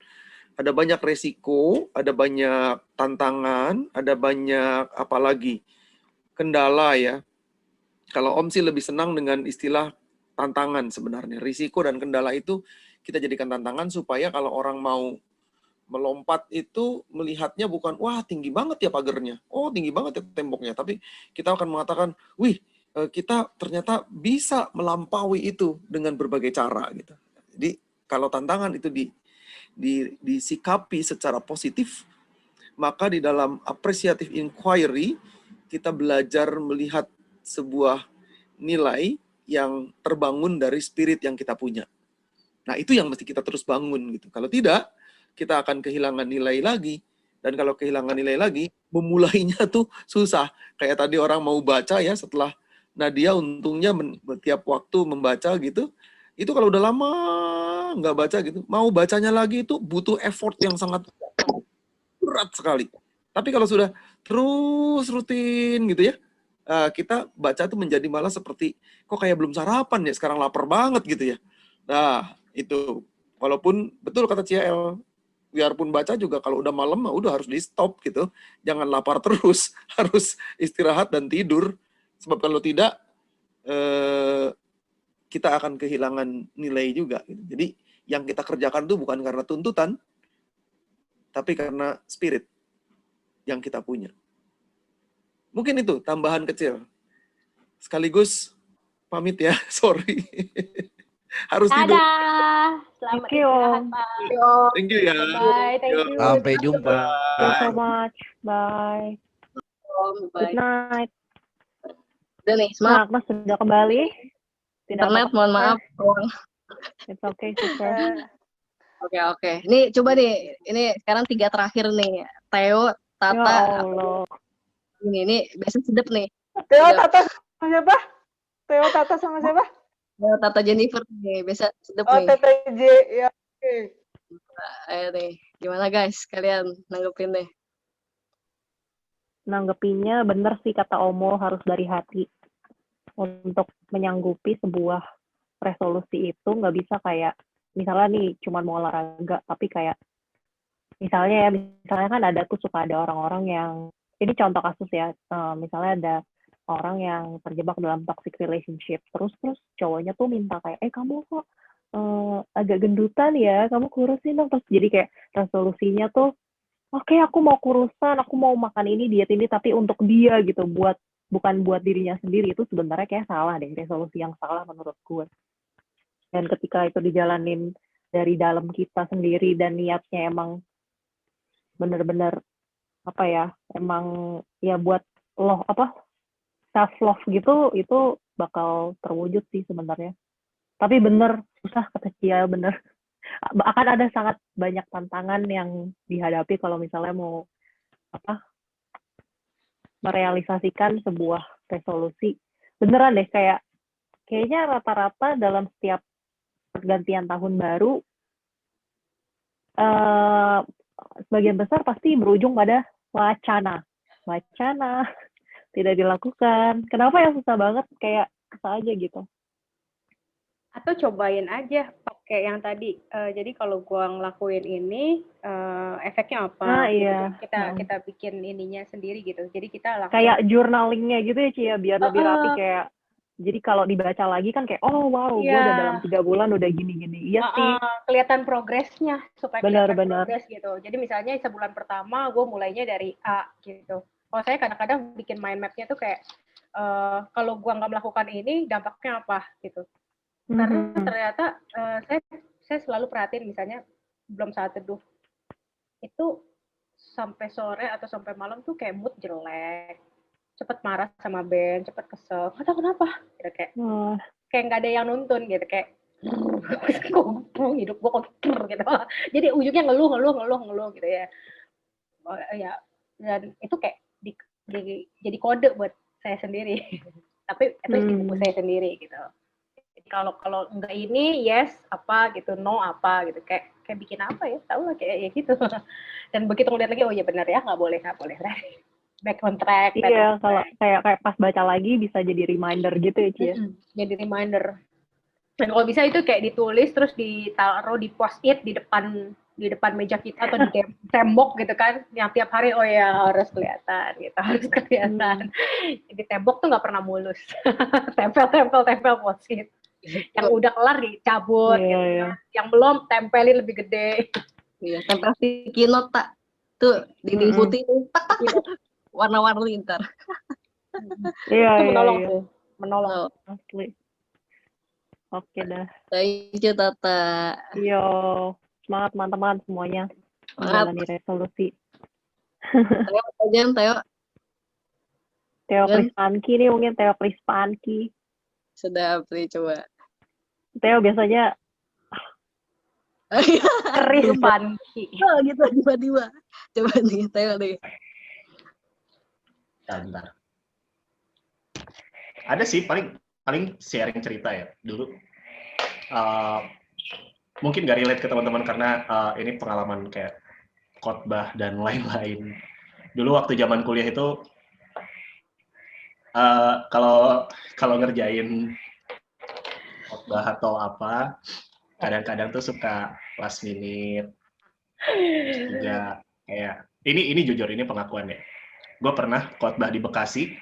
Speaker 9: ada banyak resiko, ada banyak tantangan, ada banyak apalagi kendala ya. Kalau Om sih lebih senang dengan istilah tantangan sebenarnya. Risiko dan kendala itu kita jadikan tantangan supaya kalau orang mau melompat itu melihatnya bukan, wah tinggi banget ya pagernya, oh tinggi banget ya temboknya, tapi kita akan mengatakan, wih, kita ternyata bisa melampaui itu dengan berbagai cara gitu. Jadi kalau tantangan itu disikapi secara positif, maka di dalam appreciative inquiry kita belajar melihat sebuah nilai yang terbangun dari spirit yang kita punya. Nah, itu yang mesti kita terus bangun gitu. Kalau tidak, kita akan kehilangan nilai lagi, dan kalau kehilangan nilai lagi, memulainya tuh susah. Kayak tadi orang mau baca ya, setelah Nadia untungnya tiap waktu membaca gitu, itu kalau udah lama nggak baca gitu, mau bacanya lagi itu butuh effort yang sangat berat sekali. Tapi kalau sudah terus rutin gitu ya, kita baca tuh menjadi malah seperti, kok kayak belum sarapan ya, sekarang lapar banget gitu ya. Nah, itu. Walaupun betul kata Ciel, biarpun baca juga kalau udah malam udah harus di stop gitu. Jangan lapar terus, harus istirahat dan tidur. Sebab kalau tidak, kita akan kehilangan nilai juga. Jadi yang kita kerjakan itu bukan karena tuntutan, tapi karena spirit yang kita punya. Mungkin itu tambahan kecil. Sekaligus pamit ya, sorry. Harus tidur.
Speaker 2: Dadah. Selamat
Speaker 4: Thank you.
Speaker 2: istirahat, Pak.
Speaker 9: Thank you ya.
Speaker 2: Bye, thank you.
Speaker 8: Sampai jumpa.
Speaker 4: Thank you so much. Bye. Good
Speaker 1: Bye.
Speaker 4: night.
Speaker 1: Udah nih,
Speaker 4: Nah,
Speaker 1: semangat.
Speaker 4: Agnes sudah kembali. Tidak
Speaker 1: Internet,
Speaker 4: apa-apa.
Speaker 1: mohon maaf.
Speaker 4: It's okay, sister.
Speaker 1: Oke. Ini coba nih, ini sekarang 3 terakhir nih. Theo,
Speaker 4: Ya
Speaker 1: Tata,
Speaker 4: Allah.
Speaker 1: ini biasa sedep nih.
Speaker 5: Teo
Speaker 1: Sedep.
Speaker 5: Tata sama siapa? Teo Tata sama siapa?
Speaker 1: Theo, Tata Jennifer nih, biasa sedep
Speaker 5: Oh,
Speaker 1: nih.
Speaker 5: TTJ. Ya, oke.
Speaker 1: Ayo nih, gimana guys? Kalian nanggepin deh.
Speaker 4: Nanggepinnya bener sih kata Omo, harus dari hati. Untuk menyanggupi sebuah resolusi itu nggak bisa kayak, misalnya nih cuma mau olahraga, tapi kayak, misalnya kan ada tuh suka ada orang-orang yang, ini contoh kasus ya, misalnya ada orang yang terjebak dalam toxic relationship, terus cowoknya tuh minta kayak, kamu kok agak gendutan ya, kamu kurusin dong, terus jadi kayak resolusinya tuh, oke, aku mau kurusan, aku mau makan ini, diet ini, tapi untuk dia gitu, bukan buat dirinya sendiri. Itu sebenarnya kayak salah deh, resolusi yang salah menurut gue. Dan ketika itu dijalanin dari dalam kita sendiri dan niatnya emang bener-bener emang ya buat self love gitu, itu bakal terwujud sih sebenarnya. Tapi bener susah, kata Cia, bener akan ada sangat banyak tantangan yang dihadapi kalau misalnya mau merealisasikan sebuah resolusi. Beneran deh, kayaknya rata-rata dalam setiap pergantian tahun baru, sebagian besar pasti berujung pada wacana tidak dilakukan. Kenapa ya susah banget, kayak susah aja gitu.
Speaker 2: Atau cobain aja pakai yang tadi. Jadi kalau gua ngelakuin ini, efeknya apa?
Speaker 4: Nah,
Speaker 2: gitu.
Speaker 4: iya.
Speaker 2: Kita bikin ininya sendiri gitu. Jadi kita langsung
Speaker 4: Kayak journalingnya gitu ya, Cia, biar lebih rapi kayak. Jadi kalau dibaca lagi kan kayak, oh wow, gue udah dalam 3 bulan udah gini-gini. Iya sih.
Speaker 2: kelihatan progresnya, supaya
Speaker 4: Benar.
Speaker 2: kelihatan progres gitu. Jadi misalnya sebulan pertama gue mulainya dari A gitu. Kalau saya kadang-kadang bikin mind map-nya tuh kayak, kalau gue nggak melakukan ini, dampaknya apa gitu. Karena ternyata saya selalu perhatiin, misalnya belum saat teduh itu sampai sore atau sampai malam tuh kayak mood jelek, cepet marah sama Ben, cepet kesel, nggak tahu kenapa gitu, kayak nggak ada yang nuntun gitu, kayak hidup gue kok gitu. Jadi ujungnya ngeluh gitu ya. Ya, dan itu kayak jadi kode buat saya sendiri. Tapi itu di buku saya sendiri gitu. Kalau enggak ini yes apa gitu, no apa gitu, kayak bikin apa ya, tahu lah kayak ya gitu. Dan begitu ngeliat lagi, oh iya benar ya, nggak boleh back on track.
Speaker 4: Iya, kalau kayak pas baca lagi bisa jadi reminder gitu ya, Cia.
Speaker 2: Jadi reminder. Dan kalau bisa itu kayak ditulis terus ditaruh di post-it di depan meja kita atau di tembok gitu kan, yang tiap hari oh ya harus kelihatan gitu, harus kelihatan. Jadi tembok tuh nggak pernah mulus. tempel post-it. Yang udah kelar dicabut, gitu. Yang belum tempelin lebih gede.
Speaker 1: Iya, tempel sticky note tak tuh dinding putih tak warna-warni ntar.
Speaker 4: Iya.
Speaker 2: Menolong.
Speaker 4: Asli. Oke dah.
Speaker 1: Thank you Tata.
Speaker 4: Yo, semangat teman-teman semuanya menjalani resolusi. Theo Prispanki nih, mungkin Theo Prispanki.
Speaker 1: Sedap nih, coba.
Speaker 4: Theo biasanya
Speaker 2: Prispanki.
Speaker 1: Oh gitu tiba-tiba. Coba nih, Theo nih.
Speaker 10: Bentar. Ada sih paling sharing cerita ya dulu. Mungkin gak relate ke teman-teman karena ini pengalaman kayak khotbah dan lain-lain. Dulu waktu zaman kuliah itu kalau ngerjain khotbah atau apa, kadang-kadang tuh suka last minute. Terus juga kayak ini jujur, ini pengakuan ya. Gue pernah khotbah di Bekasi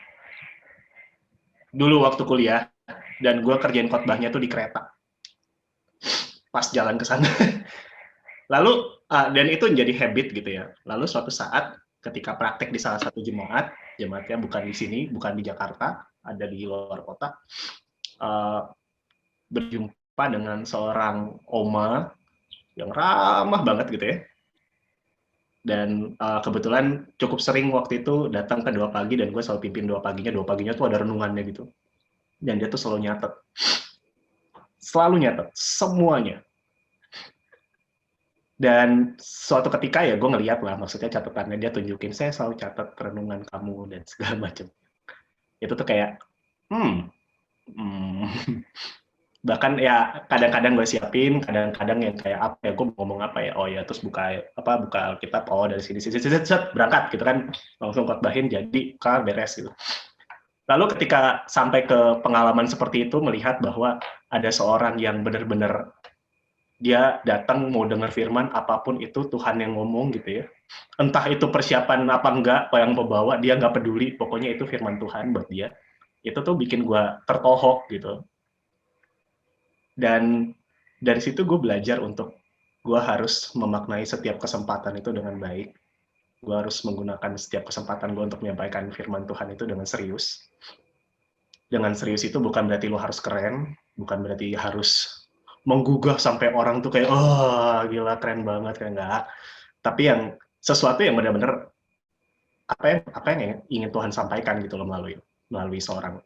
Speaker 10: dulu waktu kuliah, dan gue kerjain khotbahnya tuh di kereta pas jalan ke sana. Lalu dan itu menjadi habit gitu ya. Lalu suatu saat ketika praktek di salah satu jemaatnya bukan di sini, bukan di Jakarta, ada di luar kota, berjumpa dengan seorang oma yang ramah banget gitu ya. Dan kebetulan cukup sering waktu itu datang ke 2 pagi, dan gue selalu pimpin 2 paginya tuh ada renungannya gitu. Dan dia tuh selalu nyatet semuanya. Dan suatu ketika ya gue ngeliat lah, maksudnya catatannya dia tunjukin, saya selalu catat renungan kamu dan segala macam. Itu tuh kayak bahkan ya kadang-kadang gue siapin, kadang-kadang yang kayak apa ya, gue ngomong apa ya, oh ya terus buka Alkitab, oh dari sini berangkat gitu kan, langsung khotbahin jadi beres gitu. Lalu ketika sampai ke pengalaman seperti itu, melihat bahwa ada seorang yang benar-benar dia datang mau dengar firman, apapun itu Tuhan yang ngomong gitu ya, entah itu persiapan apa enggak, apa yang membawa, dia nggak peduli, pokoknya itu firman Tuhan buat dia. Itu tuh bikin gue tertohok gitu. Dan dari situ gue belajar untuk gue harus memaknai setiap kesempatan itu dengan baik. Gue harus menggunakan setiap kesempatan gue untuk menyampaikan firman Tuhan itu dengan serius. Dengan serius itu bukan berarti lo harus keren, bukan berarti harus menggugah sampai orang tuh kayak, oh gila keren banget, kayak enggak. Tapi yang sesuatu yang benar-benar apa yang ingin Tuhan sampaikan gitu loh melalui seorang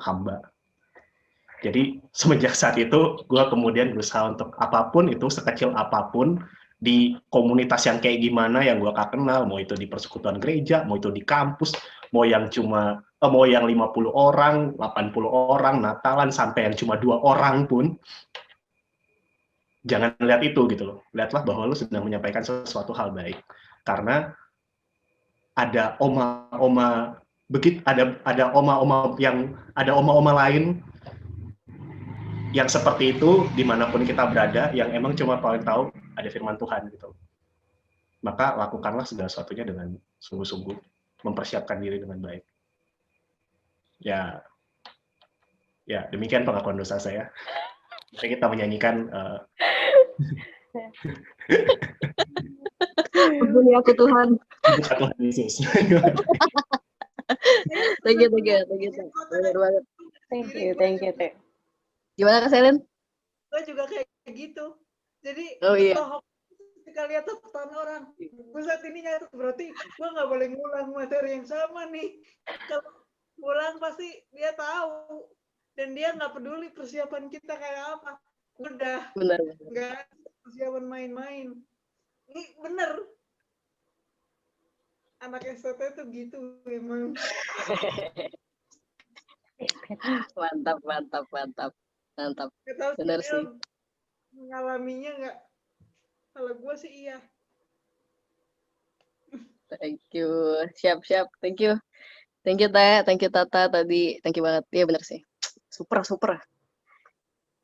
Speaker 10: hamba. Jadi semenjak saat itu, gue kemudian berusaha untuk apapun itu, sekecil apapun, di komunitas yang kayak gimana yang gue gak kenal, mau itu di persekutuan gereja, mau itu di kampus, mau yang 50 orang, 80 orang, Natalan, sampai yang cuma 2 orang pun, jangan lihat itu gitu loh. Lihatlah bahwa lo sedang menyampaikan sesuatu hal baik. Karena ada oma-oma lain yang seperti itu dimanapun kita berada, yang emang cuma paling tahu ada firman Tuhan gitu. Maka lakukanlah segala sesuatunya dengan sungguh-sungguh, mempersiapkan diri dengan baik. Ya demikian pengakuan dosa saya. Mari kita menyanyikan
Speaker 1: Ampuni aku Tuhan.
Speaker 10: Bukan Tuhan Yesus.
Speaker 1: Thank you. Benar banget.
Speaker 2: Thank you.
Speaker 1: Gimana Kak Selen?
Speaker 5: Gue juga kayak gitu. Jadi ketika lihat catatan orang, pusat ini nyatet, berarti gue nggak boleh ngulang materi yang sama nih. Kalau ngulang pasti dia tahu, dan dia nggak peduli persiapan kita kayak apa. Udah.
Speaker 1: Benar.
Speaker 5: Nggak persiapan main-main. Ini bener. Anak STT tuh gitu emang.
Speaker 1: Mantap. Benar sih.
Speaker 5: Mengalaminya nggak? Kalau gue sih iya.
Speaker 1: Thank you. Siap. Thank you Teh, thank you Tata tadi. Thank you banget. Iya benar sih. Super.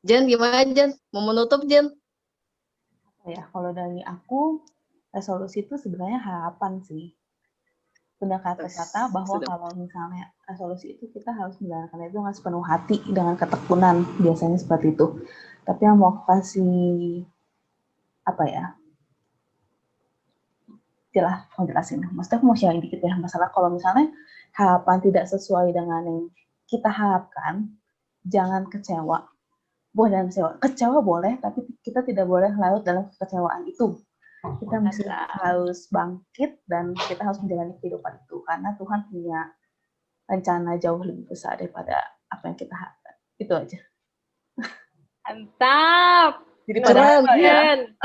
Speaker 1: Jen, gimana Jen? Mau menutup Jen?
Speaker 11: Ya, kalau dari aku, resolusi itu sebenarnya harapan sih. Benar kata bahwa kalau misalnya resolusi itu kita harus menjalankan itu dengan sepenuh hati, dengan ketekunan, biasanya seperti itu. Tapi yang mau kasih jelasin. Maksudnya aku mau sharing dikit ya, masalah kalau misalnya harapan tidak sesuai dengan yang kita harapkan, jangan kecewa. Boleh kecewa boleh, tapi kita tidak boleh larut dalam kekecewaan itu. Kita harus bangkit dan kita harus menjalani kehidupan itu karena Tuhan punya rencana jauh lebih besar daripada apa yang kita harapkan. Itu aja.
Speaker 2: Mantap.
Speaker 11: Jadi pada
Speaker 1: Keren.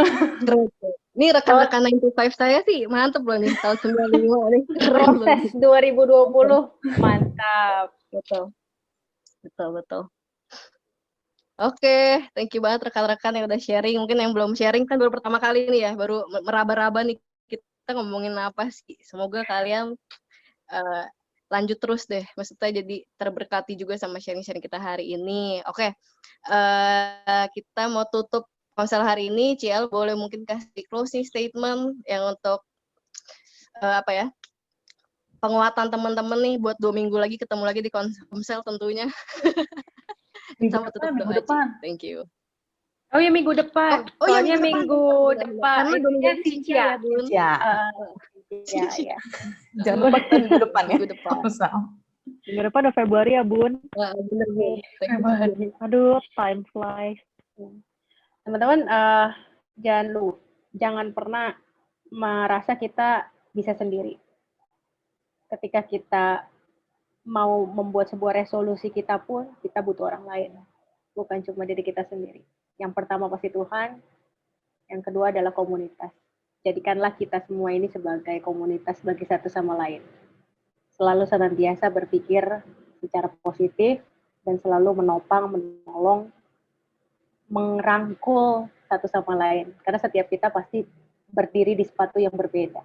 Speaker 1: Ini rekan-rekan 9 to 5 saya sih mantep loh nih tahun 95 nih. Keren loh.
Speaker 2: Proses 2020 mantap.
Speaker 1: Betul. Oke, thank you banget rekan-rekan yang udah sharing. Mungkin yang belum sharing kan baru pertama kali nih ya, baru meraba-raba nih kita ngomongin apa sih. Semoga kalian lanjut terus deh, maksudnya jadi terberkati juga sama sharing-sharing kita hari ini. Oke, kita mau tutup konsel hari ini. CL boleh mungkin kasih closing statement yang untuk penguatan teman-teman nih buat 2 minggu lagi ketemu lagi di konsel tentunya. Sama tutup
Speaker 11: minggu
Speaker 1: doa,
Speaker 11: depan.
Speaker 1: Thank you.
Speaker 2: Oh ya minggu depan. Soalnya minggu depan
Speaker 1: Karena
Speaker 2: ininya
Speaker 1: Indonesia
Speaker 2: Cincia.
Speaker 1: ya, Bun.
Speaker 11: Ya.
Speaker 2: Iya.
Speaker 11: Jangan lupa kita minggu depan ya.
Speaker 1: Minggu depan.
Speaker 4: Minggu depan udah Februari ya, Bun.
Speaker 1: Bener nih.
Speaker 11: Februari.
Speaker 4: Aduh, time flies.
Speaker 2: Teman-teman, jangan pernah merasa kita bisa sendiri. Ketika kita mau membuat sebuah resolusi kita pun, kita butuh orang lain. Bukan cuma diri kita sendiri. Yang pertama pasti Tuhan, yang kedua adalah komunitas. Jadikanlah kita semua ini sebagai komunitas bagi satu sama lain. Selalu senantiasa berpikir secara positif dan selalu menopang, menolong, merangkul satu sama lain. Karena setiap kita pasti berdiri di sepatu yang berbeda.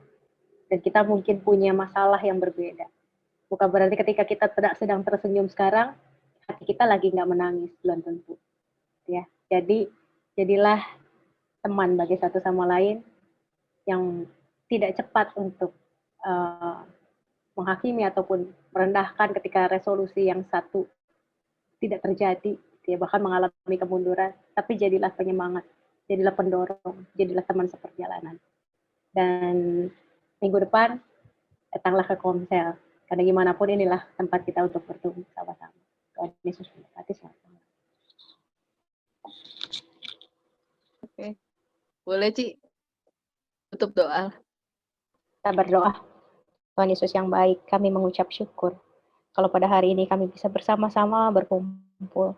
Speaker 2: Dan kita mungkin punya masalah yang berbeda. Bukan berarti ketika kita sedang tersenyum sekarang, hati kita lagi nggak menangis, belum tentu. Ya, jadi jadilah teman bagi satu sama lain yang tidak cepat untuk menghakimi ataupun merendahkan ketika resolusi yang satu tidak terjadi, ya bahkan mengalami kemunduran. Tapi jadilah penyemangat, jadilah pendorong, jadilah teman seperjalanan. Dan minggu depan datanglah ke Komsel, karena gimana pun inilah tempat kita untuk bertemu sama-sama. Tuhan Yesus memberkati. Selamat malam.
Speaker 1: Oke, boleh Ci tutup doa.
Speaker 2: Kita berdoa. Tuhan Yesus yang baik, kami mengucap syukur kalau pada hari ini kami bisa bersama-sama berkumpul.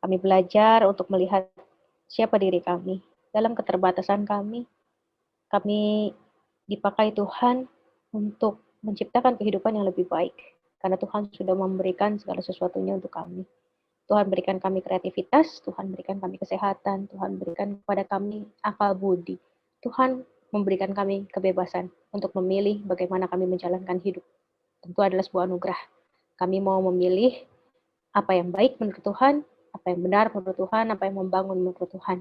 Speaker 2: Kami belajar untuk melihat siapa diri kami. Dalam keterbatasan kami dipakai Tuhan untuk menciptakan kehidupan yang lebih baik. Karena Tuhan sudah memberikan segala sesuatunya untuk kami. Tuhan berikan kami kreativitas, Tuhan berikan kami kesehatan, Tuhan berikan kepada kami akal budi. Tuhan memberikan kami kebebasan untuk memilih bagaimana kami menjalankan hidup. Tentu adalah sebuah anugerah. Kami mau memilih apa yang baik menurut Tuhan, apa yang benar menurut Tuhan, apa yang membangun menurut Tuhan.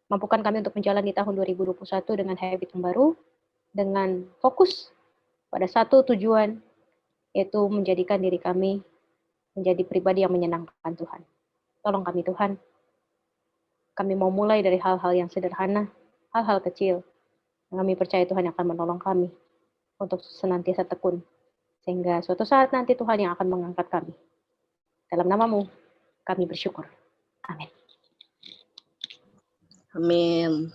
Speaker 2: Mampukan kami untuk menjalani tahun 2021 dengan habit yang baru, dengan fokus pada satu tujuan, yaitu menjadikan diri kami menjadi pribadi yang menyenangkan Tuhan. Tolong kami Tuhan. Kami mau mulai dari hal-hal yang sederhana, hal-hal kecil. Kami percaya Tuhan yang akan menolong kami untuk senantiasa tekun. Sehingga suatu saat nanti Tuhan yang akan mengangkat kami. Dalam nama-Mu, kami bersyukur. Amin.
Speaker 1: Amin.